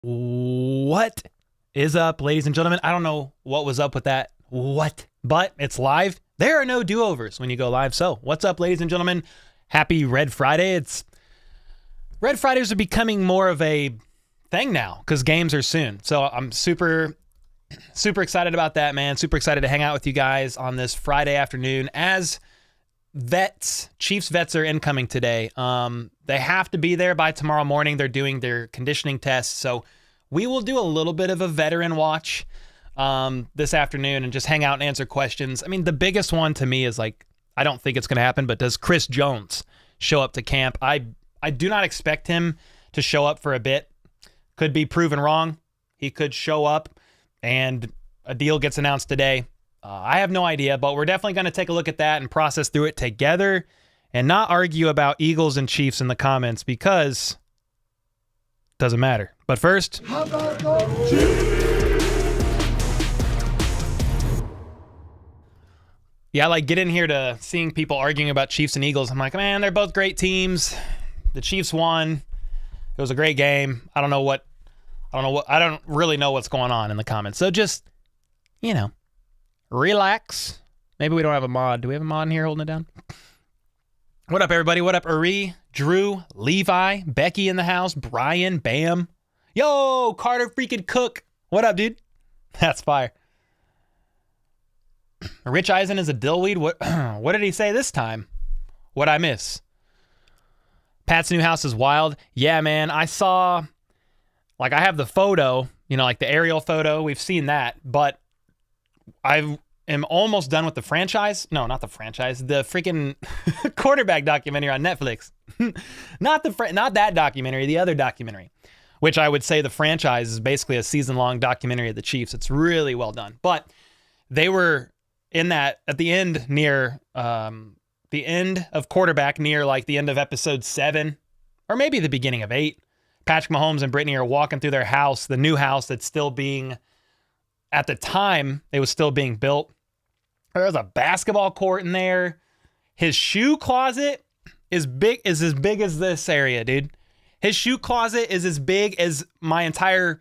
What is up, ladies and gentlemen? I don't know what was up with that. But it's live. There are no do-overs when you go live. So what's up, ladies and gentlemen? Happy Red Friday. Red Fridays are becoming more of a thing now because games are soon. So I'm super excited about that, man. Super excited to hang out with you guys on this Friday afternoon as Chiefs vets are incoming today. They have to be there by tomorrow morning. They're doing their conditioning tests. So we will do a little bit of a veteran watch this afternoon and just hang out and answer questions. I mean, the biggest one to me is like, I don't think it's going to happen, but does Chris Jones show up to camp? I do not expect him to show up for a bit. Could be proven wrong. He could show up and a deal gets announced today. I have no idea, but we're definitely going to take a look at that and process through it together and not argue about Eagles and Chiefs in the comments because it doesn't matter. But first, how about the Chiefs? Yeah, I like get in here to seeing people arguing about Chiefs and Eagles. I'm like, man, they're both great teams. The Chiefs won. It was a great game. I don't really know what's going on in the comments. So just, relax. Maybe we don't have a mod. Do we have a mod in here holding it down? What up, everybody? What up, Ari, Drew, Levi, Becky in the house, Brian, Bam. Yo, Carter freaking Cook. What up, dude? That's fire. Rich Eisen is a dillweed. What did he say this time? What'd I miss? Pat's new house is wild. Yeah, man. I saw, I have the photo, like the aerial photo. We've seen that, but I am almost done with the franchise. No, not the franchise. The freaking quarterback documentary on Netflix. Not that documentary, the other documentary, which I would say the franchise is basically a season-long documentary of the Chiefs. It's really well done. But they were in that at the end near the end of quarterback near the end of episode 7 or maybe the beginning of 8. Patrick Mahomes and Brittany are walking through their house, the new house that's still being, at the time, it was still being built. There's a basketball court in there. His shoe closet is as big as this area, dude. His shoe closet is as big as my entire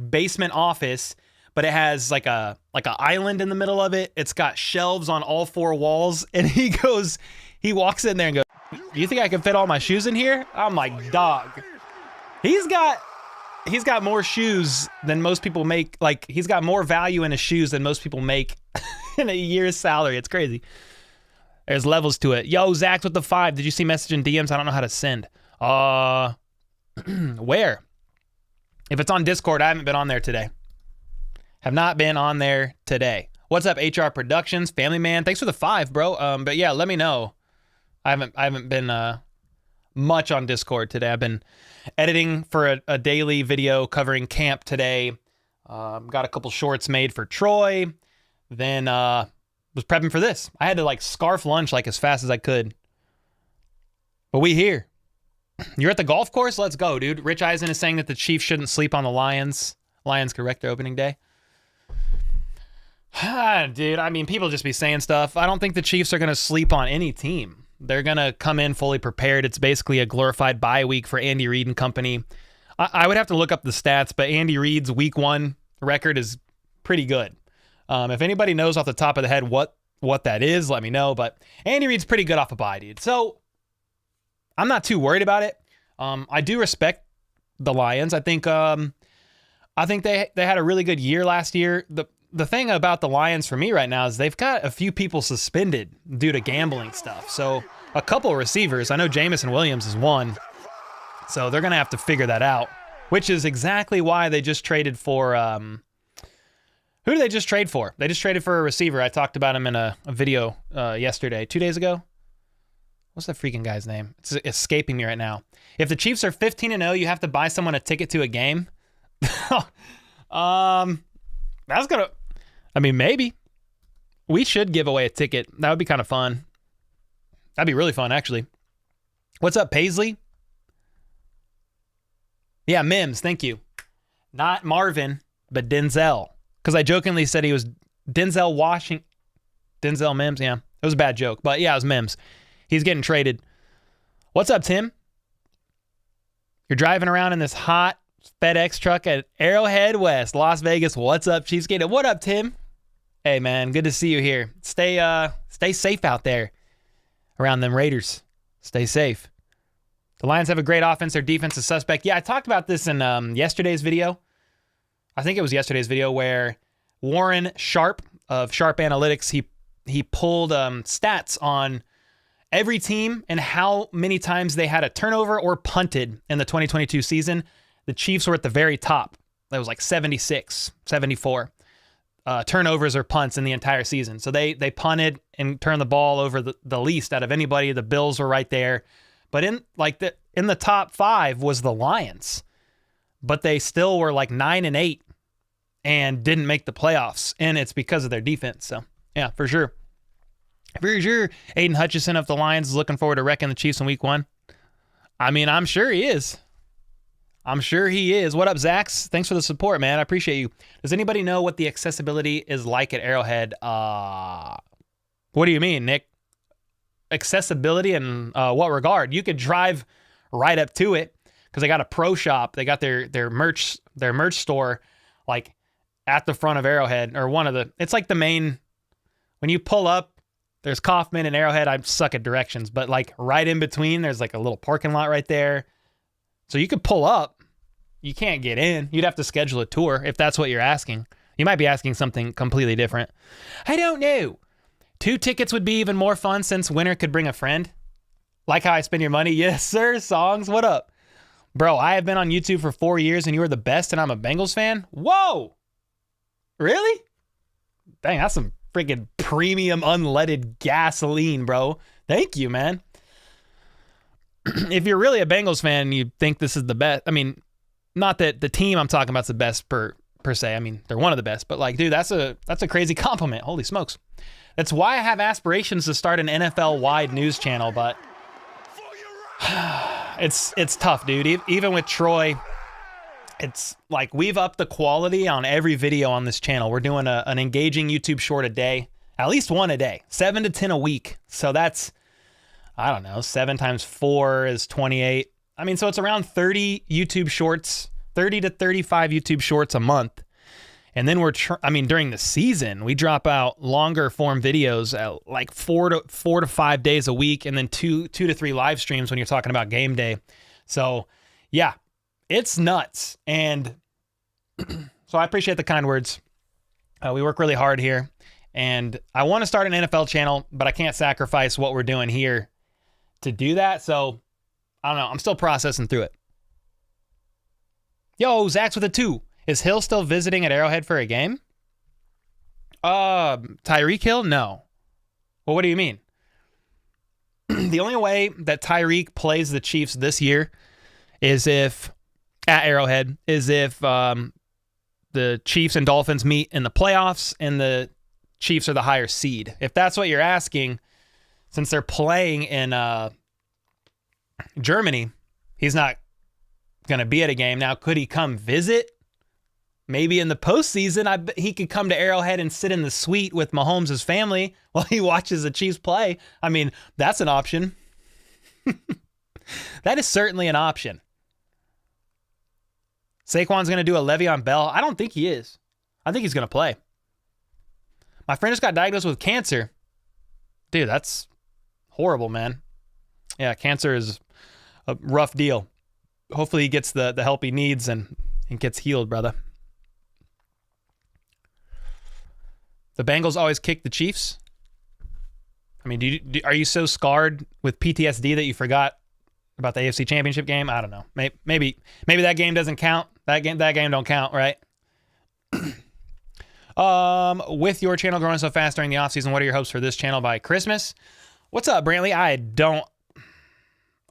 basement office, but it has like a island in the middle of it. It's got shelves on all 4 walls, and he walks in there and goes, "Do you think I can fit all my shoes in here?" I'm like, dog. He's got more shoes than most people make. He's got more value in his shoes than most people make in a year's salary. It's crazy. There's levels to it. Yo, Zach's with the 5. Did you see message in DMs? I don't know how to send. Where? If it's on Discord, I haven't been on there today. Have not been on there today. What's up, HR Productions? Family Man. Thanks for the 5, bro. But yeah, let me know. I haven't been much on Discord today. I've been editing for a daily video covering camp today. Got a couple shorts made for Troy. Then was prepping for this. I had to scarf lunch as fast as I could. But we here. You're at the golf course? Let's go, dude. Rich Eisen is saying that the Chiefs shouldn't sleep on the Lions. Lions correct their opening day. Dude, I mean, people just be saying stuff. I don't think the Chiefs are going to sleep on any team. They're going to come in fully prepared. It's basically a glorified bye week for Andy Reid and company. I would have to look up the stats, but Andy Reid's week 1 record is pretty good. If anybody knows off the top of the head what that is, let me know. But Andy Reid's pretty good off a bye, dude. So I'm not too worried about it. I do respect the Lions. I think they had a really good year last year. The thing about the Lions for me right now is they've got a few people suspended due to gambling stuff. So a couple of receivers, I know Jamison Williams is one, so they're going to have to figure that out, which is exactly why they just traded for, who did they just trade for? They just traded for a receiver. I talked about him in a video yesterday, 2 days ago. What's the freaking guy's name? It's escaping me right now. If the Chiefs are 15-0, you have to buy someone a ticket to a game. That's gonna, maybe. We should give away a ticket. That would be kind of fun. That'd be really fun, actually. What's up, Paisley? Yeah, Mims, thank you. Not Marvin, but Denzel. Because I jokingly said he was Denzel Washington. Denzel Mims, yeah. It was a bad joke, but yeah, it was Mims. He's getting traded. What's up, Tim? You're driving around in this hot, FedEx truck at Arrowhead West, Las Vegas. What's up, Cheesecake? What up, Tim? Hey, man, good to see you here. Stay safe out there around them Raiders. Stay safe. The Lions have a great offense. Their defense is suspect. Yeah, I talked about this in yesterday's video. I think it was yesterday's video where Warren Sharp of Sharp Analytics, he pulled stats on every team and how many times they had a turnover or punted in the 2022 season. The Chiefs were at the very top. That was like 76, 74 turnovers or punts in the entire season. So they punted and turned the ball over the least out of anybody. The Bills were right there. But in the top 5 was the Lions. But they still were like 9-8 and didn't make the playoffs. And it's because of their defense. So, yeah, for sure. For sure. Aiden Hutchinson of the Lions is looking forward to wrecking the Chiefs in week 1. I mean, I'm sure he is. What up, Zax? Thanks for the support, man. I appreciate you. Does anybody know what the accessibility is like at Arrowhead? What do you mean, Nick? Accessibility in what regard? You could drive right up to it because they got a pro shop. They got their merch store like at the front of Arrowhead, or one of the. It's like the main. When you pull up, there's Kaufman and Arrowhead. I suck at directions, but like right in between, there's like a little parking lot right there. So you could pull up. You can't get in. You'd have to schedule a tour if that's what you're asking. You might be asking something completely different. I don't know. 2 tickets would be even more fun since winner could bring a friend. Like how I spend your money? Yes, sir. Songs, what up? Bro, I have been on YouTube for 4 years and you are the best and I'm a Bengals fan? Whoa! Really? Dang, that's some freaking premium unleaded gasoline, bro. Thank you, man. If you're really a Bengals fan, you think this is the best. I mean, not that the team I'm talking about is the best per se. I mean, they're one of the best. But like, dude, that's a crazy compliment. Holy smokes. That's why I have aspirations to start an NFL-wide news channel, but it's tough, dude. Even with Troy, it's like we've upped the quality on every video on this channel. We're doing an engaging YouTube short a day, at least one a day, 7 to 10 a week. So that's, I don't know, 7 times 4 is 28. I mean, so it's around 30 YouTube shorts, 30 to 35 YouTube shorts a month. And then during the season, we drop out longer form videos at like 4 to 5 days a week, and then 2 to 3 live streams when you're talking about game day. So yeah, it's nuts. And so I appreciate the kind words. We work really hard here, and I want to start an NFL channel, but I can't sacrifice what we're doing here to do that. So I don't know. I'm still processing through it. Yo, Zach's with a 2. Is Hill still visiting at Arrowhead for a game? Tyreek Hill? No. Well, what do you mean? The only way that Tyreek plays the Chiefs this year is if, at Arrowhead, is if the Chiefs and Dolphins meet in the playoffs and the Chiefs are the higher seed. If that's what you're asking, since they're playing in Germany, he's not going to be at a game. Now, could he come visit? Maybe in the postseason, he could come to Arrowhead and sit in the suite with Mahomes' family while he watches the Chiefs play. I mean, that's an option. That is certainly an option. Saquon's going to do a Le'Veon Bell. I don't think he is. I think he's going to play. My friend just got diagnosed with cancer. Dude, that's horrible, man. Yeah, cancer is a rough deal. Hopefully he gets the help he needs and gets healed, brother. The Bengals always kick the Chiefs. I mean, are you so scarred with PTSD that you forgot about the AFC Championship game? I don't know. Maybe that game doesn't count. That game don't count, right? With your channel growing so fast during the offseason, what are your hopes for this channel by Christmas? What's up, Brantley? I don't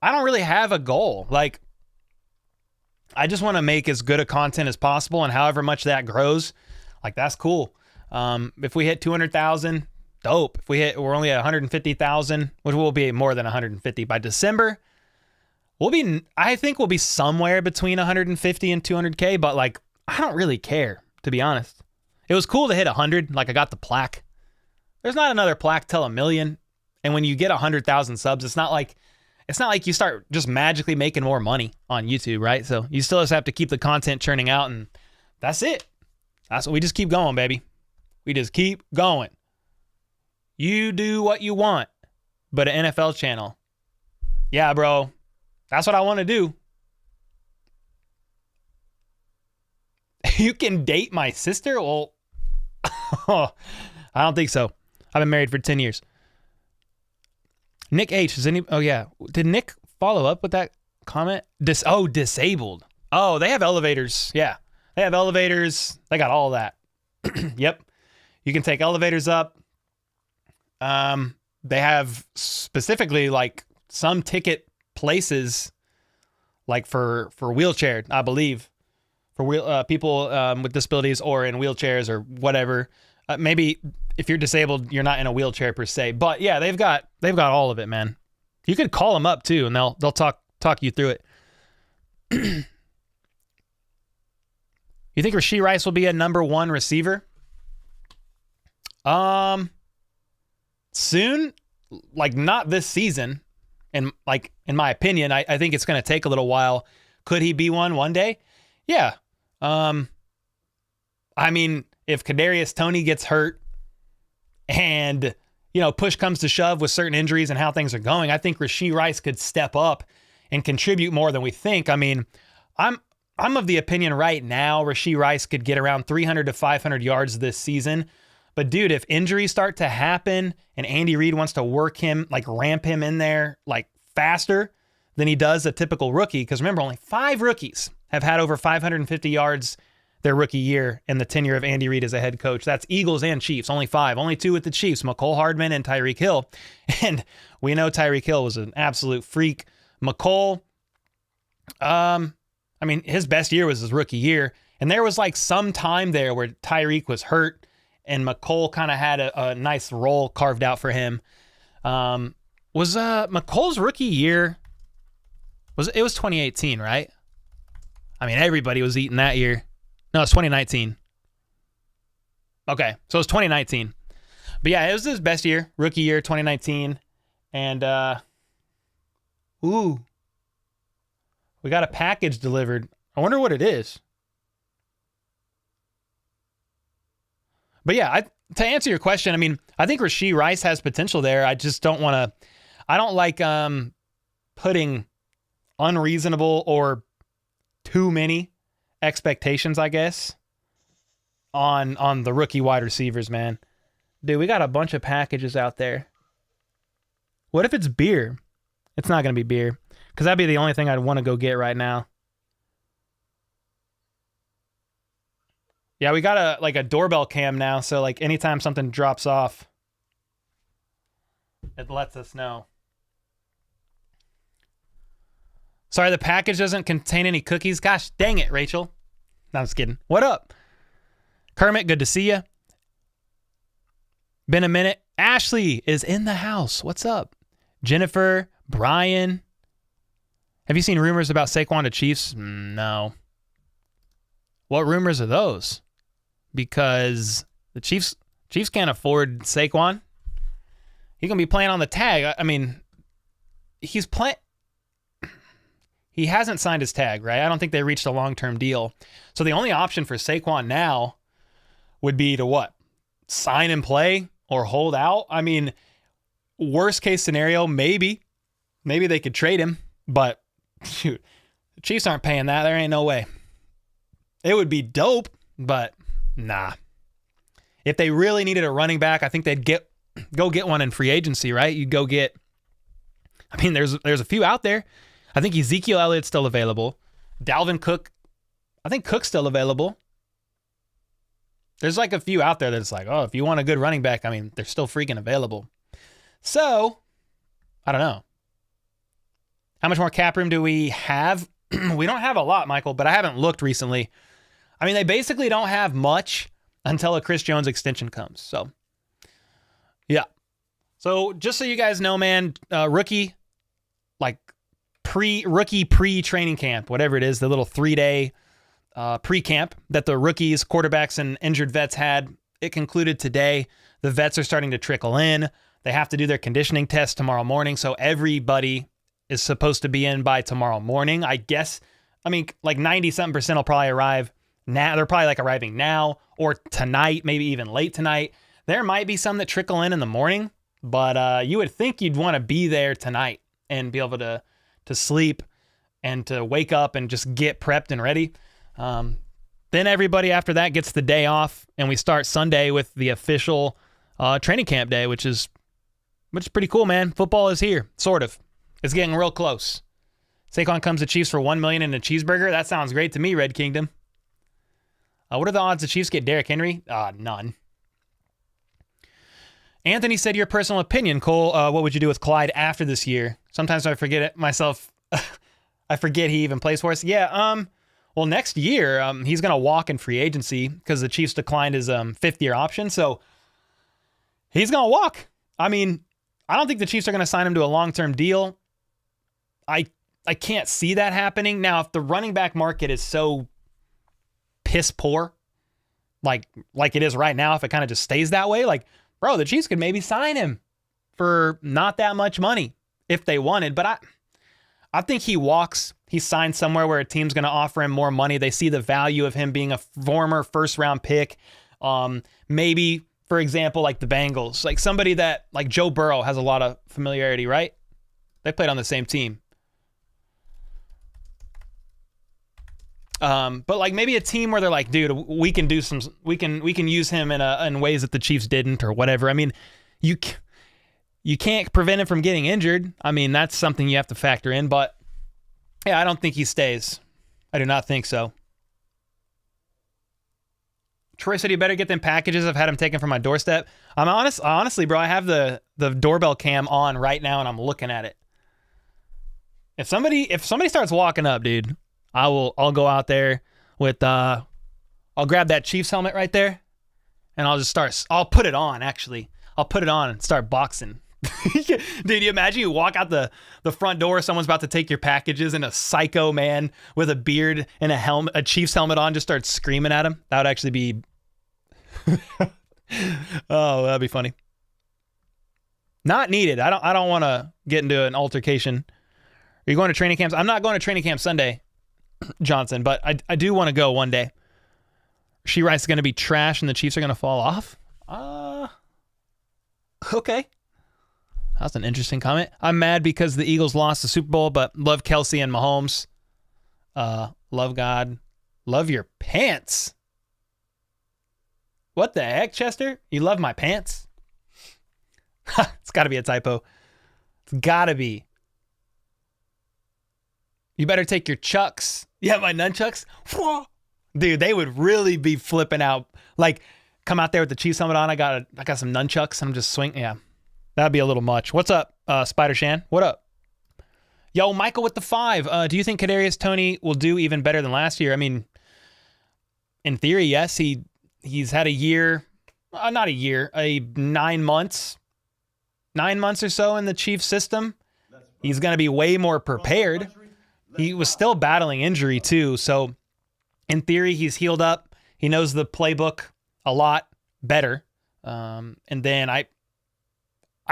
really have a goal. Like, I just want to make as good a content as possible, and however much that grows, like, that's cool. If we hit 200,000, dope. If we're only at 150,000, which will be more than 150 by December, I think we'll be somewhere between 150 and 200K, but like, I don't really care, to be honest. It was cool to hit 100. Like, I got the plaque. There's not another plaque till 1 million. And when you get 100,000 subs, it's not like it's not like you start just magically making more money on YouTube, right? So you still just have to keep the content churning out, and that's it. That's what we just keep going, baby. We just keep going. You do what you want, but an NFL channel. Yeah, bro. That's what I want to do. You can date my sister? Well, I don't think so. I've been married for 10 years. Nick H. Oh, yeah. Did Nick follow up with that comment? Disabled. Oh, they have elevators. Yeah. They have elevators. They got all that. Yep. You can take elevators up. They have specifically like some ticket places like for wheelchair, I believe, for people with disabilities or in wheelchairs or whatever. Maybe if you're disabled, you're not in a wheelchair per se, but yeah, they've got all of it, man. You could call them up too, and they'll talk you through it. You think Rashee Rice will be a number 1 receiver? Soon, like not this season, and like in my opinion, I think it's going to take a little while. Could he be one day? Yeah. I mean, if Kadarius Tony gets hurt and, push comes to shove with certain injuries and how things are going, I think Rashee Rice could step up and contribute more than we think. I mean, I'm of the opinion right now Rashee Rice could get around 300 to 500 yards this season. But dude, if injuries start to happen and Andy Reid wants to work him, like ramp him in there like faster than he does a typical rookie, because remember, only 5 rookies have had over 550 yards their rookie year in the tenure of Andy Reid as a head coach. That's Eagles and Chiefs, only 5. Only 2 with the Chiefs, McCole Hardman and Tyreek Hill. And we know Tyreek Hill was an absolute freak. McCole, I mean, his best year was his rookie year. And there was like some time there where Tyreek was hurt and McCole kind of had a nice role carved out for him. Was McCole's rookie year, it was 2018, right? I mean, everybody was eating that year. No, it's 2019. Okay, so it's 2019. But yeah, it was his best year, rookie year, 2019. And, we got a package delivered. I wonder what it is. But yeah, to answer your question, I mean, I think Rashee Rice has potential there. I just don't want to, I don't like putting unreasonable or too many expectations, I guess, on the rookie wide receivers, man. Dude, we got a bunch of packages out there. What if it's beer? It's not going to be beer, because that'd be the only thing I'd want to go get right now. Yeah, we got a doorbell cam now, so like anytime something drops off, it lets us know. Sorry, the package doesn't contain any cookies. Gosh, dang it, Rachel. No, I'm just kidding. What up? Kermit, good to see you. Been a minute. Ashley is in the house. What's up? Jennifer, Brian. Have you seen rumors about Saquon to Chiefs? No. What rumors are those? Because the Chiefs can't afford Saquon. He's going to be playing on the tag. I mean, he hasn't signed his tag, right? I don't think they reached a long-term deal. So the only option for Saquon now would be to what? Sign and play or hold out? I mean, worst case scenario, maybe they could trade him, but shoot, the Chiefs aren't paying that. There ain't no way. It would be dope, but nah. If they really needed a running back, I think they'd go get one in free agency, right? You go get, I mean, there's a few out there. I think Ezekiel Elliott's still available. Dalvin Cook, I think Cook's still available. There's like a few out there that's like, oh, if you want a good running back, I mean, they're still freaking available. So, I don't know. How much more cap room do we have? We don't have a lot, Michael, but I haven't looked recently. I mean, they basically don't have much until a Chris Jones extension comes. So, yeah. So, just so you guys know, man, rookie, like rookie pre-training camp, whatever it is, the little 3-day pre-camp that the rookies, quarterbacks, and injured vets had, it concluded today. The vets are starting to trickle in. They have to do their conditioning test tomorrow morning. So, everybody is supposed to be in by tomorrow morning. I guess, I mean, like 90-something% will probably arrive now. They're probably like arriving now or tonight, maybe even late tonight. There might be some that trickle in the morning, but you would think you'd want to be there tonight and be able to sleep and to wake up and just get prepped and ready. Then everybody after that gets the day off, and we start Sunday with the official training camp day, which is pretty cool, man. Football is here, sort of. It's getting real close. Saquon comes to Chiefs for $1 million and a cheeseburger. That sounds great to me, Red Kingdom. What are the odds the Chiefs get Derrick Henry? None. Anthony said, your personal opinion, Cole, what would you do with Clyde after this year? Sometimes I forget it myself. I forget he even plays for us. Yeah, well, next year, he's going to walk in free agency because the Chiefs declined his fifth-year option. So he's going to walk. I mean, I don't think the Chiefs are going to sign him to a long-term deal. I can't see that happening. Now, if the running back market is so piss poor, like it is right now, if it kind of just stays that way, like, bro, the Chiefs could maybe sign him for not that much money if they wanted. But I think he walks. He signs somewhere where a team's going to offer him more money. They see the value of him being a former first-round pick. Maybe, for example, like the Bengals. Like somebody that, like Joe Burrow, has a lot of familiarity, right? They played on the same team. But like maybe a team where they're like, dude, we can use him in ways that the Chiefs didn't or whatever. I mean, you can't prevent him from getting injured. I mean, that's something you have to factor in, but yeah, I don't think he stays. I do not think so. Troy said you better get them packages. I've had them taken from my doorstep. Honestly, bro, I have the doorbell cam on right now and I'm looking at it. If somebody starts walking up, dude, I'll go out there with I'll grab that Chiefs helmet right there and I'll put it on actually. I'll put it on and start boxing. Dude, you imagine you walk out the front door, someone's about to take your packages and a psycho man with a beard and a Chiefs helmet on just starts screaming at him. That would actually be oh, that'd be funny. Not needed. I don't want to get into an altercation. Are you going to training camps? I'm not going to training camp Sunday, Johnson, but I do want to go one day. She writes going to be trash and the Chiefs are going to fall off. Okay. That's an interesting comment. I'm mad because the Eagles lost the Super Bowl, but love Kelsey and Mahomes. Love God. Love your pants. What the heck, Chester? You love my pants? It's got to be a typo. It's got to be. You better take your chucks. Yeah, my nunchucks. Dude, they would really be flipping out. Like, come out there with the Chiefs helmet on. I got some nunchucks. I'm just swinging. Yeah. That'd be a little much. What's up, Spider Shan? What up? Yo, Michael with the 5. Do you think Kadarius Tony will do even better than last year? I mean, in theory, yes. He's had a year, not a year, 9 months. 9 months or so in the Chiefs system. He's going to be way more prepared. He was still battling injury too. So in theory, he's healed up. He knows the playbook a lot better. And then I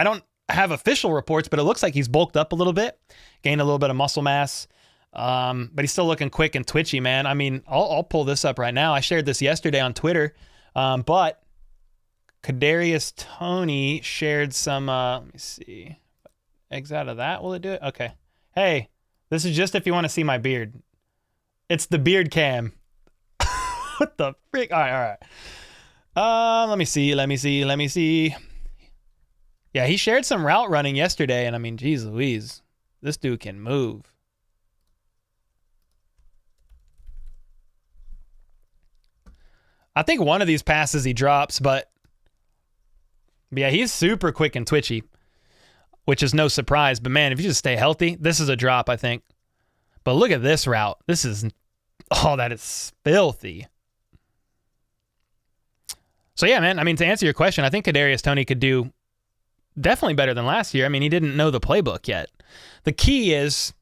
don't have official reports, but it looks like he's bulked up a little bit, gained a little bit of muscle mass. But he's still looking quick and twitchy, man. I mean, I'll pull this up right now. I shared this yesterday on Twitter. But Kadarius Tony shared some, let me see. Exit out of that. Will it do it? Okay. Hey, this is just if you want to see my beard. It's the beard cam. What the freak? All right. Let me see. Yeah, he shared some route running yesterday, and I mean, geez Louise, this dude can move. I think one of these passes he drops, but yeah, he's super quick and twitchy, which is no surprise. But man, if you just stay healthy, this is a drop, I think. But look at this route. That is filthy. So yeah, man, I mean, to answer your question, I think Kadarius Tony could do definitely better than last year. I mean, he didn't know the playbook yet. The key is,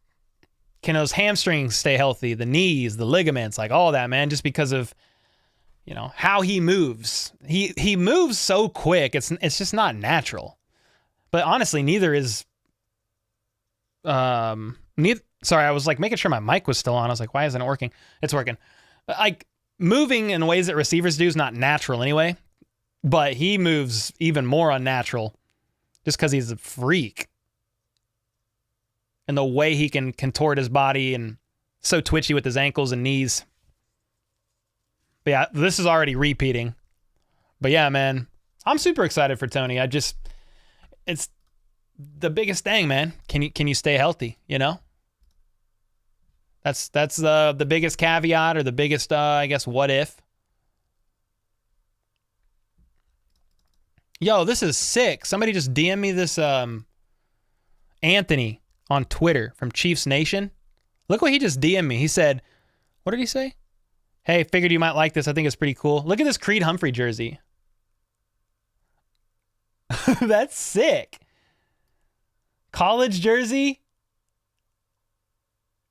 can those hamstrings stay healthy? The knees, the ligaments, like all that, man, just because of, how he moves. He moves so quick. It's just not natural. But honestly, neither is Sorry, I was like making sure my mic was still on. I was like, why isn't it working? It's working. Like moving in ways that receivers do is not natural anyway, but he moves even more unnatural just because he's a freak. And the way he can contort his body and so twitchy with his ankles and knees. But yeah, this is already repeating. But yeah, man, I'm super excited for Tony. It's the biggest thing, man. Can you stay healthy, you know? That's the biggest caveat, or the biggest, I guess, what if. Yo, this is sick. Somebody just DM me this Anthony on Twitter from Chiefs Nation. Look what he just DM'd me. He said, what did he say? Hey, figured you might like this. I think it's pretty cool. Look at this Creed Humphrey jersey. That's sick. College jersey.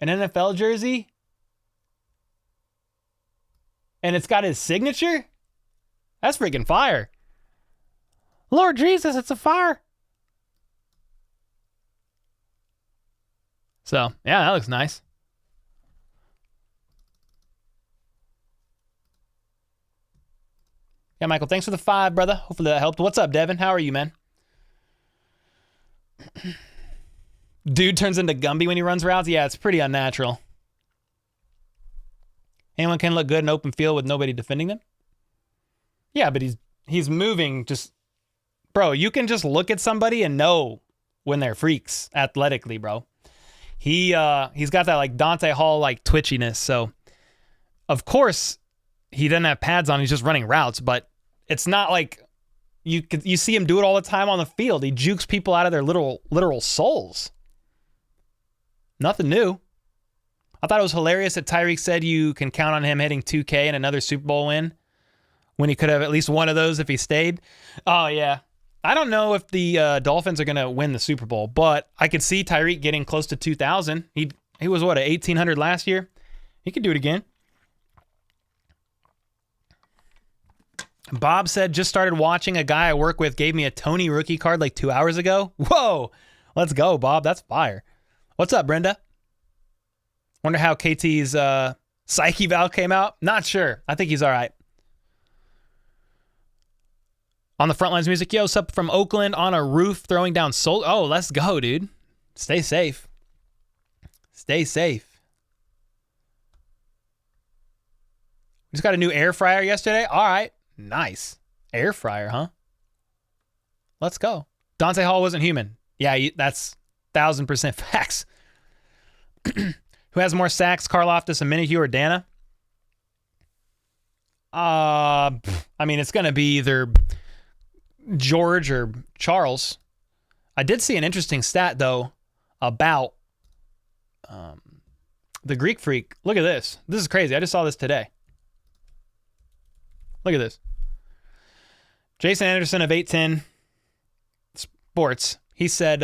An NFL jersey. And it's got his signature. That's freaking fire. Lord Jesus, it's a fire. So, yeah, that looks nice. Yeah, Michael, thanks for the 5, brother. Hopefully that helped. What's up, Devin? How are you, man? Dude turns into Gumby when he runs routes. Yeah, it's pretty unnatural. Anyone can look good in open field with nobody defending them. Yeah, but he's moving just... Bro, you can just look at somebody and know when they're freaks athletically, bro. He's got that like Dante Hall like twitchiness. So, of course, he doesn't have pads on. He's just running routes, but it's not like you see him do it all the time on the field. He jukes people out of their literal souls. Nothing new. I thought it was hilarious that Tyreek said you can count on him hitting 2K and another Super Bowl win when he could have at least one of those if he stayed. Oh, yeah. I don't know if the Dolphins are going to win the Super Bowl, but I could see Tyreek getting close to 2,000. He was, what, at 1,800 last year? He could do it again. Bob said, just started watching. A guy I work with gave me a Tony rookie card like 2 hours ago. Whoa, let's go, Bob. That's fire. What's up, Brenda? Wonder how KT's psyche valve came out. Not sure. I think he's all right. On the Frontlines music, yo, sup from Oakland on a roof throwing down soul. Oh, let's go, dude. Stay safe. Stay safe. Just got a new air fryer yesterday. All right. Nice. Air fryer, huh? Let's go. Dante Hall wasn't human. Yeah, that's 1,000% facts. Who has more sacks, Karlaftis, Minihue, or Dana? I mean, it's going to be either George or Charles. I did see an interesting stat, though, about the Greek Freak. Look at this. This is crazy. I just saw this today. Look at this. Jason Anderson of 810 Sports. He said,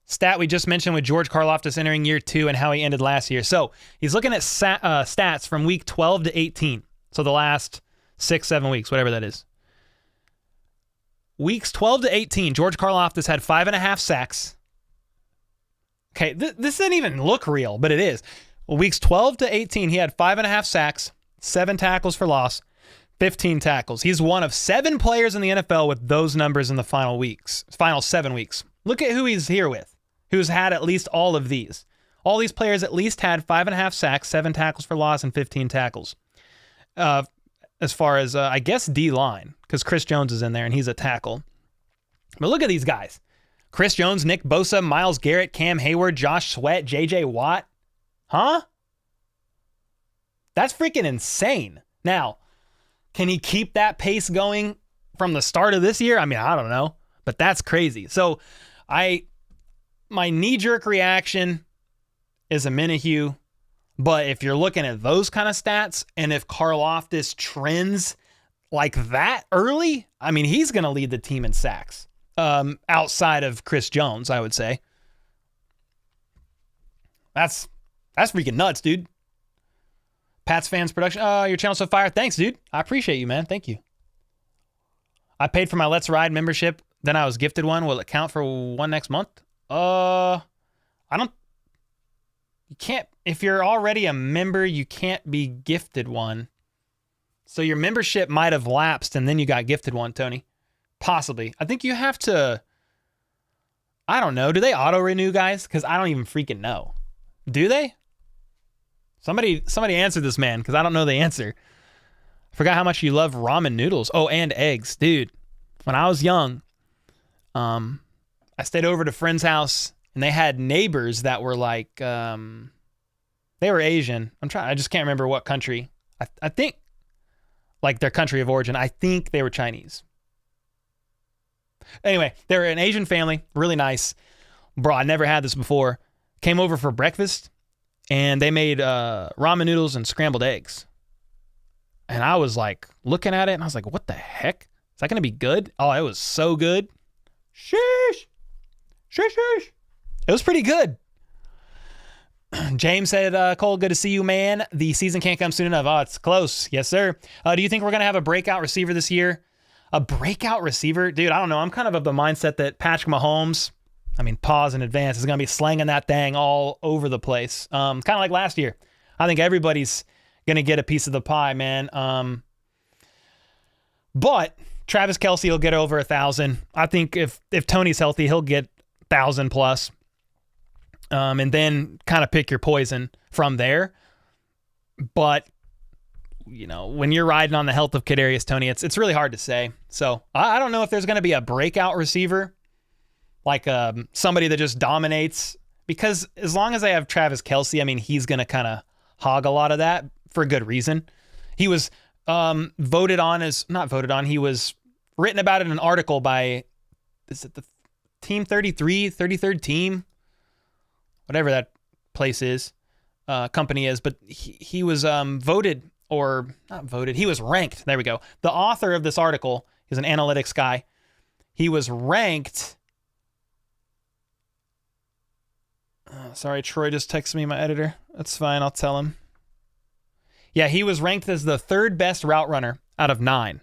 stat we just mentioned with George Karlaftis entering year 2 and how he ended last year. So he's looking at stats from week 12 to 18. So the last 6-7 weeks, whatever that is. Weeks 12 to 18, George Karlaftis had 5.5 sacks. Okay, this doesn't even look real, but it is. Well, weeks 12 to 18, he had 5.5 sacks, 7 tackles for loss, 15 tackles. He's one of 7 players in the NFL with those numbers in the final 7 weeks. Look at who he's here with, who's had at least all of these. All these players at least had 5.5 sacks, 7 tackles for loss, and 15 tackles. As far as, I guess, D-line, because Chris Jones is in there and he's a tackle. But look at these guys. Chris Jones, Nick Bosa, Myles Garrett, Cam Hayward, Josh Sweat, J.J. Watt. Huh? That's freaking insane. Now, can he keep that pace going from the start of this year? I mean, I don't know, but that's crazy. So my knee-jerk reaction is a Minihue. But if you're looking at those kind of stats, and if Karlaftis trends like that early, I mean, he's going to lead the team in sacks outside of Chris Jones, I would say. That's freaking nuts, dude. Pats Fans Production. Your channel's so fire. Thanks, dude. I appreciate you, man. Thank you. I paid for my Let's Ride membership. Then I was gifted one. Will it count for one next month? I don't. You can't. If you're already a member, you can't be gifted one. So your membership might have lapsed, and then you got gifted one, Tony. Possibly. I think you have to. I don't know. Do they auto renew, guys? Because I don't even freaking know. Do they? Somebody answer this man, because I don't know the answer. I forgot how much you love ramen noodles. Oh, and eggs, dude. When I was young, I stayed over at a friend's house, and they had neighbors that were like, they were Asian. I just can't remember what country. I think, like their country of origin. I think they were Chinese. Anyway, they were an Asian family, really nice. Bro, I never had this before. Came over for breakfast, and they made ramen noodles and scrambled eggs. And I was like looking at it, and I was like, what the heck? Is that going to be good? Oh, it was so good. Sheesh. It was pretty good. James said, Cole, good to see you, man. The season can't come soon enough. Oh, it's close. Yes, sir. Do you think we're going to have a breakout receiver this year? A breakout receiver? Dude, I don't know. I'm kind of the mindset that Patrick Mahomes, pause in advance, is going to be slanging that thing all over the place. Kind of like last year. I think everybody's going to get a piece of the pie, man. But Travis Kelce will get over 1,000. I think if Tony's healthy, he'll get 1,000 plus. And then kind of pick your poison from there. But, when you're riding on the health of Kadarius Tony, it's really hard to say. So I don't know if there's going to be a breakout receiver, like somebody that just dominates. Because as long as I have Travis Kelce, he's going to kind of hog a lot of that for good reason. He was he was written about in an article by, is it the Team 33, 33rd team? Whatever that place is, company is, but he was voted, or not voted, he was ranked. There we go. The author of this article is an analytics guy. He was ranked. Sorry, Troy just texted me, my editor. That's fine, I'll tell him. Yeah, he was ranked as the third best route runner out of 9.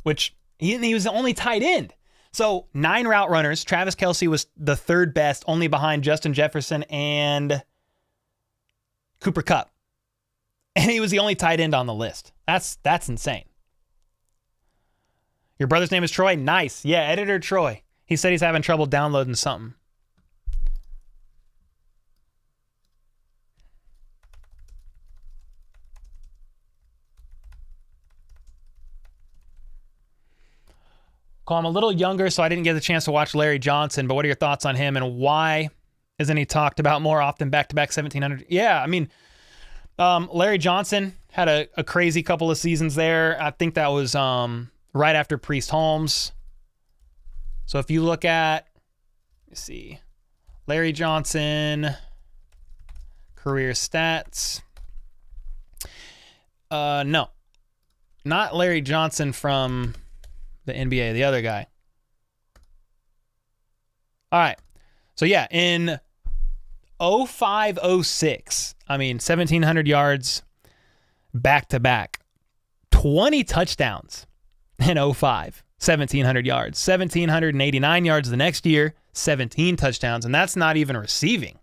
Which he was the only tight end. So 9 route runners. Travis Kelce was the third best, only behind Justin Jefferson and Cooper Kupp. And he was the only tight end on the list. That's insane. Your brother's name is Troy? Nice. Yeah, editor Troy. He said he's having trouble downloading something. Call, I'm a little younger, so I didn't get the chance to watch Larry Johnson, but what are your thoughts on him, and why isn't he talked about more often back-to-back 1,700? Yeah, Larry Johnson had a crazy couple of seasons there. I think that was right after Priest Holmes. So if you look at, let's see, Larry Johnson, career stats. No, not Larry Johnson from the NBA, the other guy. All right. So yeah, in 05-06, 1,700 yards back-to-back. 20 touchdowns in 05, 1,700 yards. 1,789 yards the next year, 17 touchdowns. And that's not even receiving.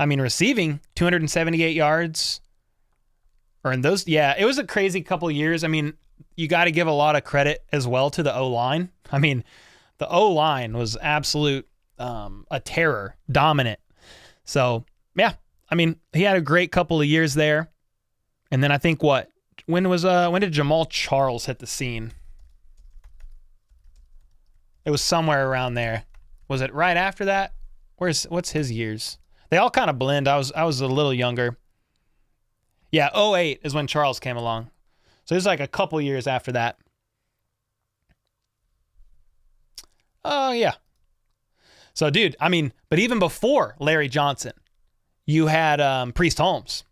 Receiving, 278 yards. Or in those, yeah, it was a crazy couple of years. You got to give a lot of credit as well to the O-line. The O-line was absolute a terror, dominant. So, yeah, he had a great couple of years there. And then I think when did Jamal Charles hit the scene? It was somewhere around there. Was it right after that? What's his years? They all kind of blend. I was a little younger. Yeah, 08 is when Charles came along. So it was like a couple years after that. Oh, yeah. So, dude, but even before Larry Johnson, you had Priest Holmes.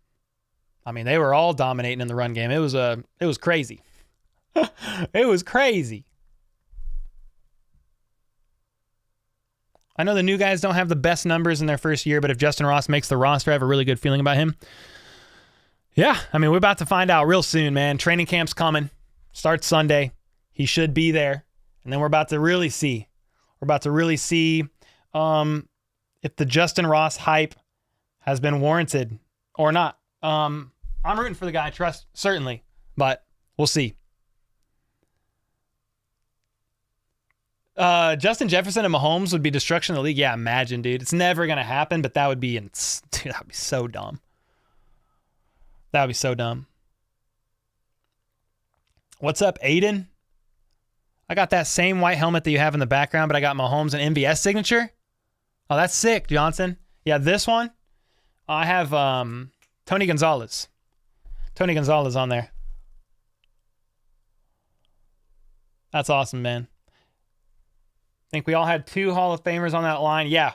They were all dominating in the run game. It was crazy. It was crazy. I know the new guys don't have the best numbers in their first year, but if Justin Ross makes the roster, I have a really good feeling about him. Yeah, we're about to find out real soon, man. Training camp's coming. Starts Sunday. He should be there. And then we're about to really see. We're about to really see if the Justin Ross hype has been warranted or not. I'm rooting for the guy, trust, certainly, but we'll see. Justin Jefferson and Mahomes would be destruction of the league. Yeah, imagine, dude. It's never going to happen, but that would be, dude, that would be so dumb. That would be so dumb. What's up, Aiden? I got that same white helmet that you have in the background, but I got Mahomes and MVS signature. Oh, that's sick, Johnson. Yeah, this one, I have Tony Gonzalez. Tony Gonzalez on there. That's awesome, man. I think we all had 2 Hall of Famers on that line. Yeah.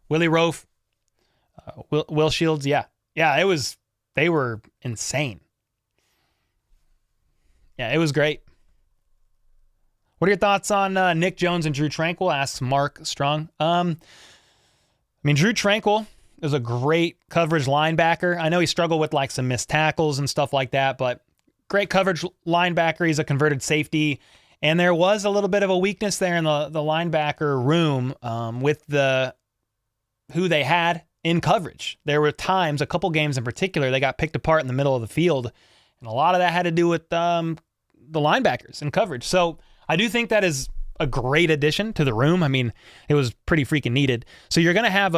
Willie Roaf. Will Shields. Yeah. Yeah, they were insane. Yeah, it was great. What are your thoughts on Nick Jones and Drew Tranquill? Asks Mark Strong. I mean, Drew Tranquill is a great coverage linebacker. I know he struggled with like some missed tackles and stuff like that, but great coverage linebacker. He's a converted safety. And there was a little bit of a weakness there in the linebacker room with who they had in coverage. There were times, a couple games in particular, they got picked apart in the middle of the field. And a lot of that had to do with the linebackers in coverage. So I do think that is a great addition to the room. I mean, it was pretty freaking needed. So you're going to have,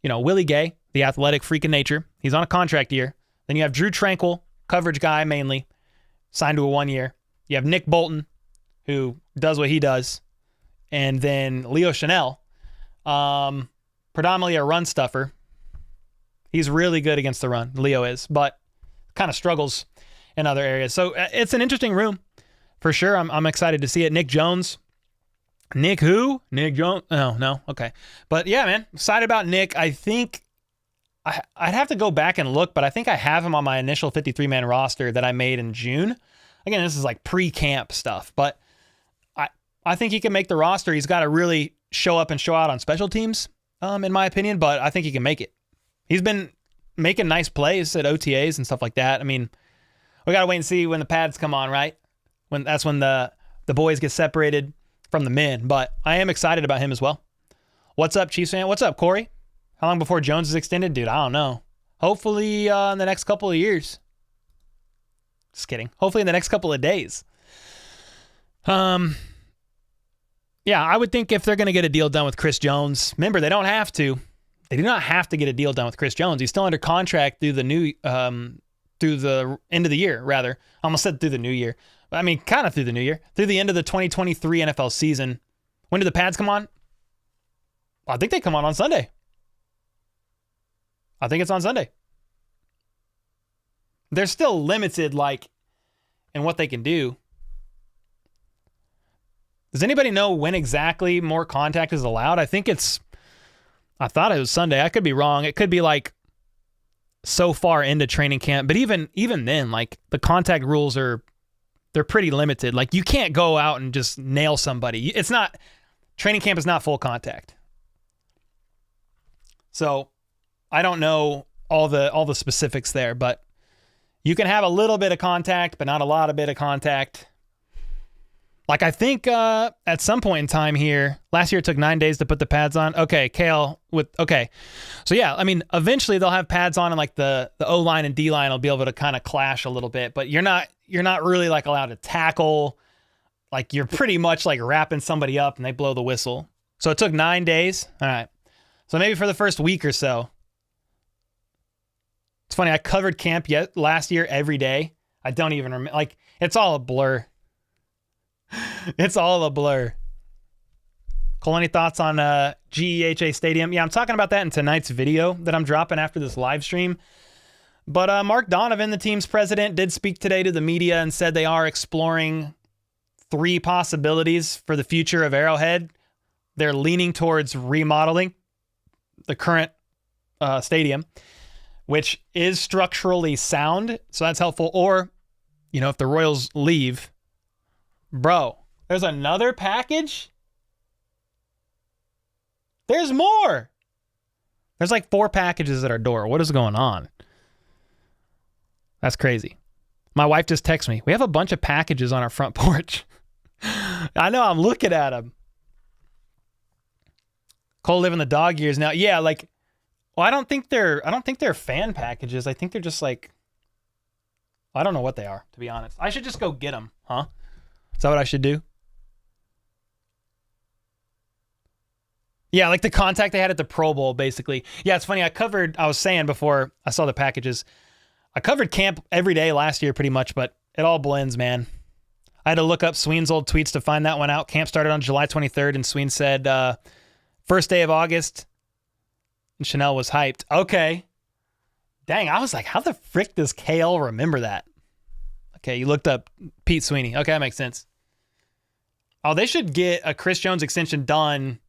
Willie Gay, the athletic freak of nature. He's on a contract year. Then you have Drew Tranquill, coverage guy mainly, signed to a 1 year. You have Nick Bolton, who does what he does. And then Leo Chanel, predominantly a run stuffer. He's really good against the run, Leo is, but kind of struggles in other areas. So it's an interesting room for sure. I'm excited to see it. Nick Jones. Nick who? Nick Jones? Oh, no. Okay. But yeah, man, excited about Nick. I think I'd have to go back and look, but I think I have him on my initial 53-man roster that I made in June. Again, this is like pre-camp stuff, but I think he can make the roster. He's got to really show up and show out on special teams, in my opinion, but I think he can make it. He's been making nice plays at OTAs and stuff like that. I mean, we got to wait and see when the pads come on, right? That's when the boys get separated from the men, but I am excited about him as well. What's up, Chiefs fan? What's up, Corey? How long before Jones is extended? Dude, I don't know. Hopefully in the next couple of years. Just kidding. Hopefully in the next couple of days. Yeah, I would think if they're going to get a deal done with Chris Jones, remember, they don't have to. They do not have to get a deal done with Chris Jones. He's still under contract through the end of the year, rather. I almost said through the new year. I mean, kind of through the new year. Through the end of the 2023 NFL season. When do the pads come on? I think they come on Sunday. I think it's on Sunday. They're still limited, in what they can do. Does anybody know when exactly more contact is allowed? I thought it was Sunday. I could be wrong. It could be so far into training camp. But even then, the contact rules they're pretty limited. You can't go out and just nail somebody. Training camp is not full contact. So I don't know all the specifics there, but you can have a little bit of contact, but not a lot of bit of contact. I think at some point in time here, last year it took 9 days to put the pads on. Okay, Kale So yeah, I mean, eventually they'll have pads on and the O-line and D-line will be able to kind of clash a little bit, but you're not really allowed to tackle. You're pretty much wrapping somebody up and they blow the whistle. So it took 9 days. All right. So maybe for the first week or so. It's funny, I covered camp last year every day. I don't even remember. It's all a blur. It's all a blur. Cole, any thoughts on GEHA Stadium? Yeah, I'm talking about that in tonight's video that I'm dropping after this live stream. But Mark Donovan, the team's president, did speak today to the media and said they are exploring 3 possibilities for the future of Arrowhead. They're leaning towards remodeling the current stadium, which is structurally sound, so that's helpful. Or, if the Royals leave, bro, there's another package? There's more. There's 4 packages at our door. What is going on? That's crazy. My wife just texted me. We have a bunch of packages on our front porch. I know, I'm looking at him. Cole living the dog years now. Yeah, like, well, I don't think they're fan packages. I think they're just like, I don't know what they are, to be honest. I should just go get them, huh? Is that what I should do? Yeah, like the contact they had at the Pro Bowl, basically. Yeah, it's funny. I was saying before I saw the packages, I covered camp every day last year pretty much, but it all blends, man. I had to look up Sween's old tweets to find that one out. Camp started on July 23rd, and Sween said, first day of August, and Chanel was hyped. Okay. Dang, I was like, how the frick does KL remember that? Okay, you looked up Pete Sweeney. Okay, that makes sense. Oh, they should get a Chris Jones extension done.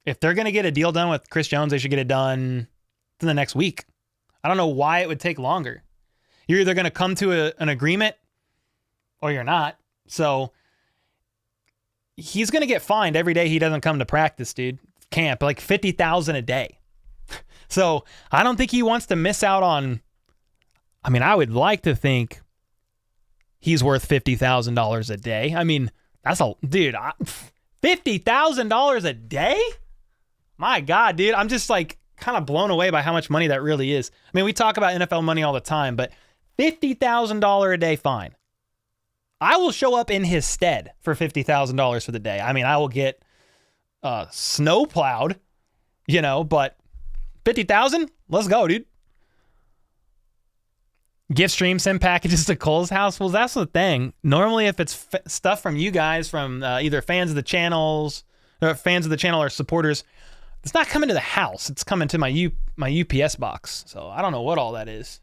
If they're going to get a deal done with Chris Jones, they should get it done in the next week. I don't know why it would take longer. You're either going to come to an agreement or you're not. So he's going to get fined every day he doesn't come to practice, dude. Camp, like $50,000 a day. So I don't think he wants to miss out on, I mean, I would like to think he's worth $50,000 a day. I mean, that's dude, $50,000 a day? My God, dude, I'm just like kind of blown away by how much money that really is. I mean, we talk about NFL money all the time, but $50,000 a day fine. I will show up in his stead for $50,000 for the day. I mean, I will get snow plowed, but 50,000, let's go, dude. Gift stream, send packages to Cole's house. Well, that's the thing. Normally, if it's stuff from you guys, from either fans of the channels, or fans of the channel or supporters, it's not coming to the house. It's coming to my UPS box. So I don't know what all that is.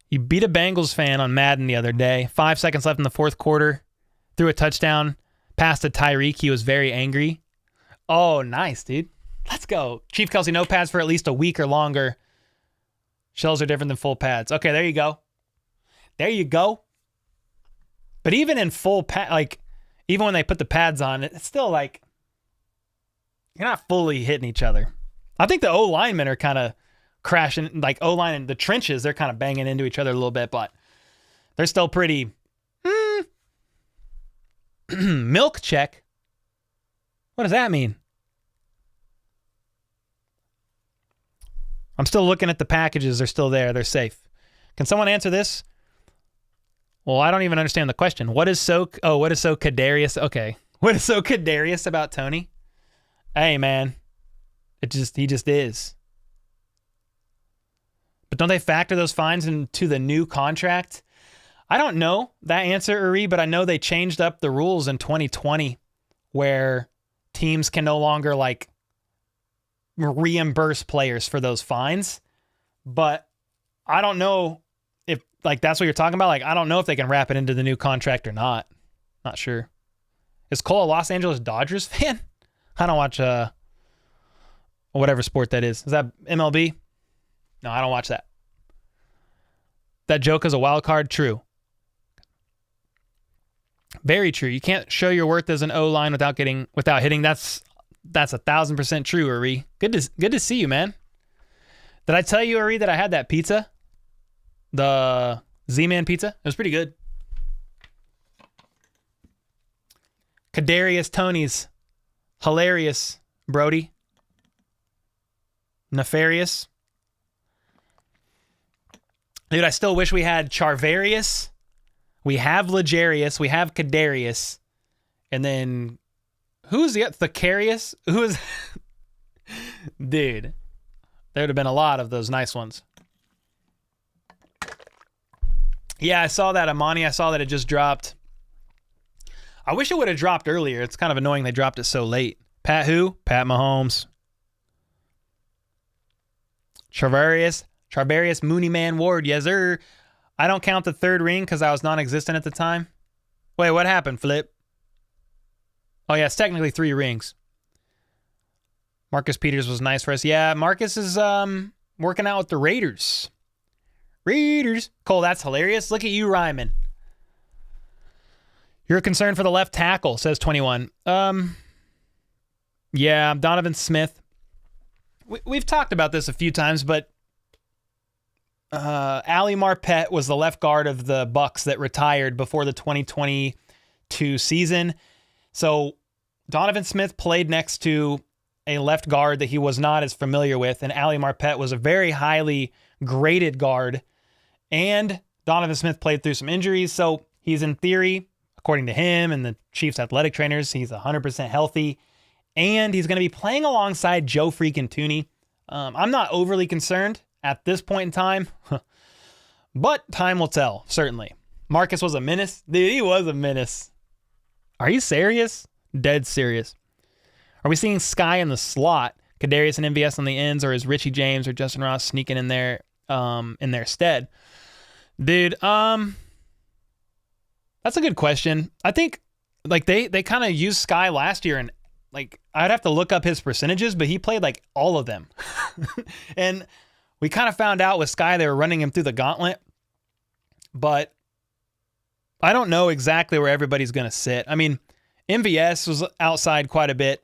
You beat a Bengals fan on Madden the other day. 5 seconds left in the fourth quarter. Threw a touchdown. Passed to Tyreek. He was very angry. Oh, nice, dude. Let's go. Chief Kelsey, no pads for at least a week or longer. Shells are different than full pads. Okay, there you go. There you go. But even in full pad, like, even when they put the pads on, it's still like, you're not fully hitting each other. I think the O-linemen are kind of crashing, like O-line in the trenches, they're kind of banging into each other a little bit, but they're still pretty. Milk check. What does that mean? I'm still looking at the packages. They're still there. They're safe. Can someone answer this? Well, I don't even understand the question. What is so Kadarius? Okay. What is so Kadarius about Tony? Hey, man. He just is. But don't they factor those fines into the new contract? I don't know that answer, Uri, but I know they changed up the rules in 2020 where teams can no longer like reimburse players for those fines. But I don't know if like that's what you're talking about. Like, I don't know if they can wrap it into the new contract or not. Not sure. Is Cole a Los Angeles Dodgers fan? I don't watch whatever sport that is. Is that MLB? No, I don't watch that. That joke is a wild card. True. Very true. You can't show your worth as an O-line without hitting. That's 1,000% true, Uri. Good to see you, man. Did I tell you, Uri, that I had that pizza? The Z-Man pizza? It was pretty good. Kadarius Tony's hilarious, Brody. Nefarious. Dude, I still wish we had Charvarius. We have Legarius. We have Kadarius. And then, who's the Thacarius? Who is... Dude, there would have been a lot of those nice ones. Yeah, I saw that, Amani. I saw that it just dropped. I wish it would have dropped earlier. It's kind of annoying they dropped it so late. Pat who? Pat Mahomes. Charvarius Mooney Man Ward. Yes, sir. I don't count the third ring because I was non-existent at the time. Wait, what happened, Flip? Oh, yeah, it's technically 3 rings. Marcus Peters was nice for us. Yeah, Marcus is working out with the Raiders. Raiders. Cole, that's hilarious. Look at you, Ryman. You're concerned for the left tackle, says 21. Yeah, Donovan Smith. We've talked about this a few times, but Ali Marpet was the left guard of the Bucks that retired before the 2022 season. So Donovan Smith played next to a left guard that he was not as familiar with, and Ali Marpet was a very highly graded guard. And Donovan Smith played through some injuries, so he's in theory, according to him and the Chiefs athletic trainers, he's 100% healthy, and he's going to be playing alongside Joe freaking Tony. I'm not overly concerned at this point in time, but time will tell, certainly. Marcus was a menace. Dude, he was a menace. Are you serious? Dead serious. Are we seeing Sky in the slot, Kadarius and MVS on the ends, or is Richie James or Justin Ross sneaking in there in their stead? Dude, that's a good question. I think like they kind of used Sky last year, and like I'd have to look up his percentages, but he played like all of them. And we kind of found out with Sky they were running him through the gauntlet, but I don't know exactly where everybody's going to sit. I mean, MVS was outside quite a bit,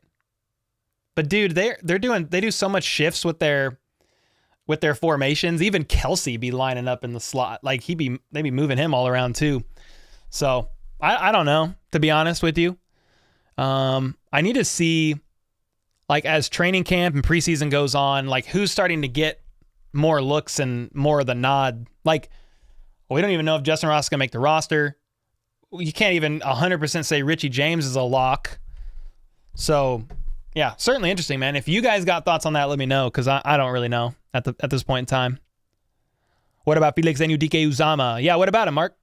but dude, they do so much shifts with their formations. Even Kelsey be lining up in the slot. Like they be moving him all around too. So I don't know, to be honest with you. I need to see, like, as training camp and preseason goes on, like who's starting to get more looks and more of the nod. Like, we don't even know if Justin Ross is going to make the roster. You can't even 100% say Richie James is a lock. So, yeah, certainly interesting, man. If you guys got thoughts on that, let me know, because I don't really know at this point in time. What about Felix Enudike Uzama? Yeah, what about him, Mark?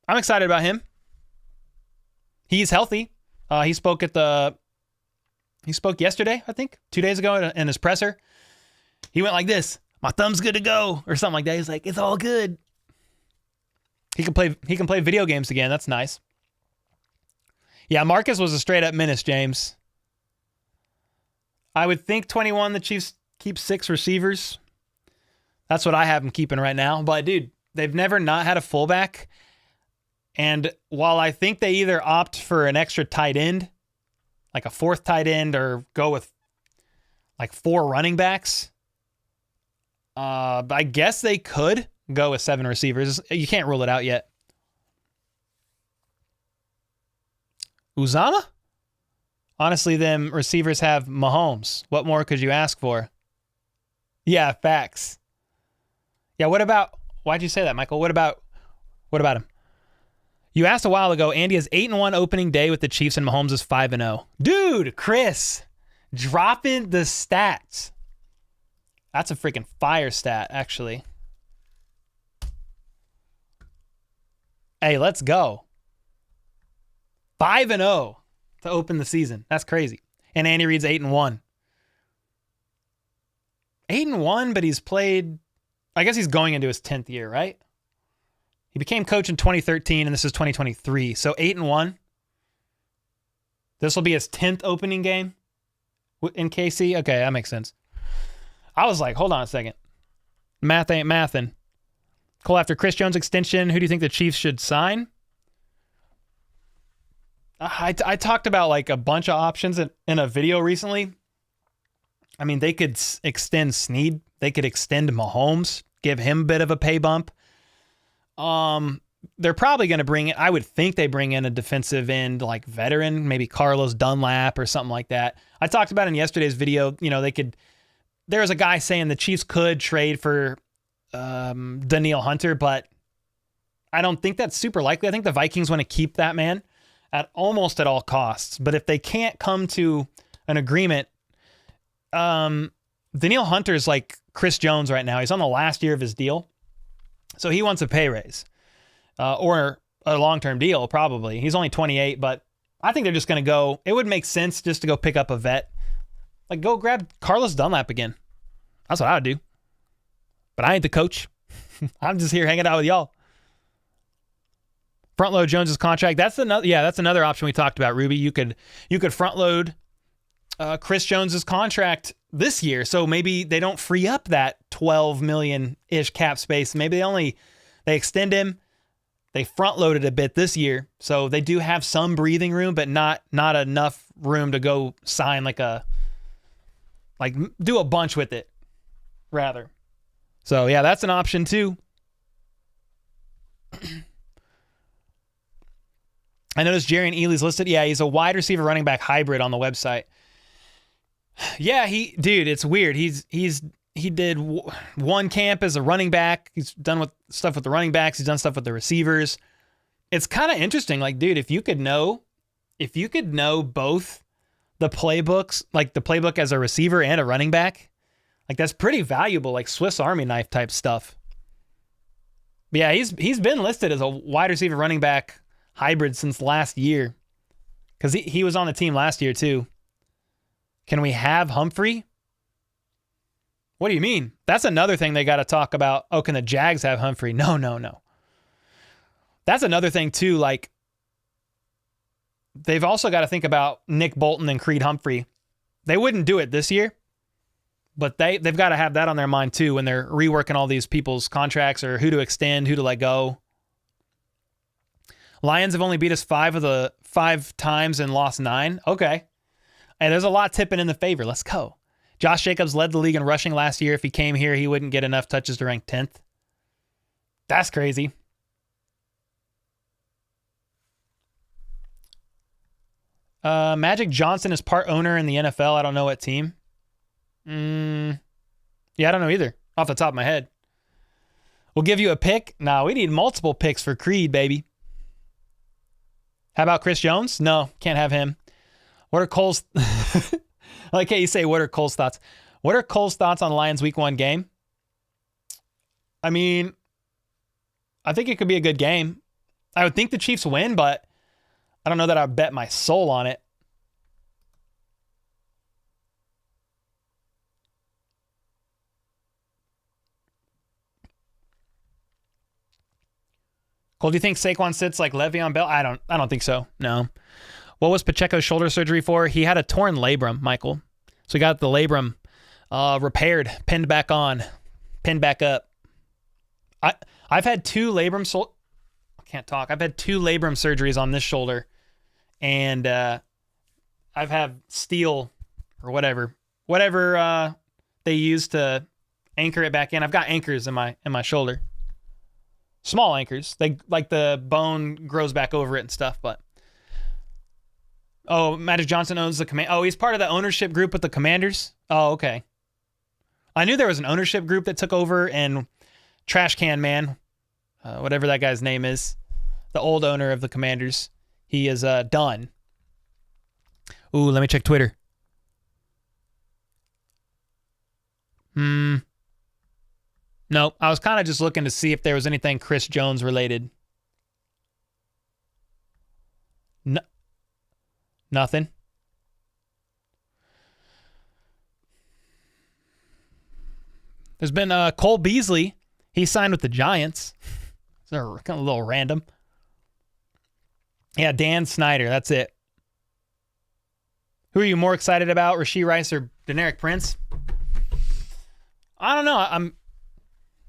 I'm excited about him. He's healthy. He spoke yesterday, I think, 2 days ago in his presser. He went like this, "My thumb's good to go," or something like that. He's like, "It's all good." He can play video games again. That's nice. Yeah, Marcus was a straight up menace, James. I would think 21, the Chiefs keep 6 receivers. That's what I have them keeping right now. But dude, they've never not had a fullback. And while I think they either opt for an extra tight end, like a 4th tight end, or go with like 4 running backs, I guess they could go with 7 receivers. You can't rule it out yet. Uzama? Honestly, them receivers have Mahomes. What more could you ask for? Yeah, facts. Yeah, why'd you say that, Michael? What about him? You asked a while ago, Andy has 8-1 opening day with the Chiefs and Mahomes is 5-0. Dude, Chris, dropping the stats. That's a freaking fire stat, actually. Hey, let's go. 5-0 to open the season. That's crazy. And Andy Reid's 8-1. 8-1, but he's played, I guess he's going into his 10th year, right? He became coach in 2013, and this is 2023. So 8-1. This will be his 10th opening game in KC. Okay, that makes sense. I was like, hold on a second. Math ain't mathin'. Cole, after Chris Jones' extension, who do you think the Chiefs should sign? I talked about like a bunch of options in a video recently. I mean, they could extend Snead. They could extend Mahomes, give him a bit of a pay bump. They're probably going to I would think they bring in a defensive end, like veteran, maybe Carlos Dunlap or something like that. I talked about in yesterday's video, there was a guy saying the Chiefs could trade for Danielle Hunter, but I don't think that's super likely. I think the Vikings want to keep that man at almost at all costs. But if they can't come to an agreement, Danielle Hunter's like Chris Jones right now. He's on the last year of his deal. So he wants a pay raise or a long-term deal, probably. He's only 28, but I think they're just going to go. It would make sense just to go pick up a vet. Like, go grab Carlos Dunlap again. That's what I would do. But I ain't the coach. I'm just here hanging out with y'all. Front load Jones's contract. That's another option we talked about, Ruby. You could front load Chris Jones's contract this year, so maybe they don't free up that $12 million-ish cap space. Maybe they extend him. They front loaded a bit this year, so they do have some breathing room, but not enough room to go sign do a bunch with it, rather. So yeah, that's an option too. I noticed Jerry Ely's listed. Yeah, he's a wide receiver running back hybrid on the website. Yeah, dude, it's weird. He did one camp as a running back. He's done stuff with the running backs. He's done stuff with the receivers. It's kind of interesting. Like, dude, if you could know both the playbooks, like the playbook as a receiver and a running back, like that's pretty valuable, like Swiss Army knife type stuff. But yeah, he's been listed as a wide receiver running back hybrid since last year, because he was on the team last year too. Can we have Humphrey? What do you mean? That's another thing they got to talk about. Oh, can the Jags have Humphrey? No. That's another thing too. Like, they've also got to think about Nick Bolton and Creed Humphrey. They wouldn't do it this year, but they've got to have that on their mind too when they're reworking all these people's contracts or who to extend, who to let go. Lions have only beat us 5 times and lost 9. Okay. And there's a lot tipping in the favor. Let's go. Josh Jacobs led the league in rushing last year. If he came here, he wouldn't get enough touches to rank 10th. That's crazy. Magic Johnson is part owner in the NFL. I don't know what team. Yeah, I don't know either. Off the top of my head. We'll give you a pick. Nah, we need multiple picks for Creed, baby. How about Chris Jones? No, can't have him. What are Cole's... I like how you say, what are Cole's thoughts? What are Cole's thoughts on Lions Week 1 game? I mean, I think it could be a good game. I would think the Chiefs win, but I don't know that I'd bet my soul on it. Cole, do you think Saquon sits like Le'Veon Bell? I don't think so. No. What was Pacheco's shoulder surgery for? He had a torn labrum, Michael. So he got the labrum repaired, pinned back on, pinned back up. I've had 2 labrum I can't talk. I've had 2 labrum surgeries on this shoulder, and I've had steel or whatever they use to anchor it back in. I've got anchors in my shoulder, small anchors. They like the bone grows back over it and stuff, but. Oh, Magic Johnson owns the command. Oh, he's part of the ownership group with the Commanders. Oh, okay. I knew there was an ownership group that took over, and Trash Can Man, whatever that guy's name is, the old owner of the Commanders, he is done. Ooh, let me check Twitter. Nope. I was kind of just looking to see if there was anything Chris Jones related. No. Nothing. There's been Cole Beasley. He signed with the Giants. It's kind of a little random. Yeah, Dan Snyder. That's it. Who are you more excited about, Rashee Rice or Deneric Prince? I don't know. I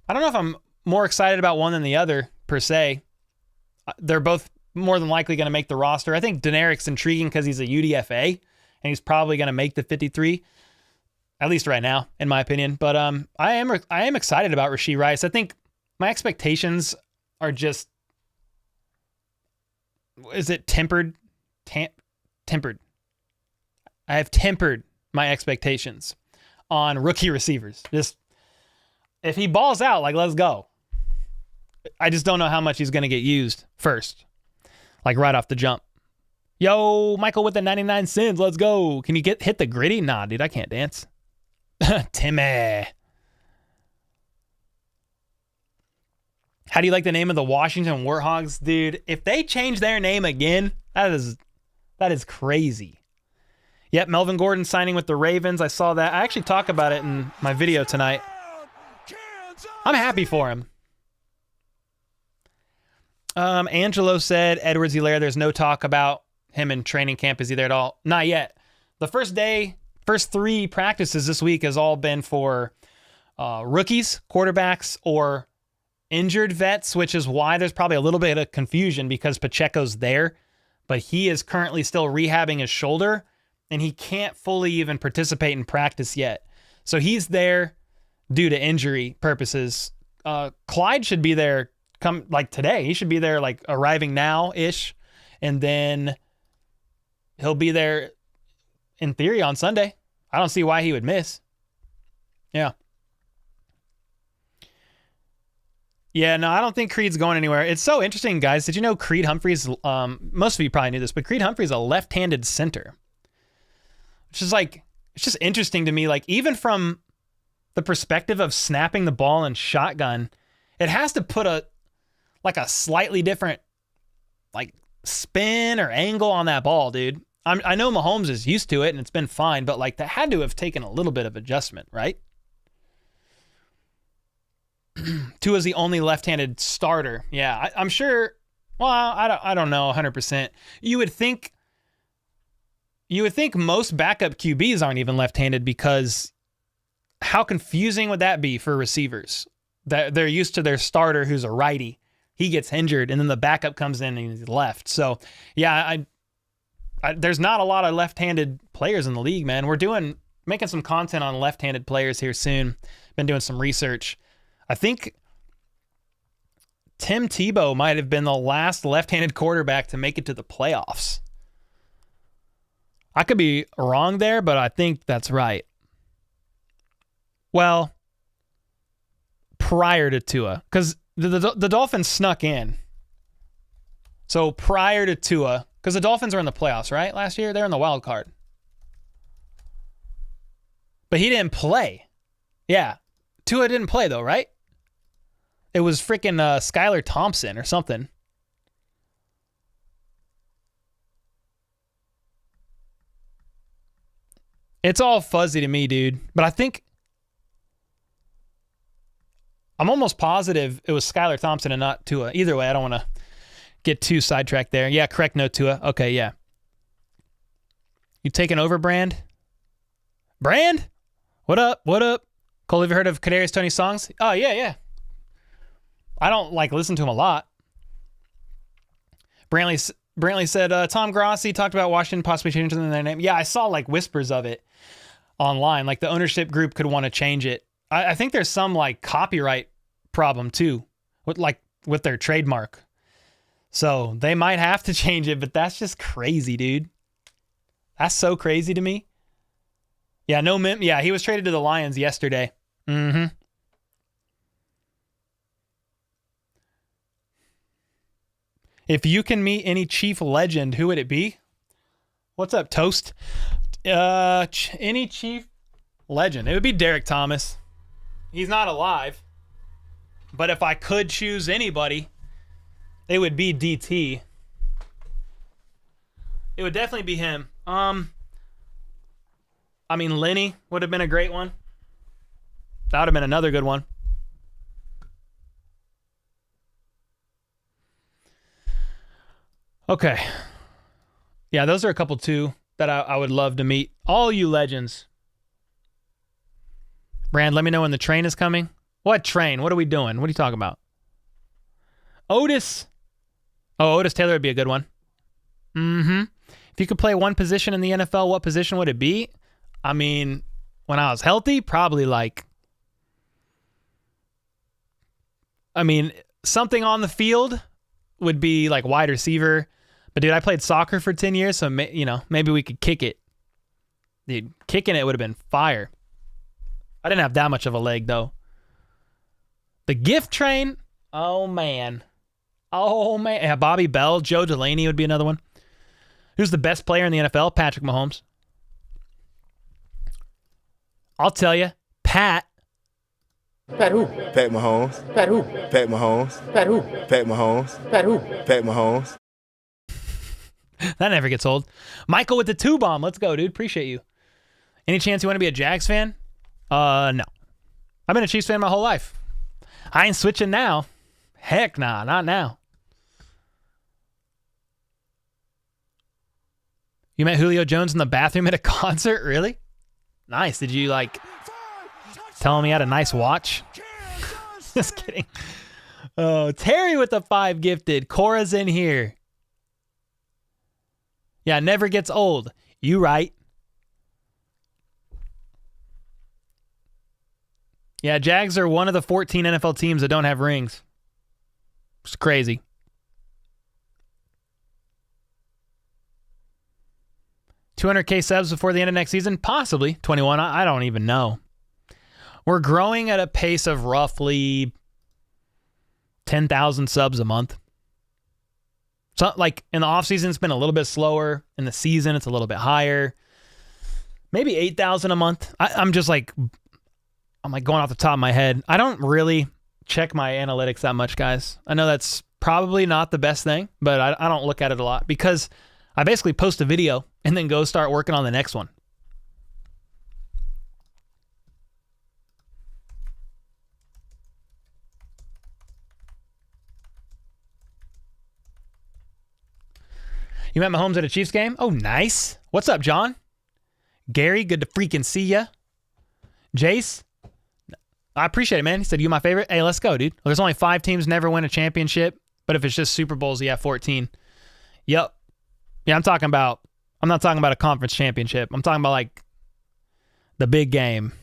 don't know if I'm more excited about one than the other, per se. They're both more than likely going to make the roster. I think Deneric's intriguing because he's a UDFA, and he's probably going to make the 53, at least right now, in my opinion. But I am excited about Rashee Rice. I think my expectations are just, is it tempered? Tempered. I have tempered my expectations on rookie receivers. Just, if he balls out, like, let's go. I just don't know how much he's going to get used first. Like right off the jump. Yo, Michael with the 99 cents. Let's go. Can you hit the gritty? Nah, dude, I can't dance. Timmy. How do you like the name of the Washington Warthogs? Dude, if they change their name again, that is crazy. Yep, Melvin Gordon signing with the Ravens. I saw that. I actually talk about it in my video tonight. I'm happy for him. Angelo said, Edwards-Helaire, there's no talk about him in training camp. Is he there at all? Not yet. The first 3 practices this week has all been for rookies, quarterbacks, or injured vets, which is why there's probably a little bit of confusion because Pacheco's there, but he is currently still rehabbing his shoulder, and he can't fully even participate in practice yet. So he's there due to injury purposes. Clyde should be there come like today. He should be there like arriving now-ish. And then he'll be there in theory on Sunday. I don't see why he would miss. Yeah. Yeah, no, I don't think Creed's going anywhere. It's so interesting, guys. Did you know Creed Humphreys, most of you probably knew this, but Creed Humphreys is a left-handed center. Which is like, it's just interesting to me. Like, even from the perspective of snapping the ball in shotgun, it has to put a slightly different, like, spin or angle on that ball, dude. I know Mahomes is used to it and it's been fine, but like that had to have taken a little bit of adjustment, right? Tua's the only left-handed starter. Yeah, I'm sure. Well, I don't know 100%. You would think most backup QBs aren't even left-handed, because how confusing would that be for receivers? That they're used to their starter who's a righty. He gets injured, and then the backup comes in and he's left. So, yeah, there's not a lot of left-handed players in the league, man. We're making some content on left-handed players here soon. Been doing some research. I think Tim Tebow might have been the last left-handed quarterback to make it to the playoffs. I could be wrong there, but I think that's right. Well, prior to Tua, because the Dolphins snuck in. So prior to Tua, because the Dolphins were in the playoffs, right? Last year, they're in the wild card. But he didn't play. Yeah. Tua didn't play, though, right? It was freaking Skylar Thompson or something. It's all fuzzy to me, dude. But I think I'm almost positive it was Skylar Thompson and not Tua. Either way, I don't want to get too sidetracked there. Yeah, correct. No Tua. Okay, yeah. You taking over, Brand? Brand? What up? What up? Cole, have you heard of Kadarius Tony songs? Oh, yeah. I don't listen to him a lot. Brantley said, Tom Grossi talked about Washington possibly changing their name. Yeah, I saw whispers of it online. Like the ownership group could want to change it. I think there's some copyright problem too with their trademark. So they might have to change it, but that's just crazy, dude. That's so crazy to me. Yeah, yeah, he was traded to the Lions yesterday. Mm-hmm. If you can meet any Chief legend, who would it be? What's up, Toast? Any Chief legend. It would be Derek Thomas. He's not alive. But if I could choose anybody, it would be DT. It would definitely be him. Lenny would have been a great one. That would have been another good one. Okay. Yeah, those are a couple too that I would love to meet. All you legends. Brand, let me know when the train is coming. What train? What are we doing? What are you talking about? Otis. Oh, Otis Taylor would be a good one. Mm-hmm. If you could play one position in the NFL, what position would it be? When I was healthy, probably something on the field would be wide receiver. But dude, I played soccer for 10 years, so maybe we could kick it. Dude, kicking it would have been fire. I didn't have that much of a leg though. The gift train, oh man. Yeah, Bobby Bell, Joe Delaney would be another one. Who's the best player in the NFL? Patrick Mahomes. I'll tell you, Pat. Pat who? Pat Mahomes. Pat who? Pat Mahomes. Pat who? Pat Mahomes. Pat who? Pat Mahomes. That never gets old. Michael with the 2-bomb. Let's go, dude. Appreciate you. Any chance you want to be a Jags fan? No. I've been a Chiefs fan my whole life. I ain't switching now. Heck nah, not now. You met Julio Jones in the bathroom at a concert? Really? Nice. Did you tell him he had a nice watch? Just kidding. Oh, Terry with the 5 gifted. Cora's in here. Yeah, never gets old. You right. Yeah, Jags are one of the 14 NFL teams that don't have rings. It's crazy. $200K subs before the end of next season? Possibly. 21. I don't even know. We're growing at a pace of roughly 10,000 subs a month. So, like, in the offseason, it's been a little bit slower. In the season, it's a little bit higher. Maybe 8,000 a month. I'm like going off the top of my head. I don't really check my analytics that much, guys. I know that's probably not the best thing, but I don't look at it a lot because I basically post a video and then go start working on the next one. You met Mahomes at a Chiefs game? Oh, nice. What's up, John? Gary, good to freaking see ya. Jace, I appreciate it, man. He said, you my favorite? Hey, let's go, dude. Well, there's only 5 teams never win a championship, but if it's just Super Bowls, you have 14. Yep. Yeah, I'm not talking about a conference championship. I'm talking about, like, the big game.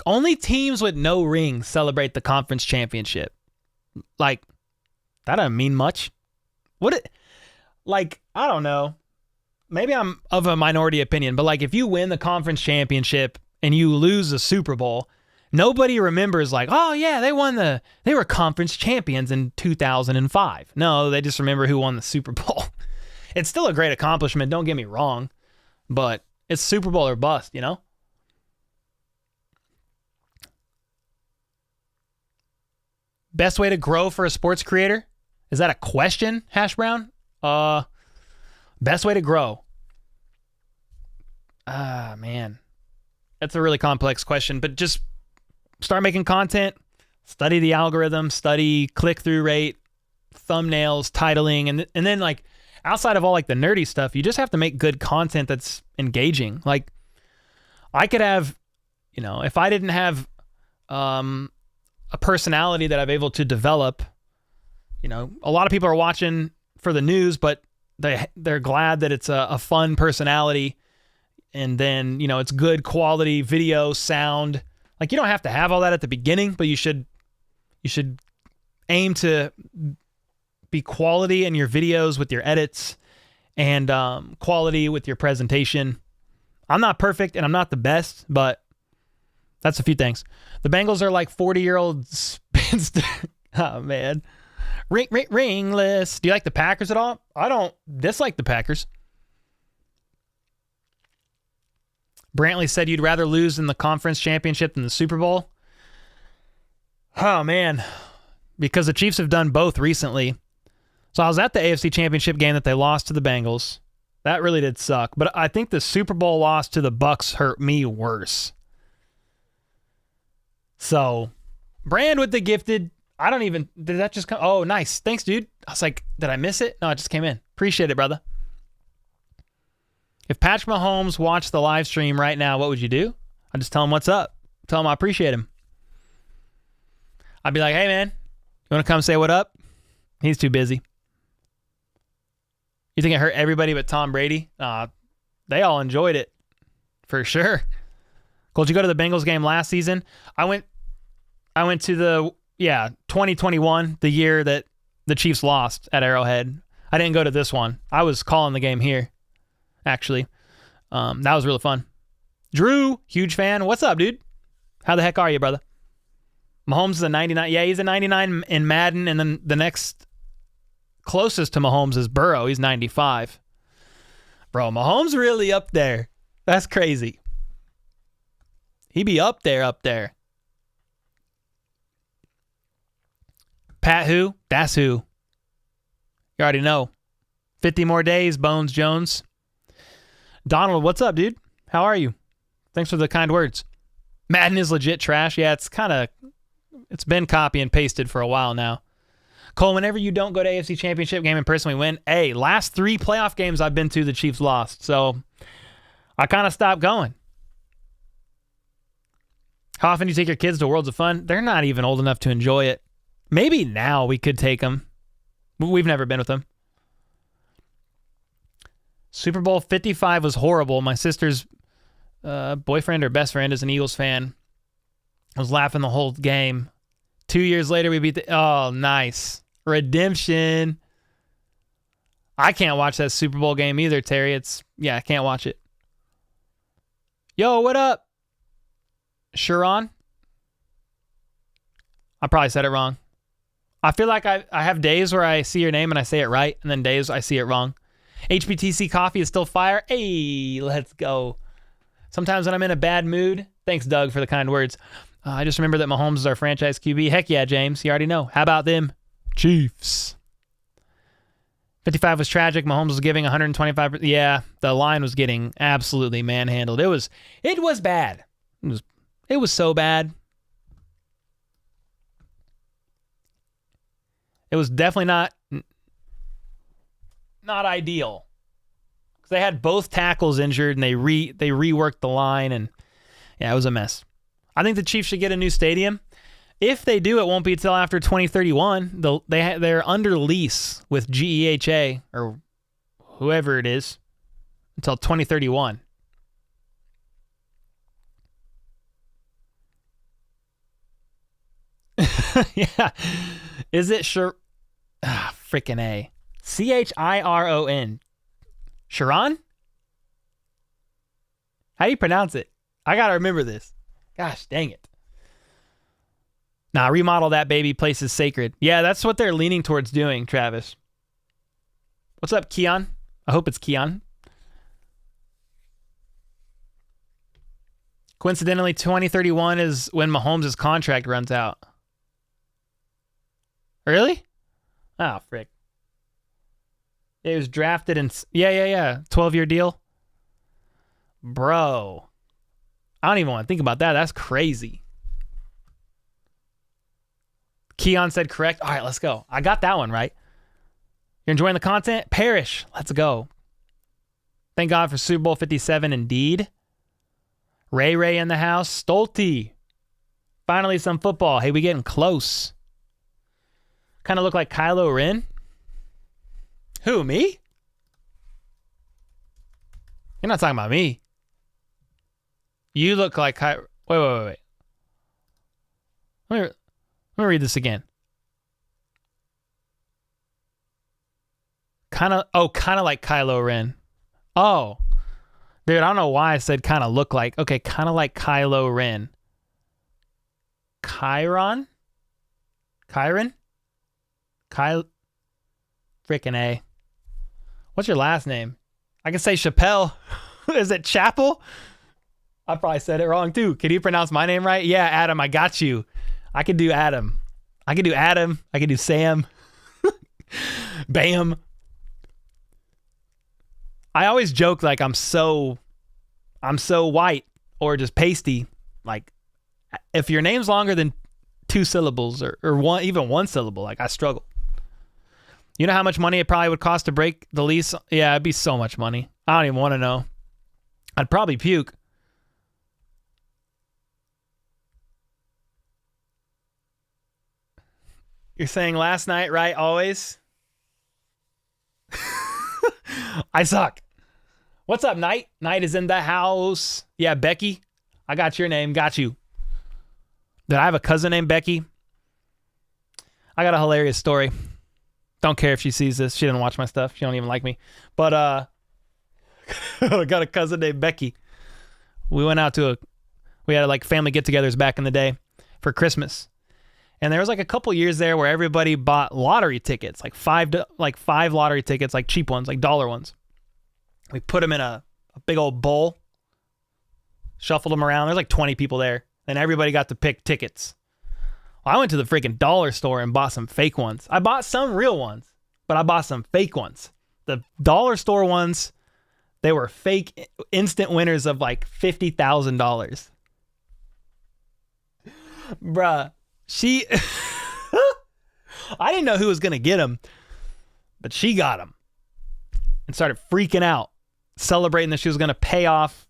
Only teams with no rings celebrate the conference championship. Like, that doesn't mean much. I don't know. Maybe I'm of a minority opinion, but like if you win the conference championship and you lose the Super Bowl, nobody remembers like, oh yeah, they were conference champions in 2005. No, they just remember who won the Super Bowl. It's still a great accomplishment, don't get me wrong, but it's Super Bowl or bust, you know? Best way to grow for a sports creator? Is that a question, Hash Brown? Best way to grow. Man. That's a really complex question, but just start making content, study the algorithm, study click-through rate, thumbnails, titling, and then like outside of all like the nerdy stuff, you just have to make good content that's engaging. Like I could have, if I didn't have a personality that I'm able to develop, a lot of people are watching for the news, but they're glad that it's a fun personality, and then it's good quality video, sound. Like you don't have to have all that at the beginning, but you should aim to be quality in your videos with your edits and quality with your presentation. I'm not perfect and I'm not the best, but that's a few things. The Bengals are like 40-year-old spinster. Oh man. Ringless. Do you like the Packers at all? I don't dislike the Packers. Brantley said you'd rather lose in the conference championship than the Super Bowl. Oh, man. Because the Chiefs have done both recently. So I was at the AFC Championship game that they lost to the Bengals. That really did suck. But I think the Super Bowl loss to the Bucs hurt me worse. So, Brand with the gifted. Did that just come? Oh, nice. Thanks, dude. I was like, did I miss it? No, it just came in. Appreciate it, brother. If Patrick Mahomes watched the live stream right now, what would you do? I'd just tell him what's up. Tell him I appreciate him. I'd be like, hey, man, you want to come say what up? He's too busy. You think it hurt everybody but Tom Brady? They all enjoyed it, for sure. Cool, did you go to the Bengals game last season? I went to the 2021, the year that the Chiefs lost at Arrowhead. I didn't go to this one. I was calling the game here, actually. That was really fun. Drew, huge fan. What's up, dude? How the heck are you, brother? Mahomes is a 99. Yeah, he's a 99 in Madden, and then the next closest to Mahomes is Burrow. He's 95. Bro, Mahomes really up there. That's crazy. He be up there. Pat who? That's who. You already know. 50 more days, Bones Jones. Donald, what's up, dude? How are you? Thanks for the kind words. Madden is legit trash. Yeah, it's been copy and pasted for a while now. Cole, whenever you don't go to AFC Championship game and personally win, hey, last 3 playoff games I've been to, the Chiefs lost. So I kind of stopped going. How often do you take your kids to Worlds of Fun? They're not even old enough to enjoy it. Maybe now we could take them. We've never been with them. Super Bowl 55 was horrible. My sister's boyfriend or best friend is an Eagles fan. I was laughing the whole game. 2 years later, we beat the... Oh, nice. Redemption. I can't watch that Super Bowl game either, Terry. I can't watch it. Yo, what up? Sharon? I probably said it wrong. I feel like I have days where I see your name and I say it right, and then days I see it wrong. HBTC coffee is still fire. Hey, let's go. Sometimes when I'm in a bad mood, thanks, Doug, for the kind words. I just remember that Mahomes is our franchise QB. Heck yeah, James. You already know. How about them Chiefs? 55 was tragic. Mahomes was giving 125. Yeah, the line was getting absolutely manhandled. It was bad. It was so bad. It was definitely not ideal. Because they had both tackles injured and they reworked the line, and yeah, it was a mess. I think the Chiefs should get a new stadium. If they do, it won't be until after 2031. They're under lease with GEHA or whoever it is until 2031. Yeah. Is it sure? Freaking A. Chiron. Sharon? How do you pronounce it? I got to remember this. Gosh, dang it. Nah, remodel that baby. Place is sacred. Yeah, that's what they're leaning towards doing, Travis. What's up, Keon? I hope it's Keon. Coincidentally, 2031 is when Mahomes' contract runs out. Really? Oh, frick. It was drafted in... Yeah. 12-year deal. Bro. I don't even want to think about that. That's crazy. Keon said correct. All right, let's go. I got that one right. You're enjoying the content? Parrish. Let's go. Thank God for Super Bowl 57 indeed. Ray in the house. Stolte. Finally some football. Hey, we getting close. Kind of look like Kylo Ren. Who, me? You're not talking about me. You look like Kylo... Wait. Let me read this again. Kind of like Kylo Ren. Oh. Dude, I don't know why I said kind of look like. Okay, kind of like Kylo Ren. Chiron? Kyron? Frickin' A. What's your last name? I can say Chappelle. Is it Chapel? I probably said it wrong too. Can you pronounce my name right? Yeah, Adam, I got you. I can do Adam. I can do Sam. Bam. I always joke like I'm so white or just pasty. Like if your name's longer than 2 syllables or even one syllable, like I struggle. You know how much money it probably would cost to break the lease? Yeah, it'd be so much money. I don't even want to know. I'd probably puke. You're saying last night, right? Always? I suck. What's up, Knight? Knight is in the house. Yeah, Becky. I got your name. Got you. Did I have a cousin named Becky? I got a hilarious story. Don't care if she sees this. She didn't watch my stuff. She don't even like me. But I got a cousin named Becky. We went out we had like family get-togethers back in the day for Christmas. And there was like a couple years there where everybody bought lottery tickets, like five lottery tickets, like cheap ones, like dollar ones. We put them in a big old bowl, shuffled them around. There's like 20 people there. And everybody got to pick tickets. Well, I went to the freaking dollar store and bought some fake ones. I bought some real ones, but I bought some fake ones. The dollar store ones, they were fake instant winners of like $50,000. Bruh, I didn't know who was going to get them, but she got them and started freaking out, celebrating that she was going to pay off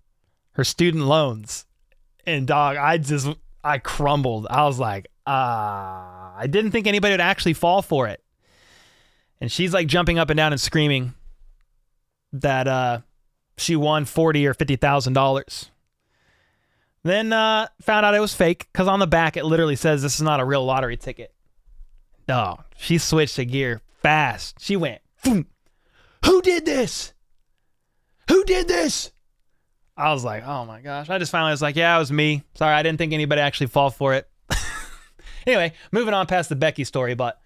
her student loans. And dog, I crumbled. I was like, I didn't think anybody would actually fall for it. And she's like jumping up and down and screaming that she won $40,000 or $50,000. Then found out it was fake because on the back it literally says this is not a real lottery ticket. Oh, she switched a gear fast. She went, boom. Who did this? Who did this? I was like, oh my gosh. I just finally was like, yeah, it was me. Sorry, I didn't think anybody actually fall for it. Anyway, moving on past the Becky story, but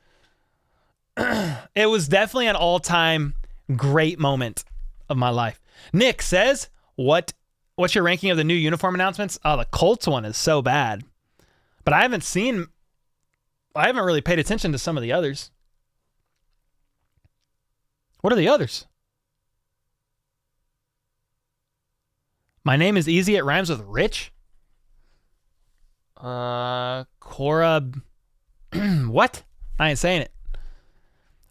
it was definitely an all-time great moment of my life. Nick says, what's your ranking of the new uniform announcements? Oh, the Colts one is so bad. But I haven't really paid attention to some of the others. What are the others? My name is easy. It rhymes with rich. Cora. What? I ain't saying it.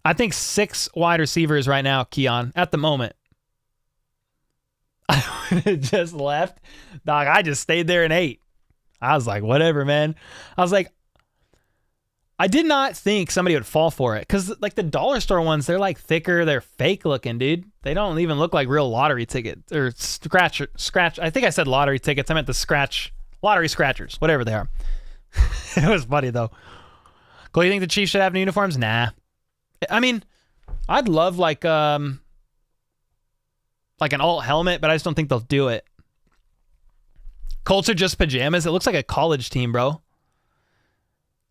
I think 6 wide receivers right now, Keon, at the moment. I just left. Dog, I just stayed there and ate. I was like, whatever, man. I was like, I did not think somebody would fall for it. Because, like, the dollar store ones, they're, like, thicker. They're fake looking, dude. They don't even look like real lottery tickets. Or scratch. I think I said lottery tickets. I meant the lottery scratchers. Whatever they are. It was funny, though. Cole, you think the Chiefs should have new uniforms? Nah. I mean, I'd love, like an alt helmet, but I just don't think they'll do it. Colts are just pajamas. It looks like a college team, bro.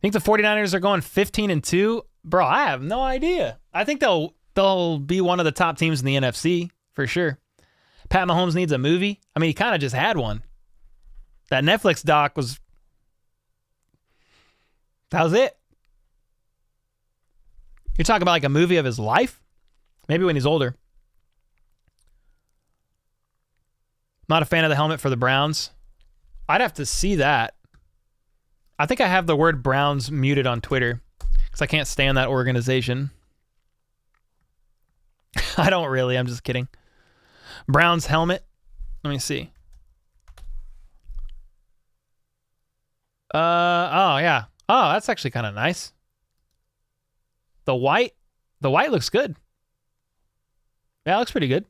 Think the 49ers are going 15-2? Bro, I have no idea. I think they'll be one of the top teams in the NFC for sure. Pat Mahomes needs a movie. I mean, he kind of just had one. That Netflix doc was... That was it. You're talking about like a movie of his life? Maybe when he's older. Not a fan of the helmet for the Browns. I'd have to see that. I think I have the word Browns muted on Twitter because I can't stand that organization. I don't really. I'm just kidding. Browns helmet. Let me see. Oh, yeah. Oh, that's actually kind of nice. The white looks good. Yeah, it looks pretty good.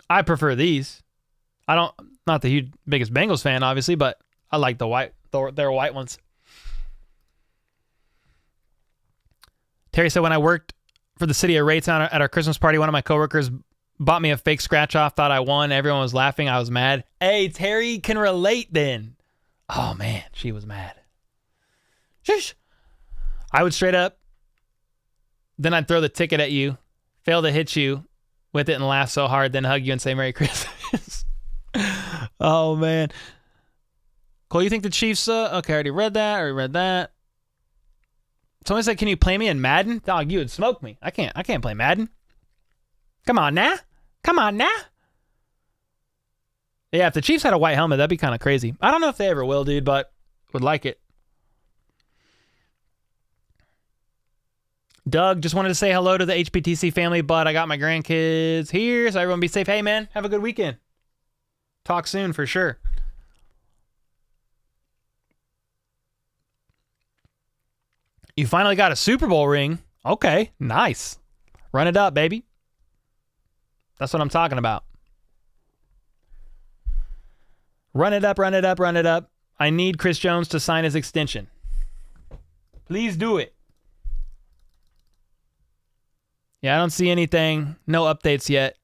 I prefer these. Not the biggest Bengals fan, obviously, but I like their white ones. Terry said, when I worked for the city of Raytown at our Christmas party, one of my coworkers bought me a fake scratch off, thought I won. Everyone was laughing. I was mad. Hey, Terry can relate then. Oh, man, she was mad. Shush. I would straight up, then I'd throw the ticket at you, fail to hit you with it and laugh so hard, then hug you and say Merry Christmas. Oh, man. Cole, you think the Chiefs... okay, I already read that. Someone said, can you play me in Madden? Dog, you would smoke me. I can't play Madden. Come on now. Yeah, if the Chiefs had a white helmet, that'd be kind of crazy. I don't know if they ever will, dude, but would like it. Doug, just wanted to say hello to the HPTC family, but I got my grandkids here, so everyone be safe. Hey, man, have a good weekend. Talk soon for sure. You finally got a Super Bowl ring. Okay, nice. Run it up, baby. That's what I'm talking about. Run it up. I need Chris Jones to sign his extension. Please do it. Yeah, I don't see anything. No updates yet.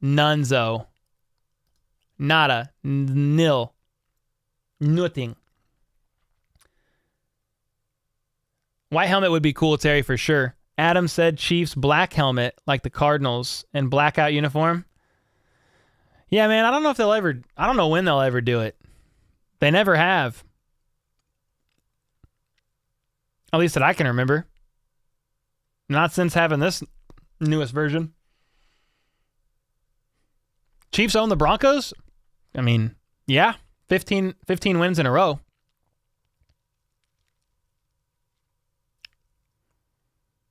Nunzo. Nada. Nil. Nothing. White helmet would be cool, Terry, for sure. Adam said Chiefs black helmet like the Cardinals and blackout uniform. Yeah, man, I don't know when they'll ever do it. They never have. At least that I can remember. Not since having this newest version. Chiefs own the Broncos? I mean, yeah. 15 wins in a row.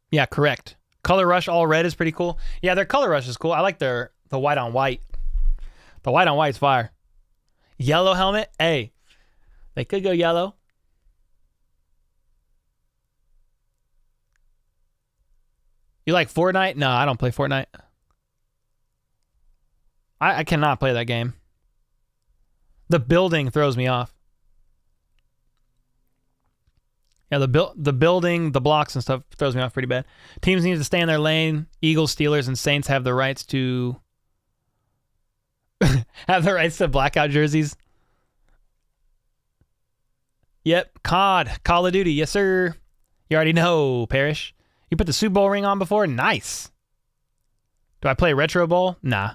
Yeah, correct. Color Rush all red is pretty cool. Yeah, their Color Rush is cool. I like the white on white. The white on white's fire. Yellow helmet? Hey, they could go yellow. You like Fortnite? No, I don't play Fortnite. I cannot play that game. The building throws me off. Yeah, the building, the blocks and stuff throws me off pretty bad. Teams need to stay in their lane. Eagles, Steelers, and Saints have the rights to blackout jerseys. Yep, COD, Call of Duty, yes sir. You already know, Parrish. You put the Super Bowl ring on before? Nice. Do I play Retro Bowl? Nah.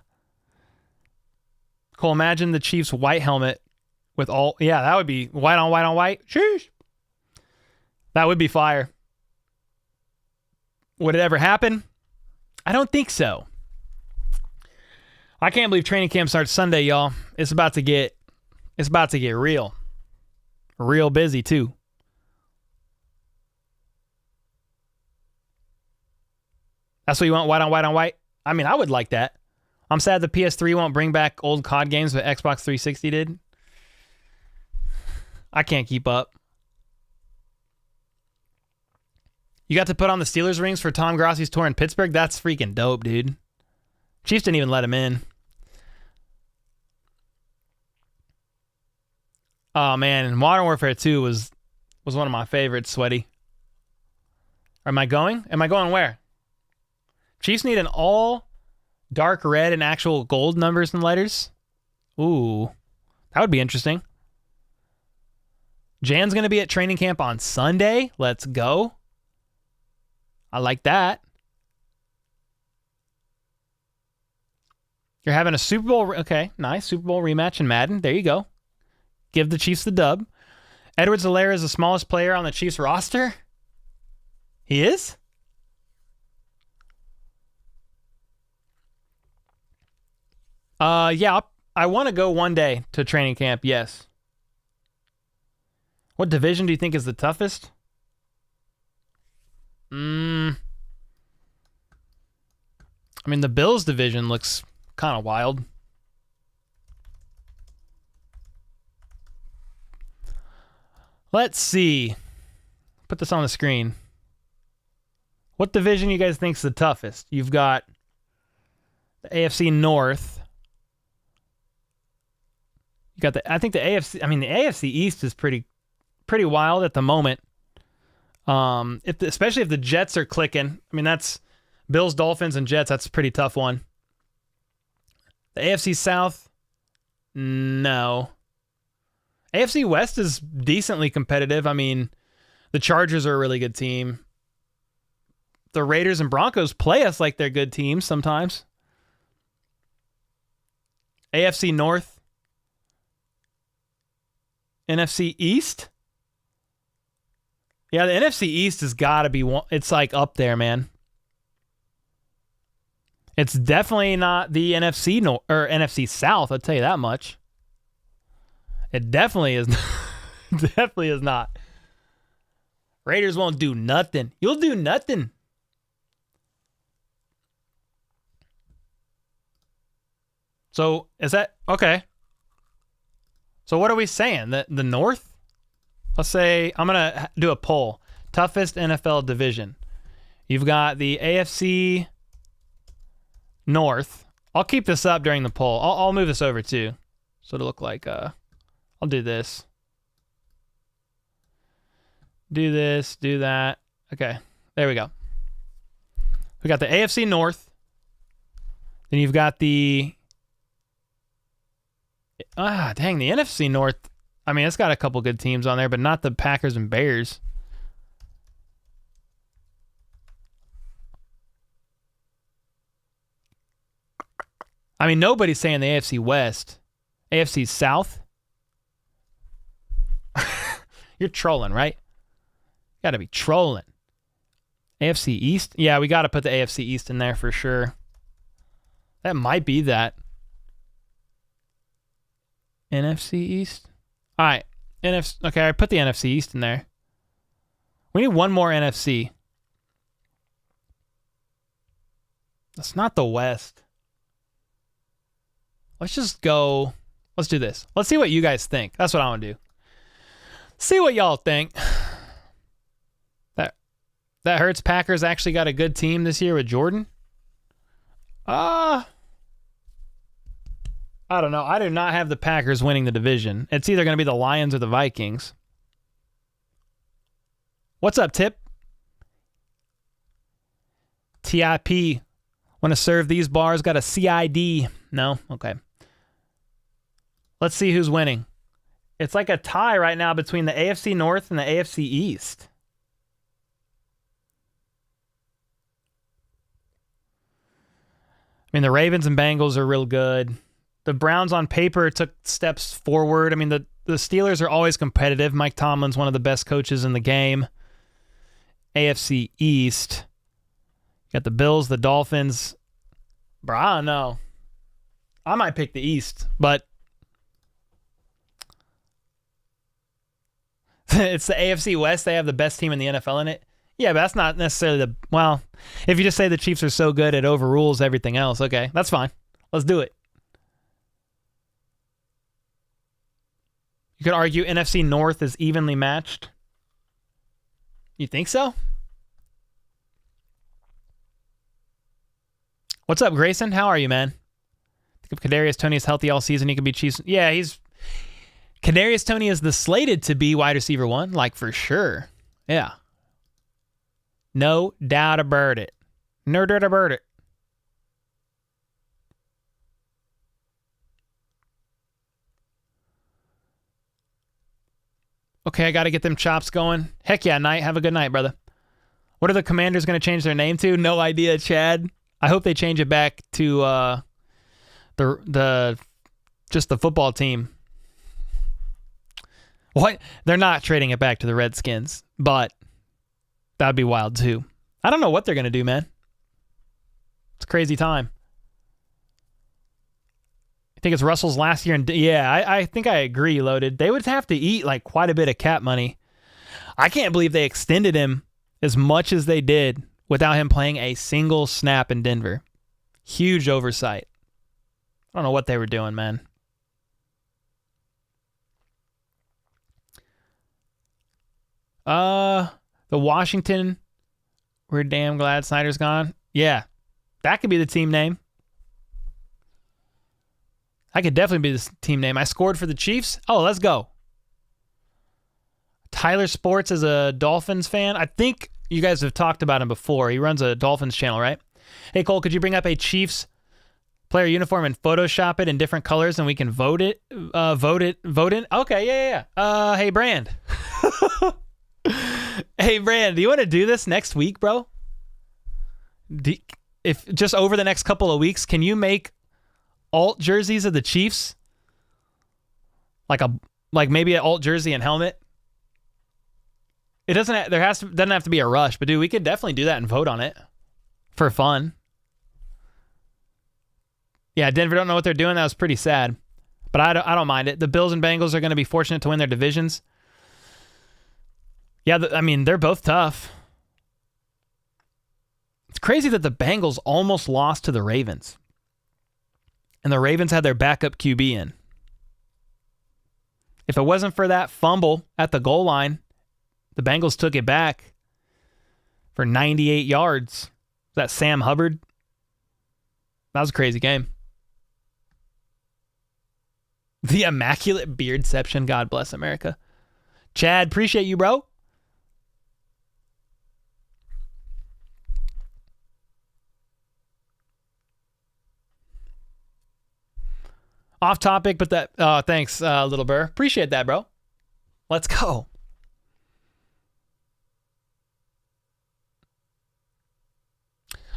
Cool, imagine the Chiefs' white helmet with all... Yeah, that would be white on white on white. Sheesh. That would be fire. Would it ever happen? I don't think so. I can't believe training camp starts Sunday, y'all. It's about to get real. Real busy, too. That's what you want, white on white on white? I mean, I would like that. I'm sad the PS3 won't bring back old COD games, but Xbox 360 did. I can't keep up. You got to put on the Steelers rings for Tom Grossi's tour in Pittsburgh? That's freaking dope, dude. Chiefs didn't even let him in. Oh, man. And Modern Warfare 2 was one of my favorites, Sweaty. Am I going? Am I going where? Chiefs need an all dark red and actual gold numbers and letters. Ooh. That would be interesting. Jan's going to be at training camp on Sunday. Let's go. I like that. You're having a Super Bowl. Okay, nice. Super Bowl rematch in Madden. There you go. Give the Chiefs the dub. Edwards-Helaire is the smallest player on the Chiefs roster. He is? Yeah, I want to go one day to training camp, yes. What division do you think is the toughest? I mean, the Bills division looks kind of wild. Let's see. Put this on the screen. What division you guys think is the toughest? You've got the AFC North. You got the AFC East is pretty wild at the moment. Especially if the Jets are clicking. I mean, that's Bills, Dolphins, and Jets. That's a pretty tough one. The AFC South, no. AFC West is decently competitive. I mean, the Chargers are a really good team. The Raiders and Broncos play us like they're good teams sometimes. AFC North. NFC East. Yeah, the NFC East has got to be one. It's like up there, man. It's definitely not the NFC or NFC South, I'll tell you that much. It definitely is. Definitely is not. Raiders won't do nothing. You'll do nothing. So, is that okay? So, what are we saying? The North? Let's say I'm going to do a poll. Toughest NFL division. You've got the AFC North. I'll keep this up during the poll. I'll move this over too. So it'll look like I'll do this. Do this, do that. Okay, there we go. We got the AFC North. Then you've got the the NFC North. I mean, it's got a couple good teams on there, but not the Packers and Bears. I mean, nobody's saying the AFC West. AFC South? You're trolling, right? Got to be trolling. AFC East? Yeah, we got to put the AFC East in there for sure. That might be that. NFC East? All right. Okay, I put the NFC East in there. We need one more NFC. That's not the West. Let's just go. Let's do this. Let's see what you guys think. That's what I want to do. See what y'all think. That hurts. Packers actually got a good team this year with Jordan. I don't know. I do not have the Packers winning the division. It's either going to be the Lions or the Vikings. What's up, Tip? TIP. Want to serve these bars? Got a CID. No? Okay. Let's see who's winning. It's like a tie right now between the AFC North and the AFC East. I mean, the Ravens and Bengals are real good. The Browns on paper took steps forward. I mean, the Steelers are always competitive. Mike Tomlin's one of the best coaches in the game. AFC East. You got the Bills, the Dolphins. Bro, I don't know. I might pick the East, but it's the AFC West. They have the best team in the NFL in it. Yeah, but that's not necessarily well, if you just say the Chiefs are so good it overrules everything else, okay, that's fine. Let's do it. You could argue NFC North is evenly matched. You think so? What's up, Grayson? How are you, man? I think if Kadarius Tony is healthy all season, he could be Chiefs. Yeah, Kadarius Tony is the slated to be wide receiver 1, like for sure. Yeah. No doubt about it. No doubt about it. Okay, I got to get them chops going. Heck yeah, Knight. Have a good night, brother. What are the Commanders going to change their name to? No idea, Chad. I hope they change it back to just the football team. What? They're not trading it back to the Redskins, but that'd be wild too. I don't know what they're going to do, man. It's a crazy time. I think it's Russell's last year. Yeah, I think I agree, Loaded. They would have to eat like quite a bit of cap money. I can't believe they extended him as much as they did without him playing a single snap in Denver. Huge oversight. I don't know what they were doing, man. The Washington, we're damn glad Snyder's gone. Yeah, that could be the team name. I could definitely be the team name. I scored for the Chiefs. Oh, let's go. Tyler Sports is a Dolphins fan. I think you guys have talked about him before. He runs a Dolphins channel, right? Hey, Cole, could you bring up a Chiefs player uniform and Photoshop it in different colors and we can vote in? Okay, yeah. Hey, Brand. Hey, Brand, do you want to do this next week, bro? If just over the next couple of weeks, can you make alt jerseys of the Chiefs? Like maybe an alt jersey and helmet? It doesn't have to be a rush, but dude, we could definitely do that and vote on it for fun. Yeah, Denver don't know what they're doing. That was pretty sad, but I don't mind it. The Bills and Bengals are going to be fortunate to win their divisions. Yeah, I mean, they're both tough. It's crazy that the Bengals almost lost to the Ravens. And the Ravens had their backup QB in. If it wasn't for that fumble at the goal line, the Bengals took it back for 98 yards. That Sam Hubbard? That was a crazy game. The immaculate beardception. God bless America. Chad, appreciate you, bro. Off topic, but that. Thanks, Little Burr. Appreciate that, bro. Let's go.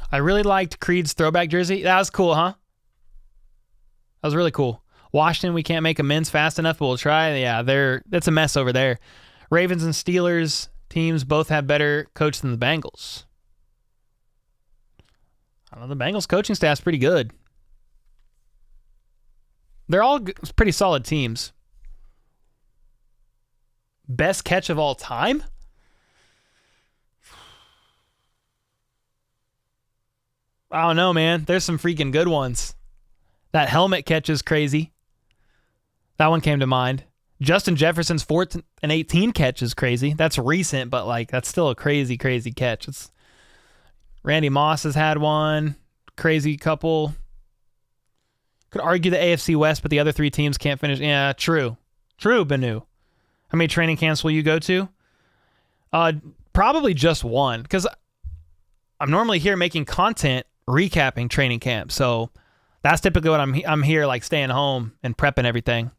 I really liked Creed's throwback jersey. That was cool, huh? That was really cool. Washington, we can't make amends fast enough, but we'll try. Yeah, that's a mess over there. Ravens and Steelers teams both have better coach than the Bengals. I don't know. The Bengals coaching staff's pretty good. They're all pretty solid teams. Best catch of all time? I don't know, man. There's some freaking good ones. That helmet catch is crazy. That one came to mind. Justin Jefferson's 4th and 18 catch is crazy. That's recent, but that's still a crazy, crazy catch. Randy Moss has had one. Crazy couple. Could argue the AFC West, but the other 3 teams can't finish. Yeah, true. True, Benu. How many training camps will you go to? Probably just one, because I'm normally here making content recapping training camp. So that's typically what I'm here, like staying home and prepping everything.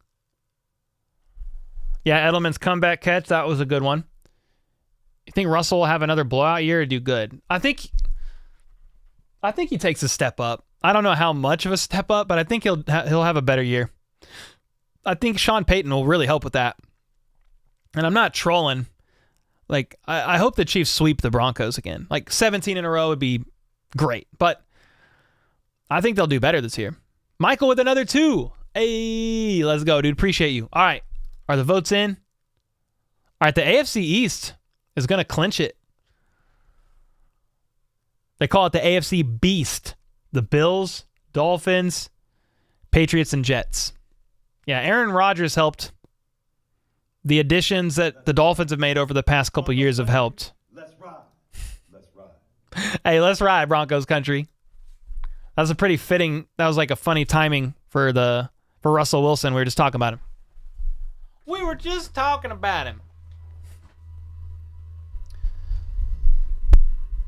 Yeah, Edelman's comeback catch, that was a good one. You think Russell will have another blowout year or do good? I think he takes a step up. I don't know how much of a step up, but I think he'll have a better year. I think Sean Payton will really help with that. And I'm not trolling. Like, I hope the Chiefs sweep the Broncos again. Like, 17 in a row would be great. But I think they'll do better this year. Michael with another 2. Hey, let's go, dude. Appreciate you. All right. Are the votes in? All right, the AFC East is going to clinch it. They call it the AFC Beast. The Bills, Dolphins, Patriots, and Jets. Yeah, Aaron Rodgers helped. The additions that the Dolphins have made over the past couple years have helped. Let's ride. Let's ride. Hey, let's ride, Broncos country. That was a pretty fitting, that was like a funny timing for Russell Wilson. We were just talking about him. We were just talking about him.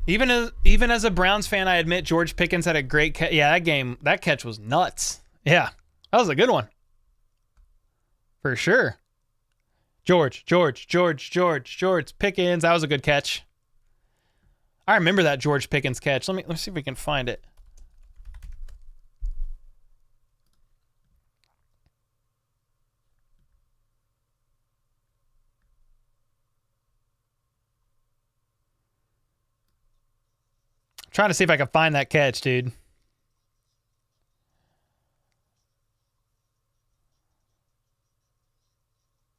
Even as a Browns fan, I admit George Pickens had a great catch. Yeah, that catch was nuts. Yeah, that was a good one. For sure. George Pickens. That was a good catch. I remember that George Pickens catch. Let's see if we can find it. Trying to see if I can find that catch, dude.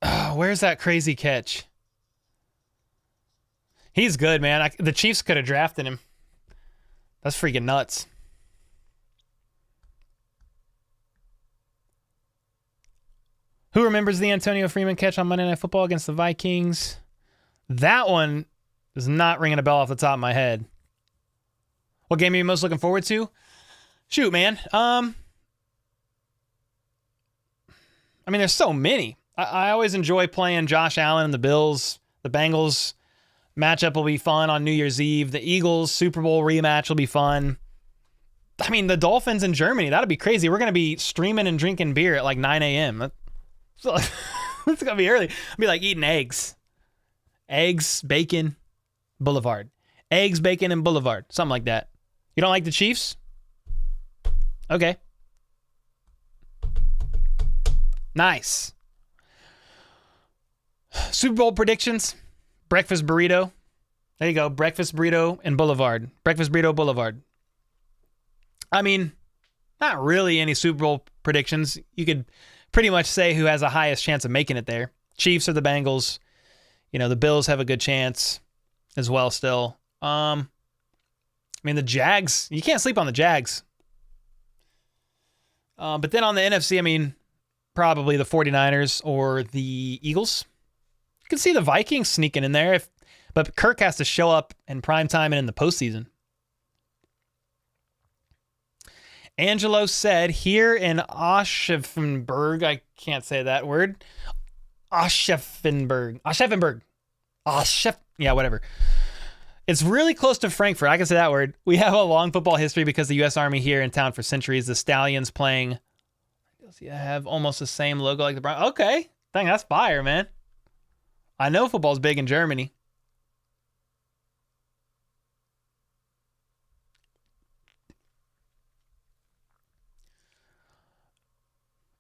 Oh, where's that crazy catch? He's good, man. The Chiefs could have drafted him. That's freaking nuts. Who remembers the Antonio Freeman catch on Monday Night Football against the Vikings? That one is not ringing a bell off the top of my head. What game are you most looking forward to? Shoot, man. I mean, there's so many. I always enjoy playing Josh Allen and the Bills. The Bengals matchup will be fun on New Year's Eve. The Eagles Super Bowl rematch will be fun. I mean, the Dolphins in Germany, that'll be crazy. We're going to be streaming and drinking beer at like 9 a.m. So, it's going to be early. I'll be like eating eggs. Eggs, bacon, boulevard. Eggs, bacon, and boulevard. Something like that. You don't like the Chiefs? Okay. Nice. Super Bowl predictions. Breakfast burrito. There you go. Breakfast burrito and boulevard. Breakfast burrito boulevard. I mean, not really any Super Bowl predictions. You could pretty much say who has the highest chance of making it there. Chiefs or the Bengals. You know, the Bills have a good chance as well still. I mean, the Jags, you can't sleep on the Jags. But then on the NFC, I mean, probably the 49ers or the Eagles. You can see the Vikings sneaking in there, but Kirk has to show up in primetime and in the postseason. Angelo said here in Aschaffenburg, I can't say that word. Aschaffenburg. Yeah, whatever. It's really close to Frankfurt. I can say that word. We have a long football history because the U.S. Army here in town for centuries. The Stallions playing. Have almost the same logo like the Browns. Okay. Dang, that's fire, man. I know football's big in Germany.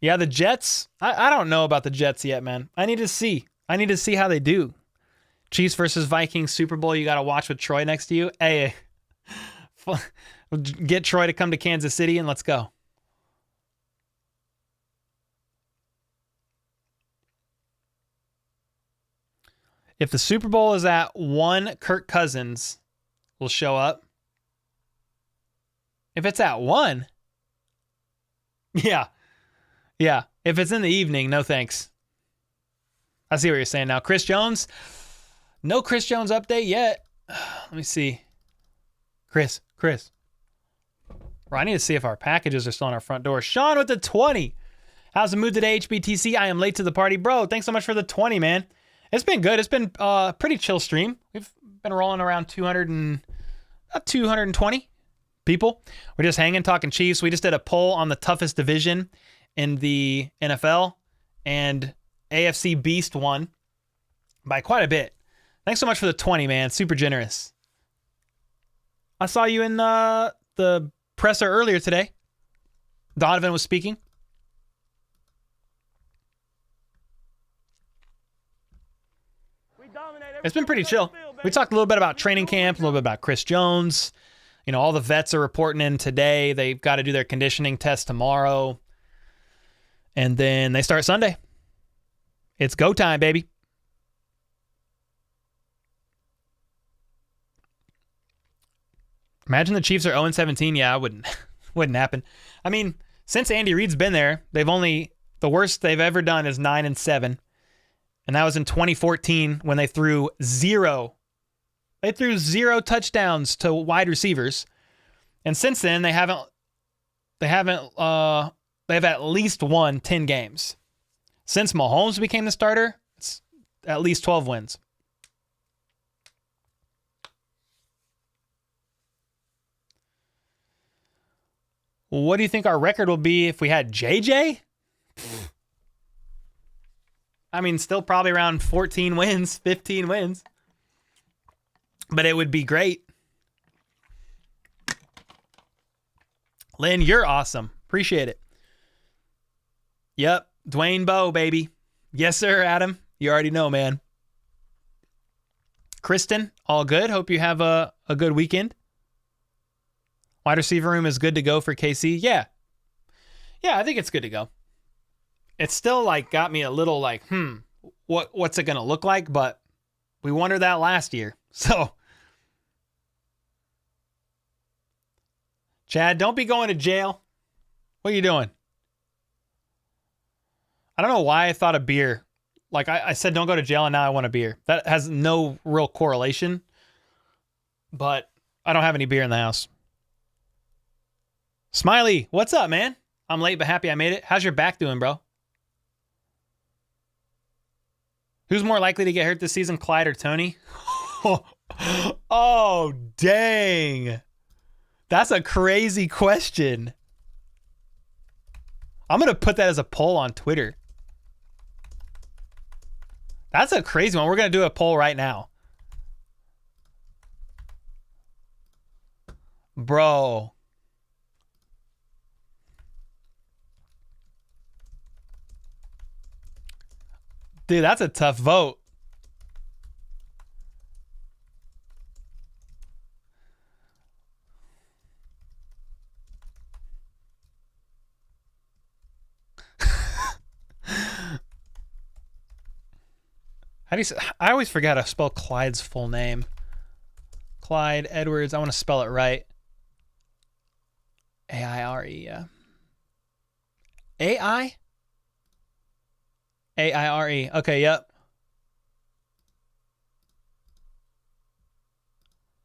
Yeah, the Jets. I don't know about the Jets yet, man. I need to see how they do. Chiefs versus Vikings Super Bowl. You got to watch with Troy next to you. Hey, get Troy to come to Kansas City and let's go. If the Super Bowl is at 1, Kirk Cousins will show up. If it's at 1, yeah. If it's in the evening, no thanks. I see what you're saying now. Chris Jones. No Chris Jones update yet. Let me see. Chris. Bro, I need to see if our packages are still on our front door. Sean with the 20. How's the mood today, HBTC? I am late to the party. Bro, thanks so much for the 20, man. It's been good. It's been a pretty chill stream. We've been rolling around 220 people. We're just hanging, talking Chiefs. We just did a poll on the toughest division in the NFL, and AFC Beast won by quite a bit. Thanks so much for the 20, man. Super generous. I saw you in the presser earlier today. Donovan was speaking. It's been pretty chill. We talked a little bit about training camp, a little bit about Chris Jones. You know, all the vets are reporting in today. They've got to do their conditioning test tomorrow. And then they start Sunday. It's go time, baby. Imagine the Chiefs are 0-17. Yeah, I wouldn't happen. I mean, since Andy Reid's been there, the worst they've ever done is 9-7. And that was in 2014 when they threw zero touchdowns to wide receivers. And since then, they've at least won 10 games. Since Mahomes became the starter, it's at least 12 wins. What do you think our record will be if we had JJ? I mean, still probably around 14 wins, 15 wins. But it would be great. Lynn, you're awesome. Appreciate it. Yep. Dwayne Bowe, baby. Yes, sir, Adam. You already know, man. Kristen, all good. Hope you have a good weekend. Wide receiver room is good to go for KC. Yeah. Yeah, I think it's good to go. It's still got me a little what's it going to look like? But we wondered that last year. So, Chad, don't be going to jail. What are you doing? I don't know why I thought of beer. I said don't go to jail, and now I want a beer. That has no real correlation. But I don't have any beer in the house. Smiley, what's up, man? I'm late but happy I made it. How's your back doing, bro? Who's more likely to get hurt this season, Clyde or Tony? Oh, dang. That's a crazy question. I'm going to put that as a poll on Twitter. That's a crazy one. We're going to do a poll right now. Bro. Dude, that's a tough vote. How do you say? I always forget how to spell Clyde's full name. Clyde Edwards. I want to spell it right. A-I-R-E, yeah. A-I? A-I-R-E. Okay, yep.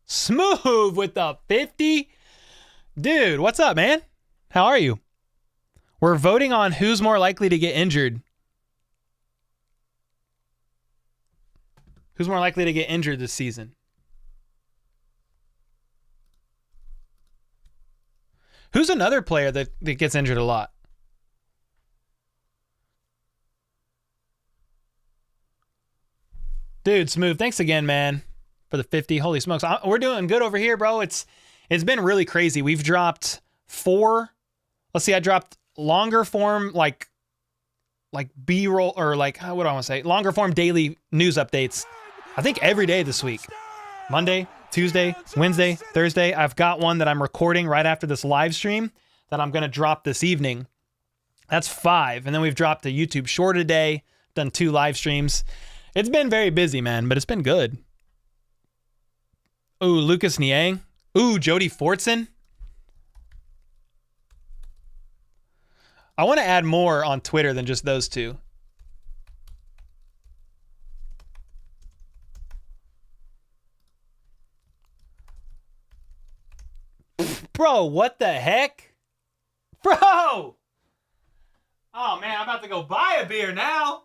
Smooth with the 50. Dude, what's up, man? How are you? We're voting on who's more likely to get injured. Who's more likely to get injured this season? Who's another player that gets injured a lot? Dude, Smooth, thanks again, man, for the 50. Holy smokes. We're doing good over here, bro. It's been really crazy. We've dropped 4. Let's see, I dropped longer form, like B-roll, or what do I want to say? Longer form daily news updates, I think every day this week. Monday, Tuesday, Wednesday, Thursday. I've got one that I'm recording right after this live stream that I'm going to drop this evening. That's 5. And then we've dropped a YouTube short a day, done 2 live streams. It's been very busy, man, but it's been good. Ooh, Lucas Niang. Ooh, Jody Fortson. I want to add more on Twitter than just those 2. Bro, Bro, what the heck? Bro! Oh, man, I'm about to go buy a beer now.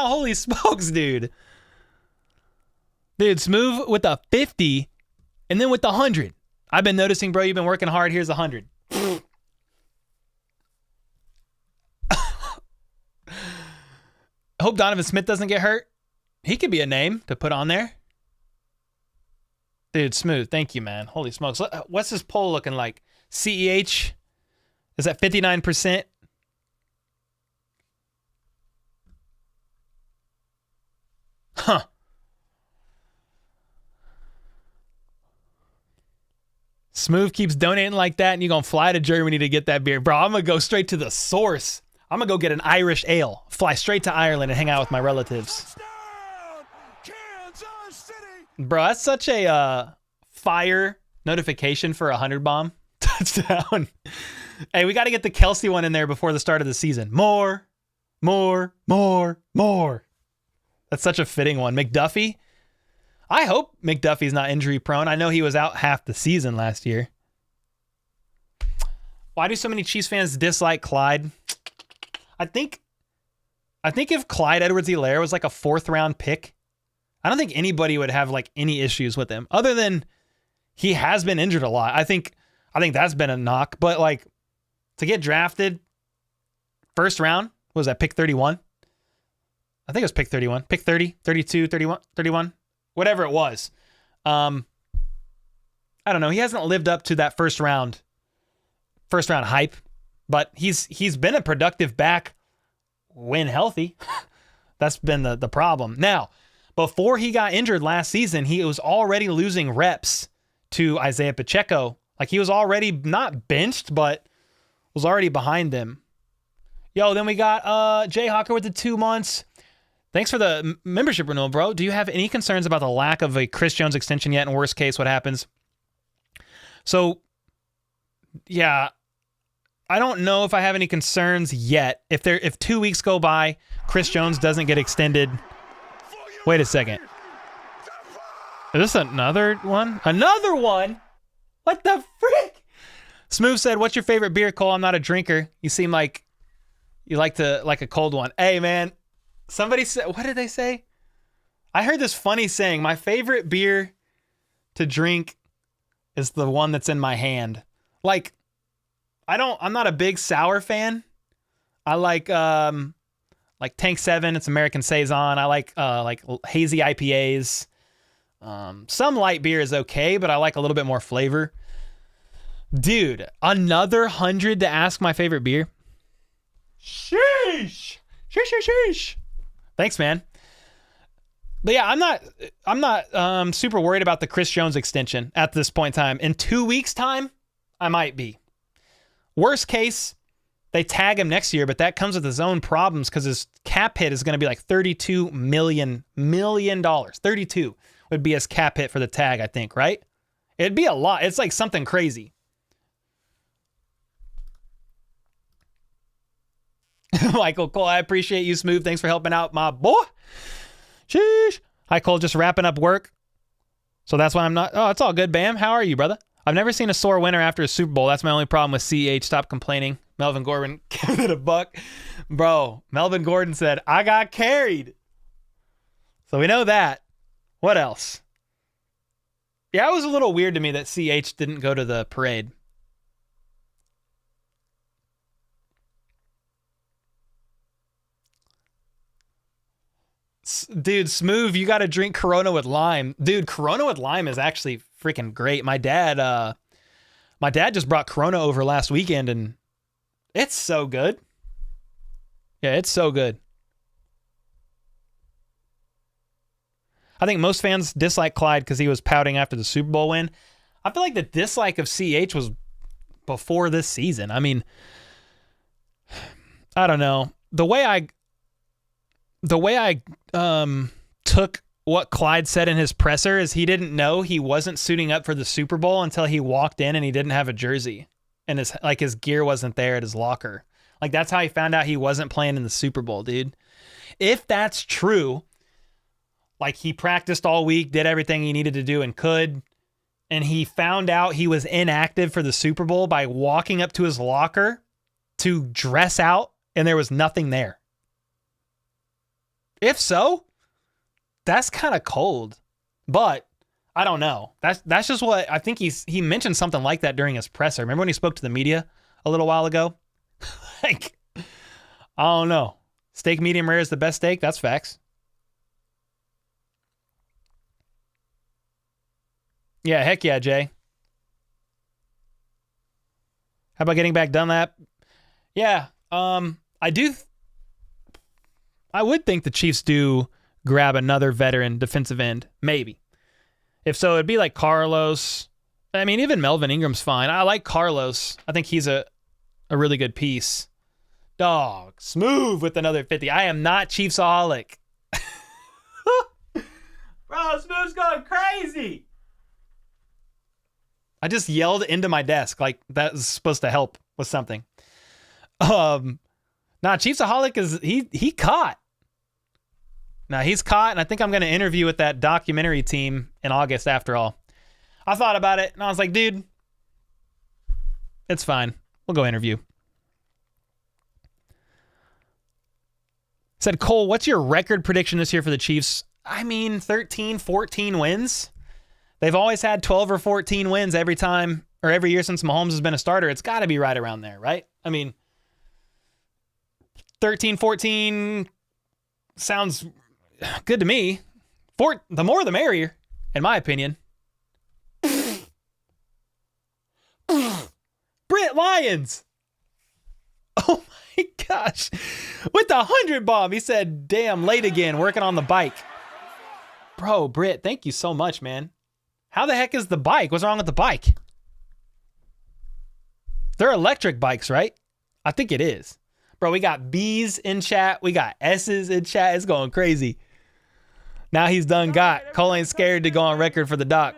Holy smokes, dude. Dude, Smooth with a 50 and then with the 100. I've been noticing, bro, you've been working hard. Here's 100. Hope Donovan Smith doesn't get hurt. He could be a name to put on there. Dude, Smooth. Thank you, man. Holy smokes. What's this poll looking like? CEH is at 59%. Huh. Smooth keeps donating like that, and you're going to fly to Germany to get that beer. Bro, I'm going to go straight to the source. I'm going to go get an Irish ale, fly straight to Ireland and hang out with my relatives. Bro, that's such a fire notification for a 100-bomb touchdown. Hey, we got to get the Kelsey one in there before the start of the season. More. That's such a fitting one. McDuffie. I hope McDuffie's not injury prone. I know he was out half the season last year. Why do so many Chiefs fans dislike Clyde? I think if Clyde Edwards-Helaire was like a 4th round pick, I don't think anybody would have like any issues with him other than he has been injured a lot. I think that's been a knock, but like to get drafted 1st round, what was that, pick 31? I think it was pick 31, pick 30, 32, 31, whatever it was. I don't know. He hasn't lived up to that first round hype, but he's been a productive back when healthy. That's been the problem. Now, before he got injured last season, he was already losing reps to Isaiah Pacheco. Like he was already not benched, but was already behind them. Yo, then we got Jay Hawker with the 2 months. Thanks for the membership renewal, bro. Do you have any concerns about the lack of a Chris Jones extension yet? In worst case, what happens? So, yeah, I don't know if I have any concerns yet. If 2 weeks go by, Chris Jones doesn't get extended. Wait a second. Is this another one? Another one? What the frick? Smooth said, "What's your favorite beer, Cole? I'm not a drinker. You seem like you like a cold one." Hey, man. Somebody said, what did they say? I heard this funny saying, my favorite beer to drink is the one that's in my hand. Like, I'm not a big sour fan. I like Tank 7, it's American Saison. I like hazy IPAs. Some light beer is okay, but I like a little bit more flavor. Dude, another 100 to ask my favorite beer? Sheesh. Sheesh. Thanks, man. But yeah, I'm not super worried about the Chris Jones extension at this point in time. In 2 weeks' time, I might be. Worst case, they tag him next year, but that comes with his own problems because his cap hit is going to be like $32 million. 32 would be his cap hit for the tag, I think, right? It'd be a lot. It's like something crazy. Michael Cole, I appreciate you, Smooth. Thanks for helping out, my boy. Sheesh. Hi, Cole. Just wrapping up work. So that's why I'm not. Oh, it's all good, Bam. How are you, brother? I've never seen a sore winner after a Super Bowl. That's my only problem with CH. Stop complaining. Melvin Gordon, give it a buck. Bro, Melvin Gordon said, I got carried. So we know that. What else? Yeah, it was a little weird to me that CH didn't go to the parade. Dude, Smooth, you got to drink Corona with lime. Dude, Corona with lime is actually freaking great. My dad just brought Corona over last weekend, and it's so good. Yeah, it's so good. I think most fans dislike Clyde because he was pouting after the Super Bowl win. I feel like the dislike of CH was before this season. I mean, I don't know. The way I took what Clyde said in his presser is he didn't know he wasn't suiting up for the Super Bowl until he walked in and he didn't have a jersey and his gear wasn't there at his locker. Like, that's how he found out he wasn't playing in the Super Bowl, dude. If that's true, like, he practiced all week, did everything he needed to do and could, and he found out he was inactive for the Super Bowl by walking up to his locker to dress out, and there was nothing there? If so, that's kind of cold. But I don't know. That's just what I think he mentioned something like that during his presser. Remember when he spoke to the media a little while ago? Like, I don't know. Steak medium rare is the best steak. That's facts. Yeah, heck yeah, Jay. How about getting back Dunlap? Yeah, I would think the Chiefs do grab another veteran defensive end, maybe. If so, it'd be like Carlos. I mean, even Melvin Ingram's fine. I like Carlos. I think he's a really good piece. Dog, smooth with another 50. I am not Chiefsaholic. Bro, Smooth's going crazy. I just yelled into my desk like that was supposed to help with something. Chiefsaholic is he caught. Now he's caught, and I think I'm going to interview with that documentary team in August after all. I thought about it, and I was like, dude, it's fine. We'll go interview. Said, Cole, what's your record prediction this year for the Chiefs? I mean, 13, 14 wins. They've always had 12 or 14 wins every time, or every year since Mahomes has been a starter. It's got to be right around there, right? I mean, 13, 14 sounds good to me. The more the merrier, in my opinion. Britt Lyons. Oh my gosh. With the 100 bomb. He said, damn, late again, working on the bike. Bro, Britt, thank you so much, man. How the heck is the bike? What's wrong with the bike? They're electric bikes, right? I think it is. Bro, we got B's in chat. We got S's in chat. It's going crazy. Now he's done got. Cole ain't scared to go on record for the doc.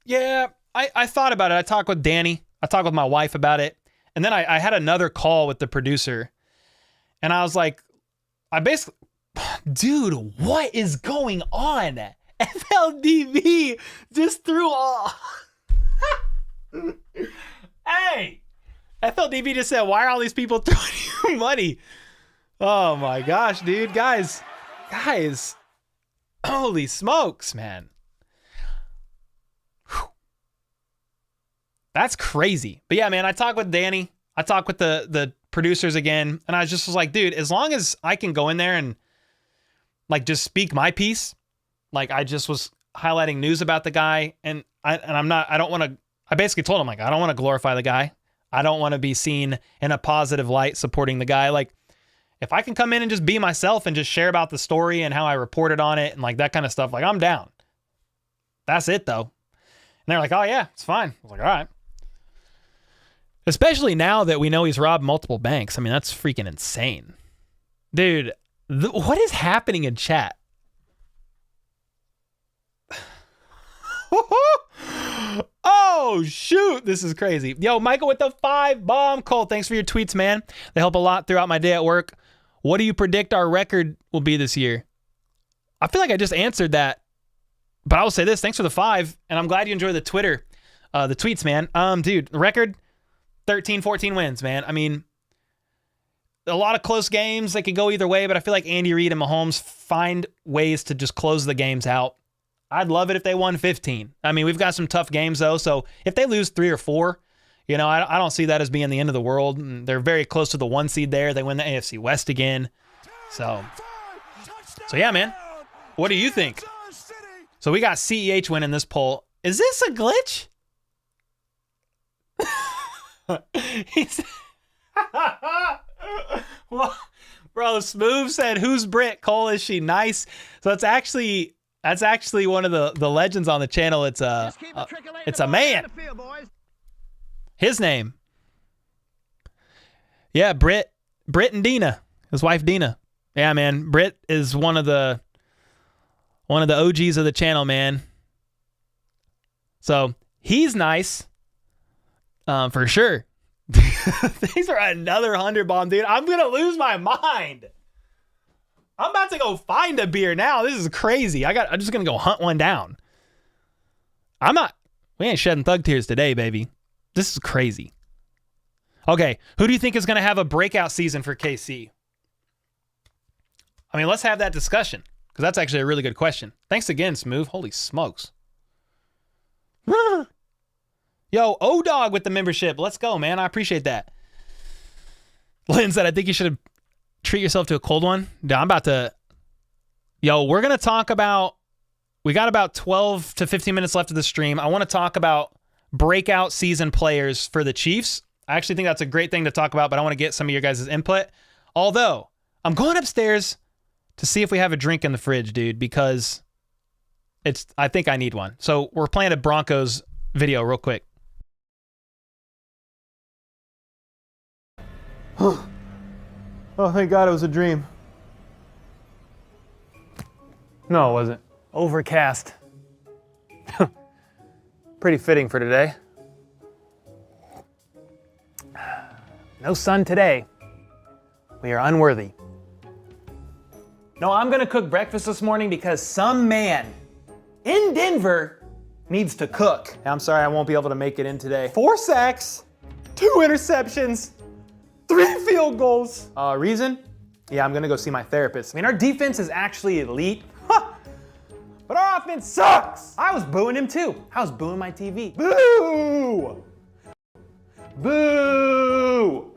Yeah, I thought about it. I talked with Danny. I talked with my wife about it. And then I had another call with the producer. And I was like, dude, what is going on? FLDV just threw all. Hey, FLDV just said, why are all these people throwing you money? Oh my gosh, dude. Guys. Holy smokes, man. Whew. That's crazy. But yeah, man, I talked with Danny. I talked with the producers again. And I just was like, dude, as long as I can go in there and like just speak my piece, like I just was highlighting news about the guy. And I basically told him, like, I don't want to glorify the guy. I don't want to be seen in a positive light supporting the guy. Like, if I can come in and just be myself and just share about the story and how I reported on it and like that kind of stuff, like I'm down. That's it though. And they're like, oh yeah, it's fine. I was like, all right. Especially now that we know he's robbed multiple banks. I mean, that's freaking insane. Dude, what is happening in chat? Oh, shoot. This is crazy. Yo, Michael with the 5 bomb. Cole, thanks for your tweets, man. They help a lot throughout my day at work. What do you predict our record will be this year? I feel like I just answered that, but I will say this. Thanks for the 5, and I'm glad you enjoy the tweets, man. Dude, record 13, 14 wins, man. I mean, a lot of close games. They could go either way, but I feel like Andy Reid and Mahomes find ways to just close the games out. I'd love it if they won 15. I mean, we've got some tough games, though, so if they lose 3 or 4, you know, I don't see that as being the end of the world. And they're very close to the 1 seed there. They win the AFC West again. So yeah, man. What do you think? So we got CEH winning this poll. Is this a glitch? Well, bro, Smooth said, who's Brit? Cole, is she nice? So that's actually one of the legends on the channel. It's a man. His name. Yeah, Britt and Dina. His wife Dina. Yeah, man. Britt is one of the OGs of the channel, man. So he's nice. For sure. These are another 100 bomb, dude. I'm gonna lose my mind. I'm about to go find a beer now. This is crazy. I'm just gonna go hunt one down. We ain't shedding thug tears today, baby. This is crazy. Okay, who do you think is going to have a breakout season for KC? I mean, let's have that discussion, because that's actually a really good question. Thanks again, Smooth. Holy smokes. Yo, O-Dog with the membership. Let's go, man. I appreciate that. Lynn said, I think you should treat yourself to a cold one. I'm about to... Yo, we're going to talk about... We got about 12 to 15 minutes left of the stream. I want to talk about breakout season players for the Chiefs. I actually think that's a great thing to talk about, but I want to get some of your guys' input. Although, I'm going upstairs to see if we have a drink in the fridge, dude, because I think I need one. So we're playing a Broncos video real quick. Oh, thank God it was a dream. No, it wasn't. Overcast. Pretty fitting for today. No sun today. We are unworthy. No, I'm gonna cook breakfast this morning because some man in Denver needs to cook. I'm sorry I won't be able to make it in today. 4 sacks, 2 interceptions, 3 field goals. Reason? Yeah, I'm gonna go see my therapist. I mean, our defense is actually elite. But our offense sucks! I was booing him too. I was booing my TV. Boo! Boo!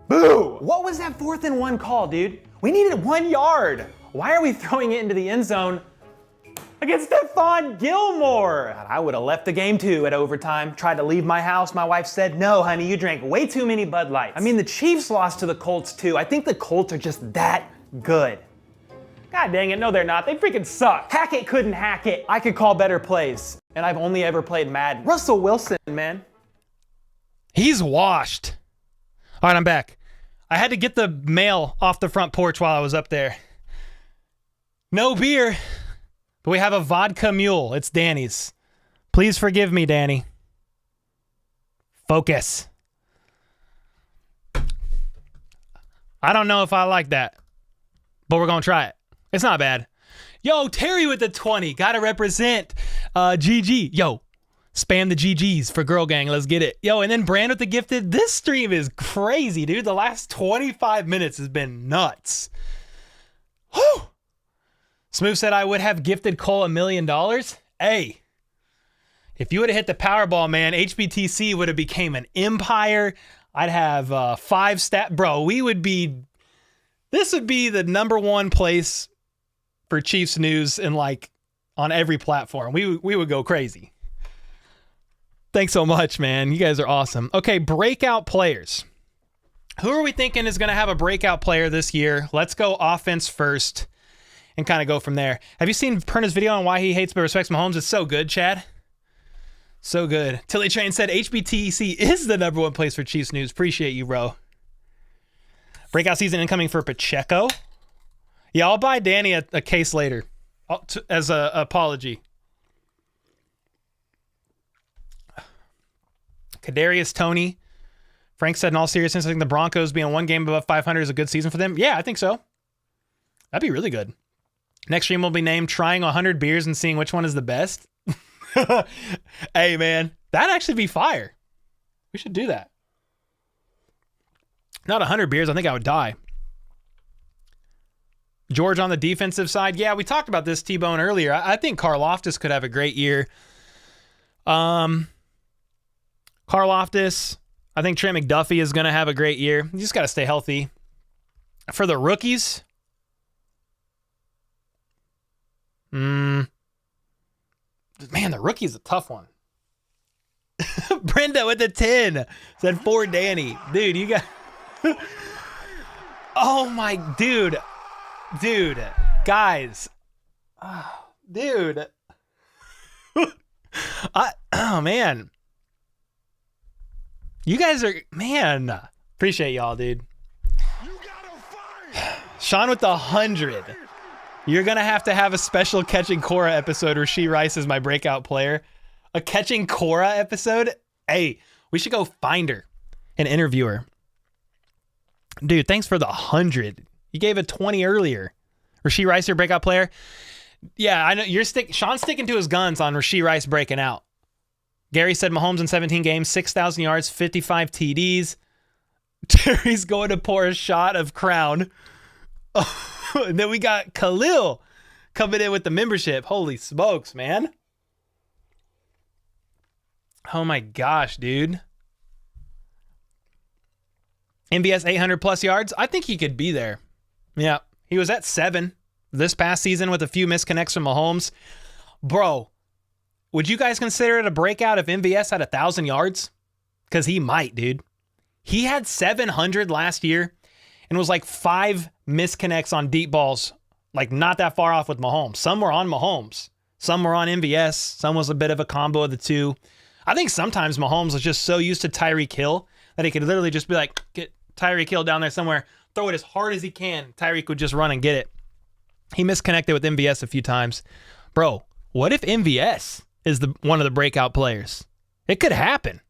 Boo! What was that 4th and 1 call, dude? We needed 1 yard. Why are we throwing it into the end zone against Stephon Gilmore? I would have left the game too at overtime. Tried to leave my house. My wife said, no, honey, you drank way too many Bud Lights. I mean, the Chiefs lost to the Colts too. I think the Colts are just that good. God dang it, no they're not. They freaking suck. Hackett couldn't hack it. I could call better plays. And I've only ever played Madden. Russell Wilson, man. He's washed. All right, I'm back. I had to get the mail off the front porch while I was up there. No beer, but we have a vodka mule. It's Danny's. Please forgive me, Danny. Focus. I don't know if I like that, but we're going to try it. It's not bad. Yo, Terry with the 20. Got to represent GG. Yo, spam the GGs for Girl Gang. Let's get it. Yo, and then Brand with the gifted. This stream is crazy, dude. The last 25 minutes has been nuts. Whew. Smooth said I would have gifted Cole $1 million. Hey, if you would have hit the Powerball, man, HBTC would have became an empire. I'd have 5 stat. Bro, this would be the #1 place for Chiefs news and on every platform. We would go crazy. Thanks so much, man. You guys are awesome. Okay, breakout players. Who are we thinking is going to have a breakout player this year? Let's go offense first and kind of go from there. Have you seen Perna's video on why he hates but respects Mahomes? It's so good, Chad. So good. Tilly Train said HBTC is the #1 place for Chiefs news. Appreciate you, bro. Breakout season incoming for Pacheco. Yeah, I'll buy Danny a case later as an apology. Kadarius Tony. Frank said, in all seriousness, I think the Broncos being 1 game above 500 is a good season for them. Yeah, I think so. That'd be really good. Next stream will be named Trying 100 Beers and Seeing Which One is the Best. Hey, man, that'd actually be fire. We should do that. Not 100 beers. I think I would die. George on the defensive side. Yeah, we talked about this T-Bone earlier. I think Karlaftis could have a great year. Karlaftis. I think Trent McDuffie is going to have a great year. You just got to stay healthy. For the rookies. Man, the rookie is a tough one. Brenda with the 10 said for Danny. Dude, you got... Oh my dude, guys, dude, oh man, you guys are, man, appreciate y'all, dude. Sean with the 100. You're gonna have a special Catching Cora episode where she Rice is my breakout player. A Catching Cora episode. Hey, we should go find her and interview her. Dude, thanks for the 100. You gave a 20 earlier. Rasheed Rice, your breakout player. Yeah, I know Sean's sticking to his guns on Rashee Rice breaking out. Gary said Mahomes in 17 games, 6,000 yards, 55 TDs. Terry's going to pour a shot of Crown. And then we got Khalil coming in with the membership. Holy smokes, man. Oh my gosh, dude. MVS 800 plus yards. I think he could be there. Yeah. He was at 7 this past season with a few misconnects from Mahomes. Bro, would you guys consider it a breakout if MVS had 1,000 yards? Because he might, dude. He had 700 last year and was like 5 misconnects on deep balls, like not that far off with Mahomes. Some were on Mahomes. Some were on MVS. Some was a bit of a combo of the two. I think sometimes Mahomes was just so used to Tyreek Hill that he could literally just be like, get Tyreek Hill down there somewhere, throw it as hard as he can. Tyreek would just run and get it. He misconnected with MVS a few times. Bro, what if MVS is one of the breakout players? It could happen.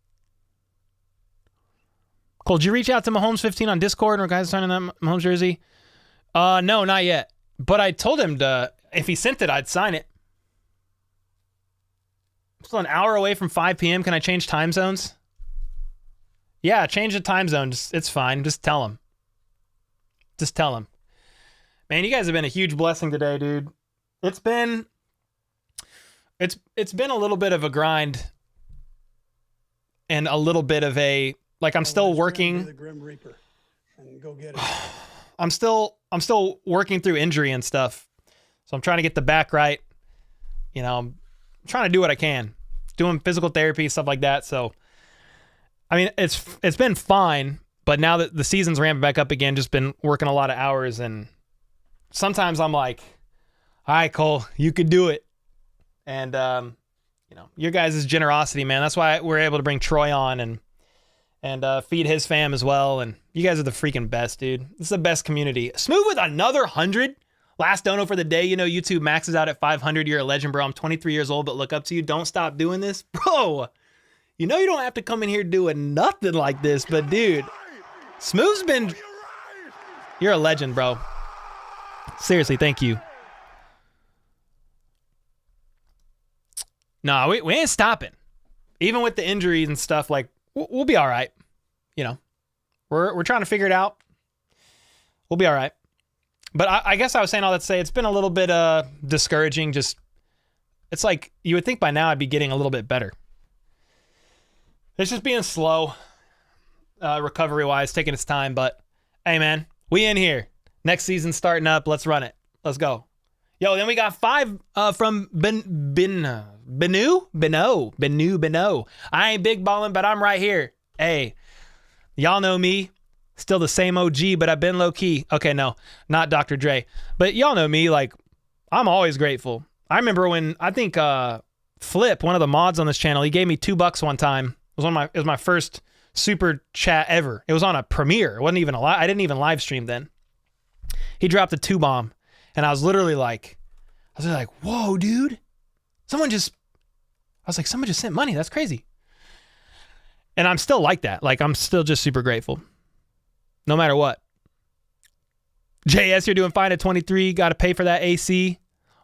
Cole, did you reach out to Mahomes15 on Discord or guys signing that Mahomes jersey? No, not yet. But I told him if he sent it, I'd sign it. I'm still an hour away from 5 p.m. Can I change time zones? Yeah, change the time zone. It's fine. Just tell him. Just tell him. Man, you guys have been a huge blessing today, dude. It's been a little bit of a grind and a little bit of a I'm still working. The Grim Reaper and go get it. I'm still working through injury and stuff. So I'm trying to get the back right. You know, I'm trying to do what I can. Doing physical therapy, stuff like that. So I mean, it's been fine, but now that the season's ramping back up again, just been working a lot of hours, and sometimes I'm like, all right, Cole, you could do it. And your guys' generosity, man. That's why we're able to bring Troy on and feed his fam as well. And you guys are the freaking best, dude. This is the best community. Smooth with another 100. Last dono for the day. You know, YouTube maxes out at 500. You're a legend, bro. I'm 23 years old, but look up to you. Don't stop doing this. Bro, you know you don't have to come in here doing nothing like this, but dude, Smooth's been... You're a legend, bro. Seriously, thank you. No, we ain't stopping. Even with the injuries and stuff, like, we'll be all right. You know, we're trying to figure it out. We'll be all right. But I guess I was saying all that to say it's been a little bit discouraging. Just, it's like you would think by now I'd be getting a little bit better. It's just being slow, recovery-wise, taking its time. But, hey, man, we in here. Next season starting up. Let's run it. Let's go. Yo, then we got 5 from Beno. I ain't big ballin', but I'm right here. Hey, y'all know me. Still the same OG, but I've been low-key. Okay, no, not Dr. Dre. But y'all know me. Like, I'm always grateful. I remember when, I think Flip, one of the mods on this channel, he gave me $2 one time. It was my first super chat ever. It was on a premiere. It wasn't even I didn't even live stream then. He dropped a 2-bomb, and I was literally like, whoa, dude. Someone just sent money. That's crazy. And I'm still like that. Like, I'm still just super grateful. No matter what. JS, you're doing fine at 23. Got to pay for that AC.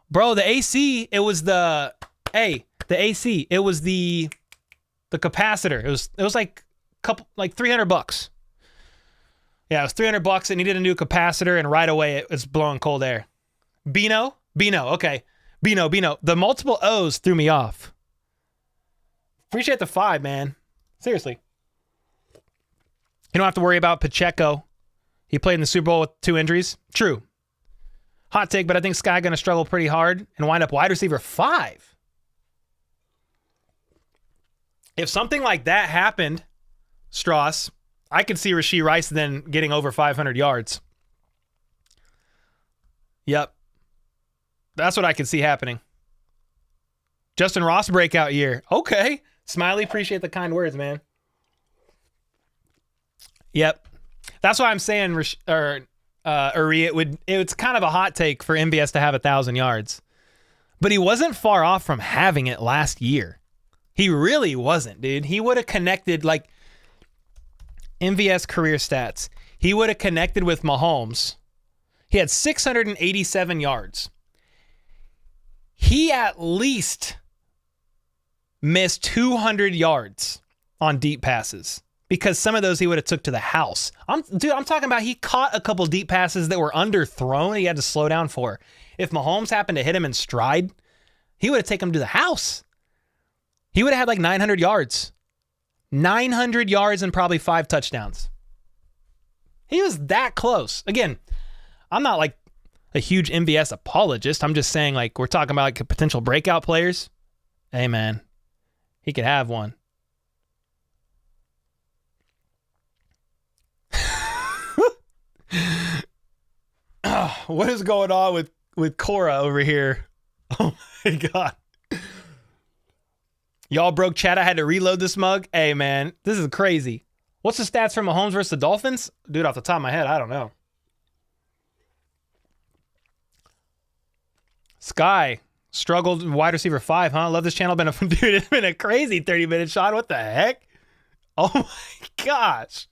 Bro, the AC, it was the AC, it was the capacitor. It was like $300. Yeah, it was $300 and he did a new capacitor and right away it was blowing cold air. Beno, okay. Beno. The multiple O's threw me off. Appreciate the 5, man. Seriously. You don't have to worry about Pacheco. He played in the Super Bowl with 2 injuries. True. Hot take, but I think Sky going to struggle pretty hard and wind up wide receiver 5. If something like that happened, Strauss, I could see Rashee Rice then getting over 500 yards. Yep. That's what I could see happening. Justin Ross breakout year. Okay. Smiley, appreciate the kind words, man. Yep. That's why I'm saying, Uri, it's kind of a hot take for MVS to have 1,000 yards. But he wasn't far off from having it last year. He really wasn't, dude. He would have connected, like, MVS career stats. He would have connected with Mahomes. He had 687 yards. he at least missed 200 yards on deep passes because some of those he would have took to the house. I'm talking about he caught a couple deep passes that were underthrown he had to slow down for. If Mahomes happened to hit him in stride, he would have taken him to the house. He would have had like 900 yards. 900 yards and probably 5 touchdowns. He was that close. Again, I'm not like a huge MVS apologist. I'm just saying, like, we're talking about like potential breakout players. Hey, man, he could have one. What is going on with Cora over here? Oh my God. Y'all broke chat. I had to reload this mug. Hey, man, this is crazy. What's the stats for Mahomes versus the Dolphins? Dude, off the top of my head, I don't know. Sky struggled wide receiver 5, huh? Love this channel. Dude, it's been a crazy 30-minute shot. What the heck? Oh my gosh.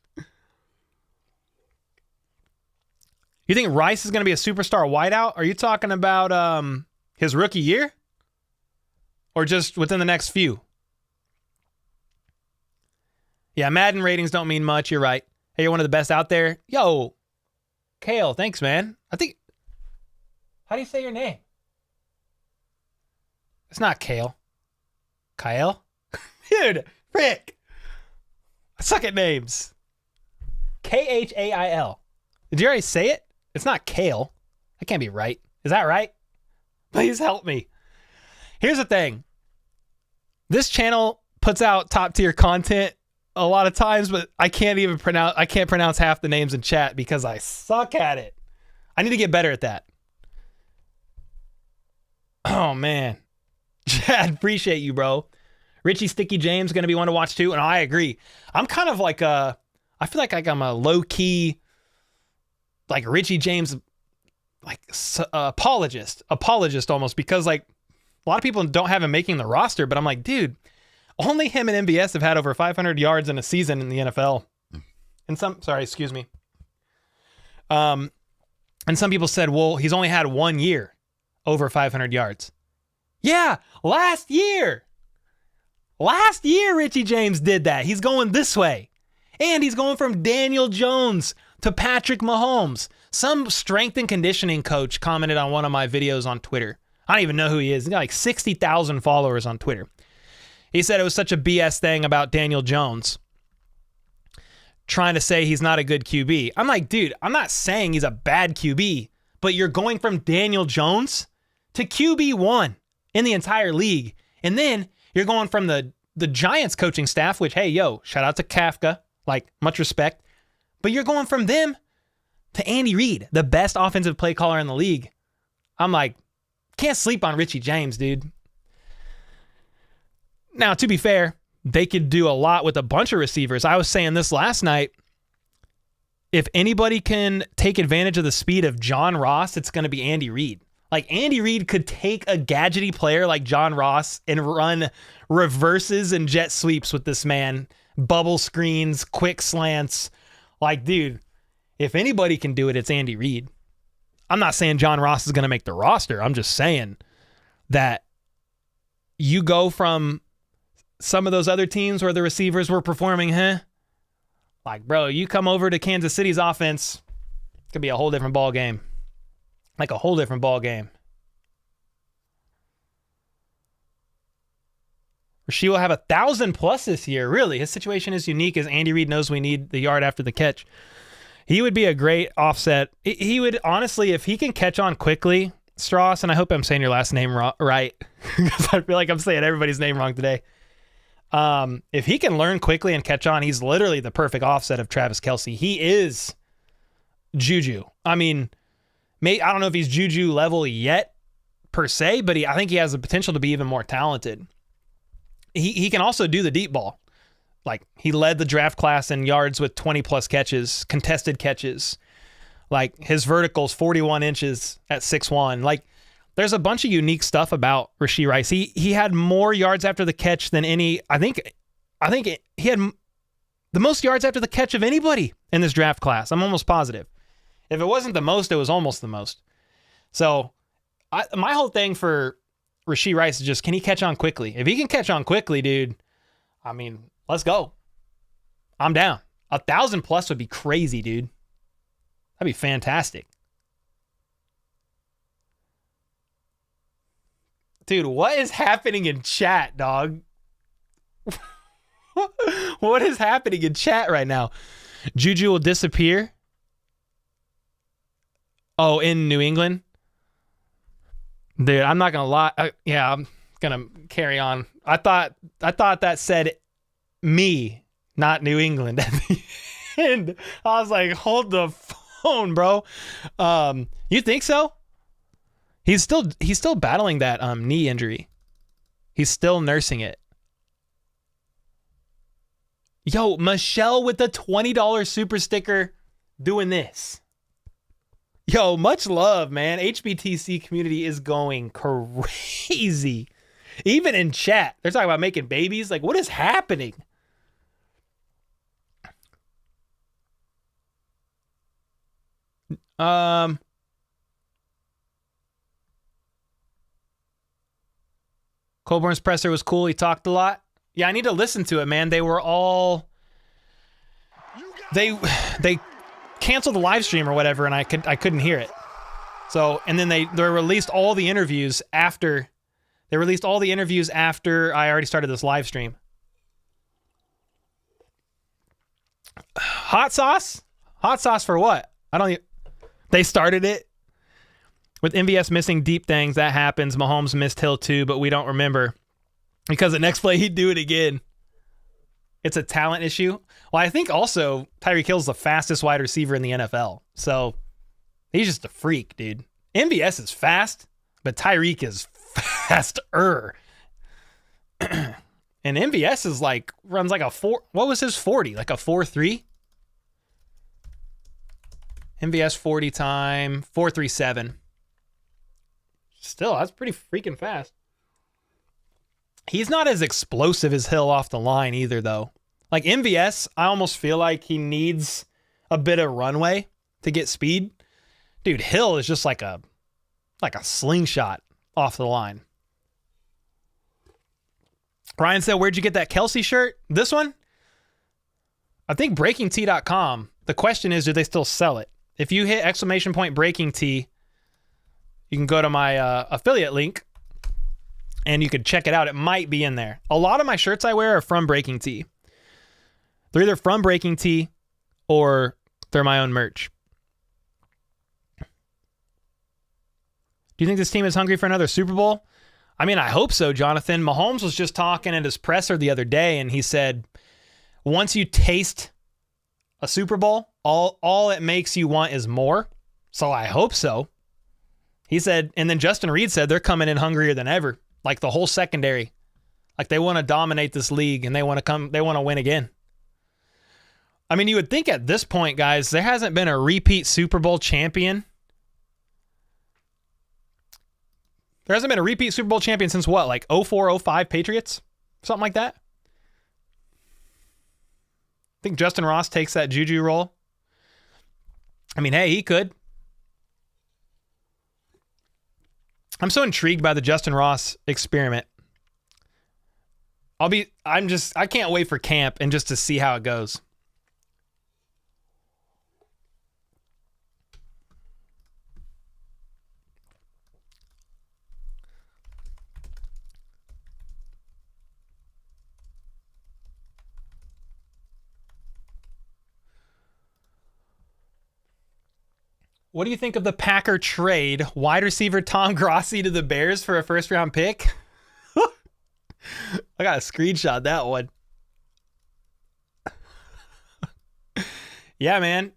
You think Rice is going to be a superstar wideout? Are you talking about his rookie year? Or just within the next few? Yeah, Madden ratings don't mean much. You're right. Hey, you're one of the best out there. Yo, Kale, thanks, man. I think... How do you say your name? It's not Kale. Kyle? Dude, Rick. I suck at names. Khail. Did you already say it? It's not Kale. That can't be right. Is that right? Please help me. Here's the thing. This channel puts out top tier content a lot of times, but I can't pronounce half the names in chat because I suck at it. I need to get better at that. Oh man. Chad, appreciate you, bro. Richie Sticky James going to be one to watch too, and I agree. I'm kind of like I feel like I'm a low key like Richie James like apologist almost, because like a lot of people don't have him making the roster, but I'm like, dude, only him and MBS have had over 500 yards in a season in the NFL. And some people said, well, he's only had 1 year over 500 yards. Yeah, last year Richie James did that. He's going this way. And he's going from Daniel Jones to Patrick Mahomes. Some strength and conditioning coach commented on one of my videos on Twitter. I don't even know who he is. He's got like 60,000 followers on Twitter. He said it was such a BS thing about Daniel Jones trying to say he's not a good QB. I'm like, dude, I'm not saying he's a bad QB, but you're going from Daniel Jones to QB1 in the entire league. And then you're going from the Giants coaching staff, which, hey, yo, shout out to Kafka, like, much respect. But you're going from them to Andy Reid, the best offensive play caller in the league. I'm like, can't sleep on Richie James, dude. Now, to be fair, they could do a lot with a bunch of receivers. I was saying this last night. If anybody can take advantage of the speed of John Ross, it's going to be Andy Reid. Like, Andy Reid could take a gadgety player like John Ross and run reverses and jet sweeps with this man. Bubble screens, quick slants. Like, dude, if anybody can do it, it's Andy Reid. I'm not saying John Ross is going to make the roster. I'm just saying that you go from some of those other teams where the receivers were performing, like, bro, you come over to Kansas City's offense, it could be a whole different ball game. Like a whole different ball game. Rasheed will have 1,000+ this year. Really, his situation is unique as Andy Reid knows we need the yard after the catch. He would be a great offset. He would, honestly, if he can catch on quickly, Strauss, and I hope I'm saying your last name right, because I feel like I'm saying everybody's name wrong today. If he can learn quickly and catch on, he's literally the perfect offset of Travis Kelce. He is Juju. I mean, I don't know if he's Juju level yet, per se, but I think he has the potential to be even more talented. He can also do the deep ball. Like, he led the draft class in yards with 20+ catches, contested catches. Like, his vertical's 41 inches at 6'1". Like, there's a bunch of unique stuff about Rashee Rice. He had more yards after the catch than any. I think he had the most yards after the catch of anybody in this draft class. I'm almost positive. If it wasn't the most, it was almost the most. So, my whole thing for Rashee Rice is just, can he catch on quickly? If he can catch on quickly, dude, I mean, let's go. I'm down. 1,000 plus would be crazy, dude. That'd be fantastic. Dude, what is happening in chat, dog? What is happening in chat right now? Juju will disappear. Oh, in New England? Dude, I'm not going to lie. I'm going to carry on. I thought that said me, not New England at the end. I was like, hold the phone, bro. You think so? He's still battling that knee injury. He's still nursing it. Yo, Michelle with the $20 super sticker doing this. Yo, much love, man. HBTC community is going crazy. Even in chat, they're talking about making babies. Like, what is happening? Colburn's presser was cool. He talked a lot. Yeah, I need to listen to it, man. They were all... They canceled the live stream or whatever, and I couldn't hear it. So, and then they released all the interviews after... They released all the interviews after I already started this live stream. Hot sauce? Hot sauce for what? They started it. With MVS missing deep things, that happens. Mahomes missed Hill too, but we don't remember. Because the next play, he'd do it again. It's a talent issue. Well, I think also Tyreek Hill's the fastest wide receiver in the NFL. So he's just a freak, dude. MVS is fast, but Tyreek is faster. And MVS is runs like a 4. What was his 40? Like a 4.3? MVS 40 time, 4.37. Still, that's pretty freaking fast. He's not as explosive as Hill off the line either, though. Like MVS, I almost feel like he needs a bit of runway to get speed. Dude, Hill is just like a slingshot off the line. Ryan said, where'd you get that Kelsey shirt? This one? I think BreakingT.com. The question is, do they still sell it? If you hit !BreakingT, you can go to my affiliate link and you could check it out. It might be in there. A lot of my shirts I wear are from Breaking T. They're either from Breaking T or they're my own merch. Do you think this team is hungry for another Super Bowl? I mean, I hope so, Jonathan. Mahomes was just talking at his presser the other day, and he said, once you taste a Super Bowl, all it makes you want is more. So I hope so. He said, and then Justin Reed said they're coming in hungrier than ever. Like the whole secondary. Like they want to dominate this league and they want to win again. I mean, you would think at this point, guys, there hasn't been a repeat Super Bowl champion. There hasn't been a repeat Super Bowl champion since what? Like 04, 05 Patriots? Something like that? I think Justin Ross takes that Juju role. I mean, hey, he could. I'm so intrigued by the Justin Ross experiment. I can't wait for camp and just to see how it goes. What do you think of the Packer trade? Wide receiver Tom Grossi to the Bears for a first-round pick? I got to screenshot that one. Yeah, man.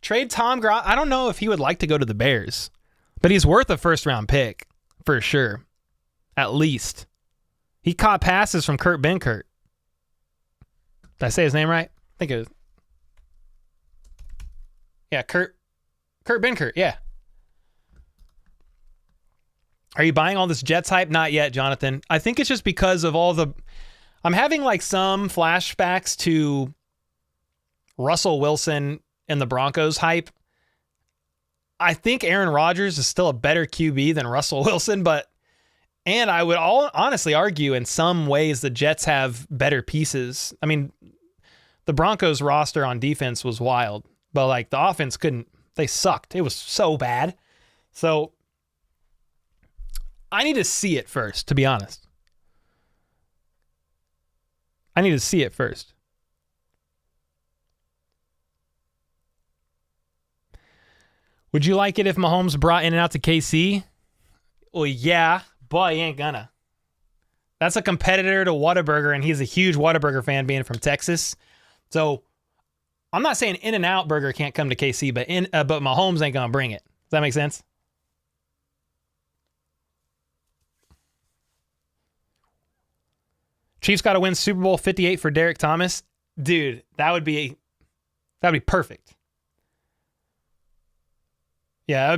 Trade Tom Grossi. I don't know if he would like to go to the Bears, but he's worth a first-round pick for sure. At least. He caught passes from Kurt Benkert. Did I say his name right? I think it was. Yeah, Kurt Benkert, yeah. Are you buying all this Jets hype? Not yet, Jonathan. I think it's just because of all the... I'm having like some flashbacks to Russell Wilson and the Broncos hype. I think Aaron Rodgers is still a better QB than Russell Wilson, but And I would honestly argue in some ways the Jets have better pieces. I mean, the Broncos roster on defense was wild, but like the offense they sucked. It was so bad. So I need to see it first, to be honest. I need to see it first. Would you like it if Mahomes brought In-N-Out to KC? Well, yeah, but he ain't gonna. That's a competitor to Whataburger, and he's a huge Whataburger fan being from Texas. So I'm not saying In-N-Out Burger can't come to KC, but Mahomes ain't gonna bring it. Does that make sense? Chiefs got to win Super Bowl 58 for Derek Thomas. Dude, that would be perfect. Yeah,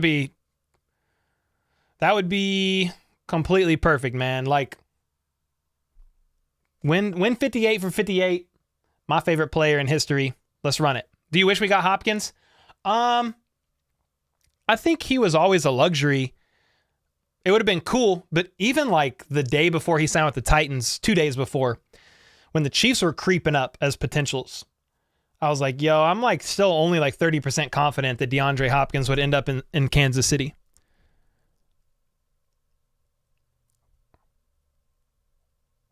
that would be completely perfect, man. Like win 58 for 58. My favorite player in history. Let's run it. Do you wish we got Hopkins? I think he was always a luxury. It would have been cool, but even like the day before he signed with the Titans, 2 days before, when the Chiefs were creeping up as potentials, I was like, yo, I'm like still only like 30% confident that DeAndre Hopkins would end up in Kansas City.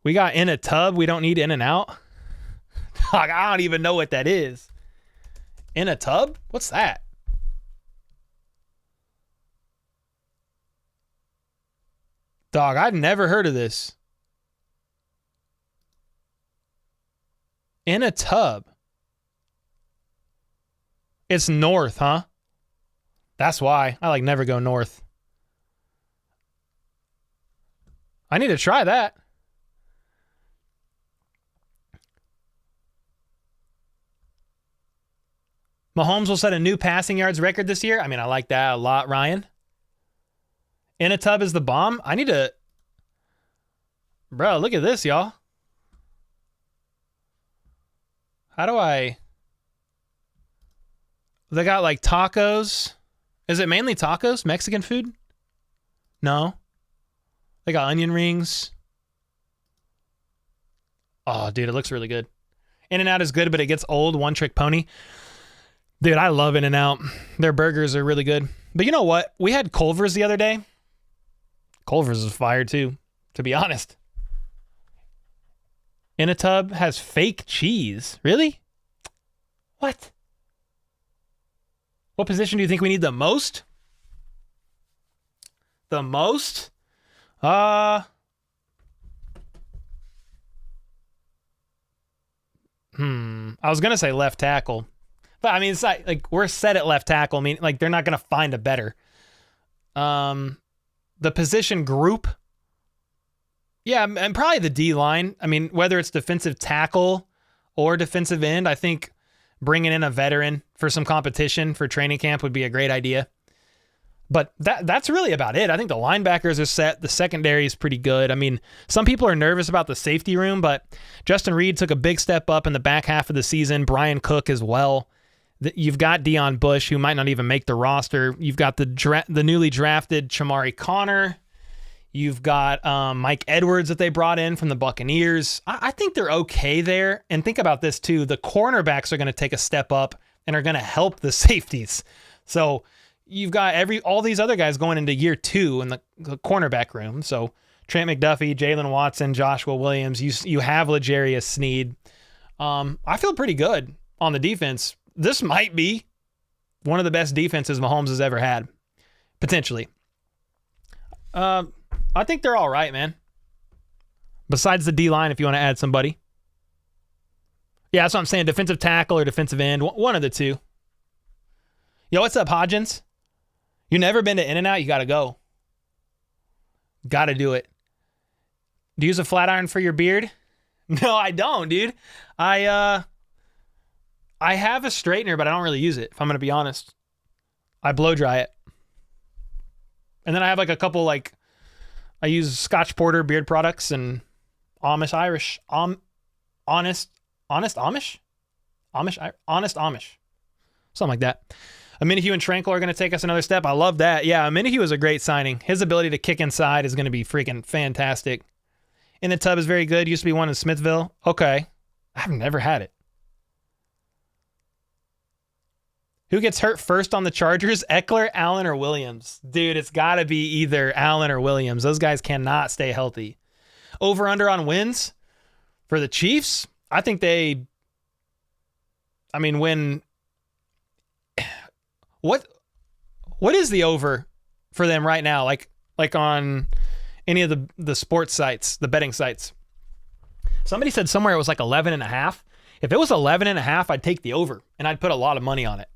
We got In a Tub. We don't need In-N-Out. Dog, I don't even know what that is. In a Tub? What's that? Dog, I've never heard of this. In a Tub. It's north, huh? That's why. I like never go north. I need to try that. Mahomes will set a new passing yards record this year. I mean, I like that a lot, Ryan. In a Tub is the bomb. I need to... Bro, look at this, y'all. How do I... They got like tacos. Is it mainly tacos? Mexican food? No. They got onion rings. Oh, dude, it looks really good. In-N-Out is good, but it gets old. One trick pony. Dude, I love In-N-Out. Their burgers are really good. But you know what? We had Culver's the other day. Culver's is fire too, to be honest. In a Tub has fake cheese. Really? What? What position do you think we need the most? The most? I was going to say left tackle. But I mean, it's like we're set at left tackle. I mean, like they're not going to find a better. The position group. Yeah, and probably the D-line. I mean, whether it's defensive tackle or defensive end, I think bringing in a veteran for some competition for training camp would be a great idea. But that's really about it. I think the linebackers are set. The secondary is pretty good. I mean, some people are nervous about the safety room, but Justin Reed took a big step up in the back half of the season. Brian Cook as well. You've got Deion Bush, who might not even make the roster. You've got the newly drafted Chamari Connor. You've got Mike Edwards that they brought in from the Buccaneers. I think they're okay there. And think about this too. The cornerbacks are going to take a step up and are going to help the safeties. So you've got all these other guys going into year 2 in the cornerback room. So Trent McDuffie, Jalen Watson, Joshua Williams. You have L'Jarius Sneed. I feel pretty good on the defense. This might be one of the best defenses Mahomes has ever had, potentially. I think they're all right, man. Besides the D-line, if you want to add somebody. Yeah, that's what I'm saying. Defensive tackle or defensive end. One of the two. Yo, what's up, Hodgins? You never been to In-N-Out? You got to go. Got to do it. Do you use a flat iron for your beard? No, I don't, dude. I have a straightener, but I don't really use it, if I'm going to be honest. I blow dry it. And then I have like a couple, I use Scotch Porter beard products and Honest Amish. Something like that. Minihue and Tranquil are going to take us another step. I love that. Yeah, Minihue is a great signing. His ability to kick inside is going to be freaking fantastic. In the tub is very good. Used to be one in Smithville. Okay. I've never had it. Who gets hurt first on the Chargers? Eckler, Allen, or Williams? Dude, it's got to be either Allen or Williams. Those guys cannot stay healthy. Over-under on wins for the Chiefs? I think they... I mean, when... What is the over for them right now? Like on any of the sports sites, the betting sites. Somebody said somewhere it was like 11.5. If it was 11.5, I'd take the over and I'd put a lot of money on it.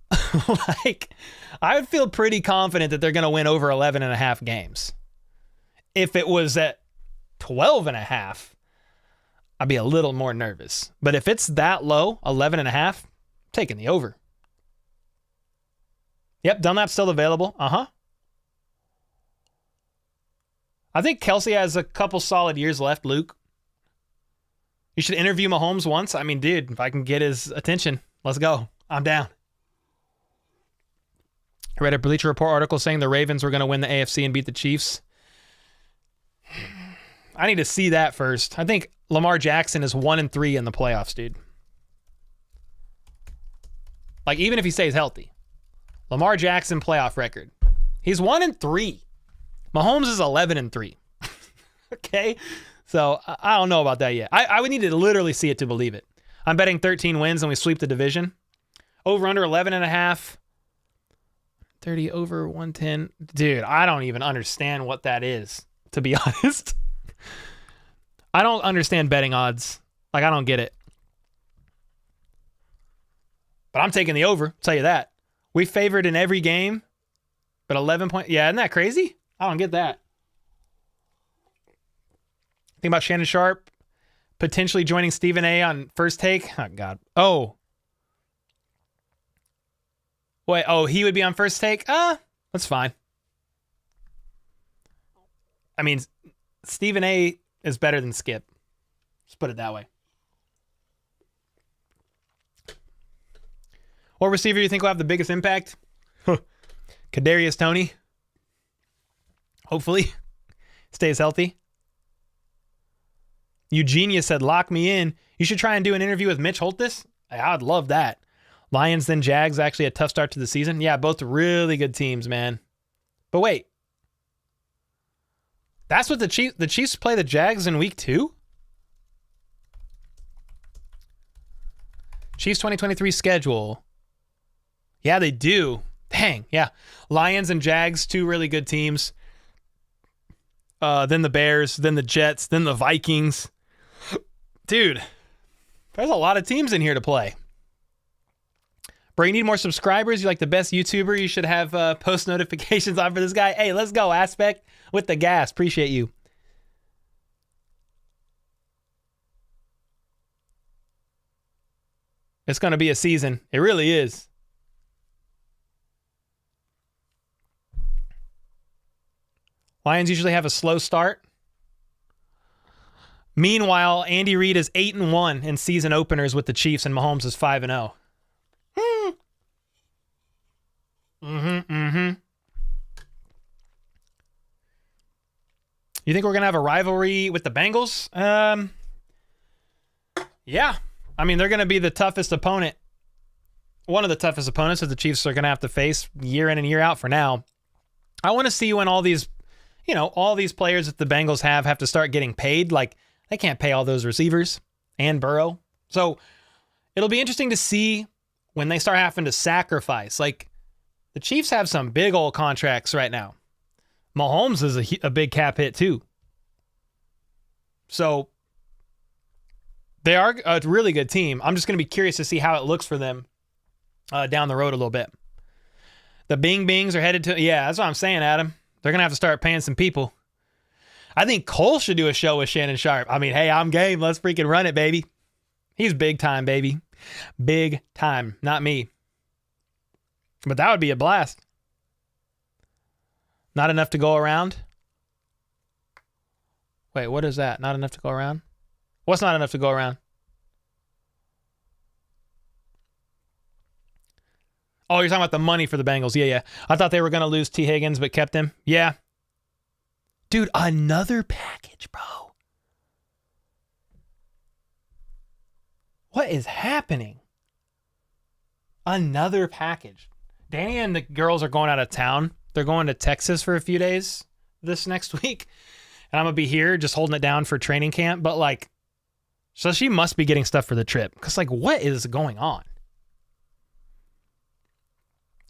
Like, I would feel pretty confident that they're going to win over 11.5 games. If it was at 12.5, I'd be a little more nervous. But if it's that low, 11.5, taking the over. Yep, Dunlap's still available. I think Kelsey has a couple solid years left, Luke. You should interview Mahomes once. I mean, dude, if I can get his attention, let's go. I'm down. I read a Bleacher Report article saying the Ravens were going to win the AFC and beat the Chiefs. I need to see that first. I think Lamar Jackson is 1-3 in the playoffs, dude. Like, even if he stays healthy. Lamar Jackson playoff record. He's 1-3. Mahomes is 11-3. Okay? So, I don't know about that yet. I would need to literally see it to believe it. I'm betting 13 wins and we sweep the division. Over under 11.5. 30 over 110. Dude, I don't even understand what that is, to be honest. I don't understand betting odds. Like, I don't get it. But I'm taking the over, I'll tell you that. We favored in every game, but 11 points. Yeah, isn't that crazy? I don't get that. Think about Shannon Sharp potentially joining Stephen A on First Take. Oh, God. Oh. Wait, he would be on First Take? That's fine. I mean, Stephen A is better than Skip. Let's put it that way. What receiver do you think will have the biggest impact? Kadarius Tony. Hopefully. Stays healthy. Eugenia said, lock me in. You should try and do an interview with Mitch Holthus. I'd love that. Lions, then Jags, actually a tough start to the season. Yeah, both really good teams, man. But wait. That's what the Chiefs play the Jags in week 2? Chiefs 2023 schedule. Yeah, they do. Dang, yeah. Lions and Jags, 2 really good teams. Then the Bears, then the Jets, then the Vikings. Dude, there's a lot of teams in here to play. Bro, you need more subscribers? You're like the best YouTuber. You should have post notifications on for this guy. Hey, let's go, Aspect, with the gas. Appreciate you. It's going to be a season. It really is. Lions usually have a slow start. Meanwhile, Andy Reid is 8-1 in season openers with the Chiefs, and Mahomes is 5-0. You think we're going to have a rivalry with the Bengals? Yeah. I mean, they're going to be the toughest opponent. One of the toughest opponents that the Chiefs are going to have to face year in and year out for now. I want to see when all these players that the Bengals have to start getting paid. Like, they can't pay all those receivers and Burrow. So it'll be interesting to see when they start having to sacrifice. Like, the Chiefs have some big old contracts right now. Mahomes is a big cap hit too. So they are a really good team. I'm just going to be curious to see how it looks for them down the road a little bit. The Bing Bings are headed to... Yeah, that's what I'm saying, Adam. They're going to have to start paying some people. I think Cole should do a show with Shannon Sharp. I mean, hey, I'm game. Let's freaking run it, baby. He's big time, baby. Big time. Not me. But that would be a blast. Not enough to go around? Wait, what is that? Not enough to go around? What's not enough to go around? Oh, you're talking about the money for the Bengals. Yeah, yeah. I thought they were going to lose T. Higgins, but kept him. Yeah. Dude, another package, bro. What is happening? Another package. Danny and the girls are going out of town. They're going to Texas for a few days this next week. And I'm going to be here just holding it down for training camp. But like, so she must be getting stuff for the trip. Because like, what is going on?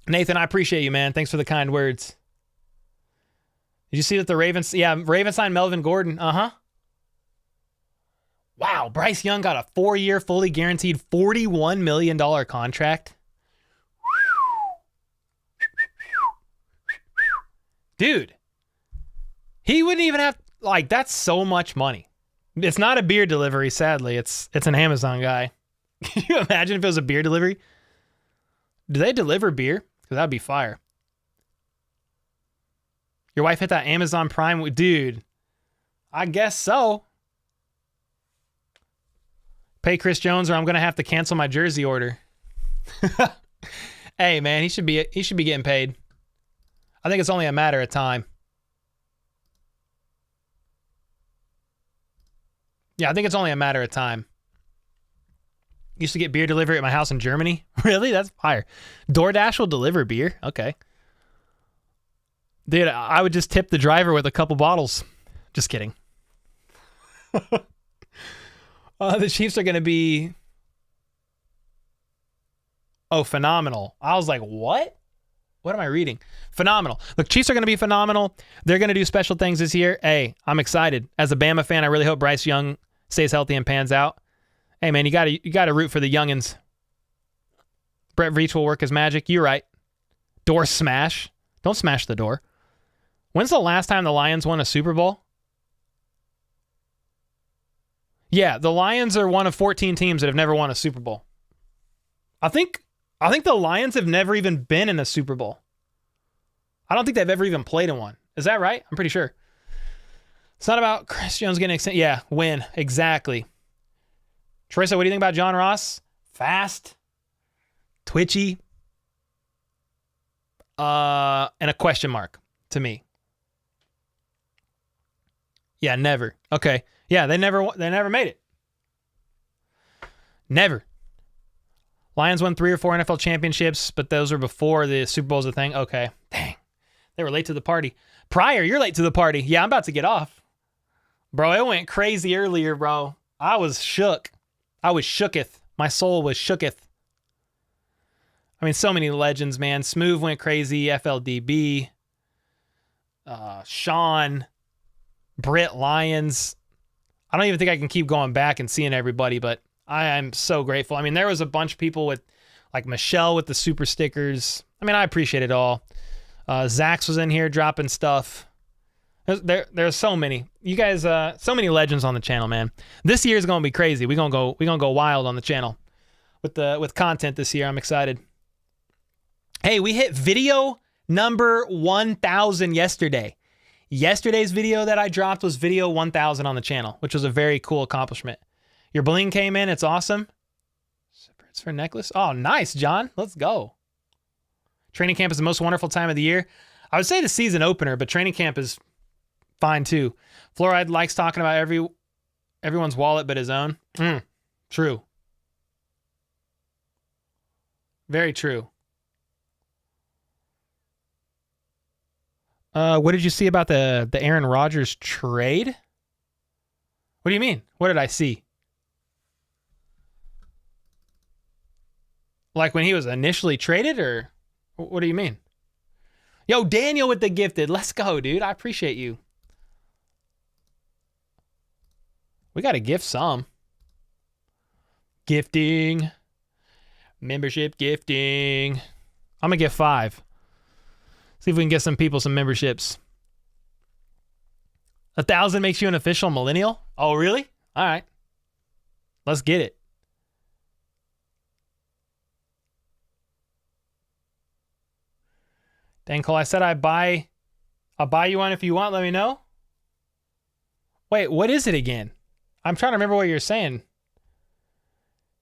Nathan, I appreciate you, man. Thanks for the kind words. Did you see that the Ravens? Yeah, Ravens signed Melvin Gordon. Uh-huh. Wow, Bryce Young got a 4-year, fully guaranteed $41 million contract. Dude, he wouldn't even have, like, that's so much money. It's not a beer delivery, sadly. It's an Amazon guy. Can you imagine if it was a beer delivery? Do they deliver beer? Because that'd be fire. Your wife hit that Amazon Prime? Dude, I guess so. Pay Chris Jones or I'm going to have to cancel my jersey order. Hey, man, he should be getting paid. I think it's only a matter of time. Yeah, I think it's only a matter of time. Used to get beer delivery at my house in Germany. Really? That's fire. DoorDash will deliver beer? Okay. Dude, I would just tip the driver with a couple bottles. Just kidding. The Chiefs are going to be... Oh, phenomenal. I was like, what? What am I reading? Phenomenal. The Chiefs are going to be phenomenal. They're going to do special things this year. Hey, I'm excited. As a Bama fan, I really hope Bryce Young stays healthy and pans out. Hey, man, you got to root for the youngins. Brett Veach will work his magic. You're right. Door smash. Don't smash the door. When's the last time the Lions won a Super Bowl? Yeah, the Lions are one of 14 teams that have never won a Super Bowl. I think the Lions have never even been in a Super Bowl. I don't think they've ever even played in one. Is that right? I'm pretty sure. It's not about Chris Jones getting extended. Yeah, win. Exactly. Teresa, what do you think about John Ross? Fast, twitchy, and a question mark to me. Yeah, never. Okay. Yeah, they never made it. Never. Lions won 3 or 4 NFL championships, but those were before the Super Bowl's a thing. Okay. Dang. They were late to the party. Pryor, you're late to the party. Yeah, I'm about to get off. Bro, it went crazy earlier, bro. I was shook. I was shooketh. My soul was shooketh. I mean, so many legends, man. Smooth went crazy. FLDB. Sean. Britt Lyons. I don't even think I can keep going back and seeing everybody, but I am so grateful. I mean, there was a bunch of people with, like Michelle with the super stickers. I mean, I appreciate it all. Zax was in here dropping stuff. There's so many. You guys, so many legends on the channel, man. This year is gonna be crazy. We're gonna go wild on the channel with content this year. I'm excited. Hey, we hit video number 1,000 yesterday. Yesterday's video that I dropped was video 1,000 on the channel, which was a very cool accomplishment. Your bling came in. It's awesome. It's for necklace. Oh, nice, John. Let's go. Training camp is the most wonderful time of the year. I would say the season opener, but training camp is fine too. Fluoride likes talking about everyone's wallet but his own. True. Very true. What did you see about the Aaron Rodgers trade? What do you mean? What did I see? Like when he was initially traded, or what do you mean? Yo, Daniel with the gifted. Let's go, dude. I appreciate you. We got to gift some. Gifting. Membership gifting. I'm going to give 5. See if we can get some people some memberships. 1,000 makes you an official millennial? Oh, really? All right. Let's get it. Dang, Cole, I said I'll buy you one if you want. Let me know. Wait, what is it again? I'm trying to remember what you're saying.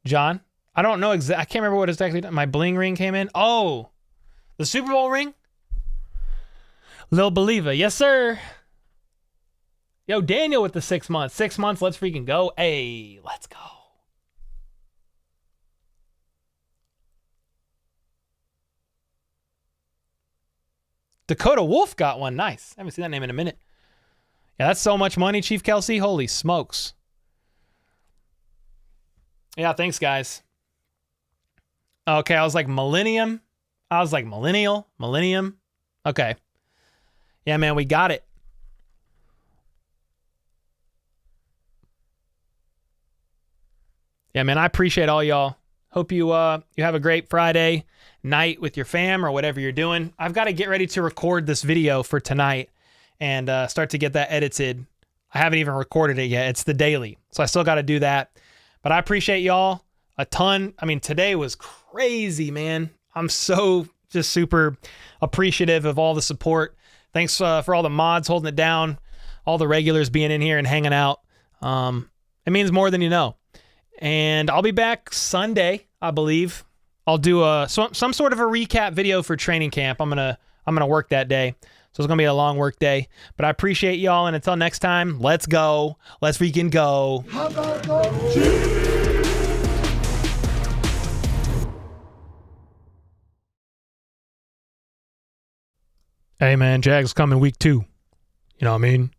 John, I don't know exactly. I can't remember what exactly my bling ring came in. Oh, the Super Bowl ring? Lil Believer. Yes, sir. Yo, Daniel with the 6 months. 6 months. Let's freaking go. Hey, let's go. Dakota Wolf got one. Nice. I haven't seen that name in a minute. Yeah, that's so much money, Chief Kelsey. Holy smokes. Yeah, thanks, guys. Okay, I was like millennium. I was like millennium. Okay. Yeah, man, we got it. Yeah, man, I appreciate all y'all. Hope you you have a great Friday night with your fam or whatever you're doing. I've got to get ready to record this video for tonight and start to get that edited. I haven't even recorded it yet. It's the daily, so I still got to do that. But I appreciate y'all a ton. I mean, today was crazy, man. I'm so just super appreciative of all the support. Thanks for all the mods holding it down, all the regulars being in here and hanging out. It means more than you know. And I'll be back Sunday, I believe. I'll do some sort of a recap video for training camp. I'm gonna work that day, so it's gonna be a long work day. But I appreciate y'all, and until next time, let's go. Let's freaking go. How about those Chiefs? Hey man, Jags coming week 2. You know what I mean?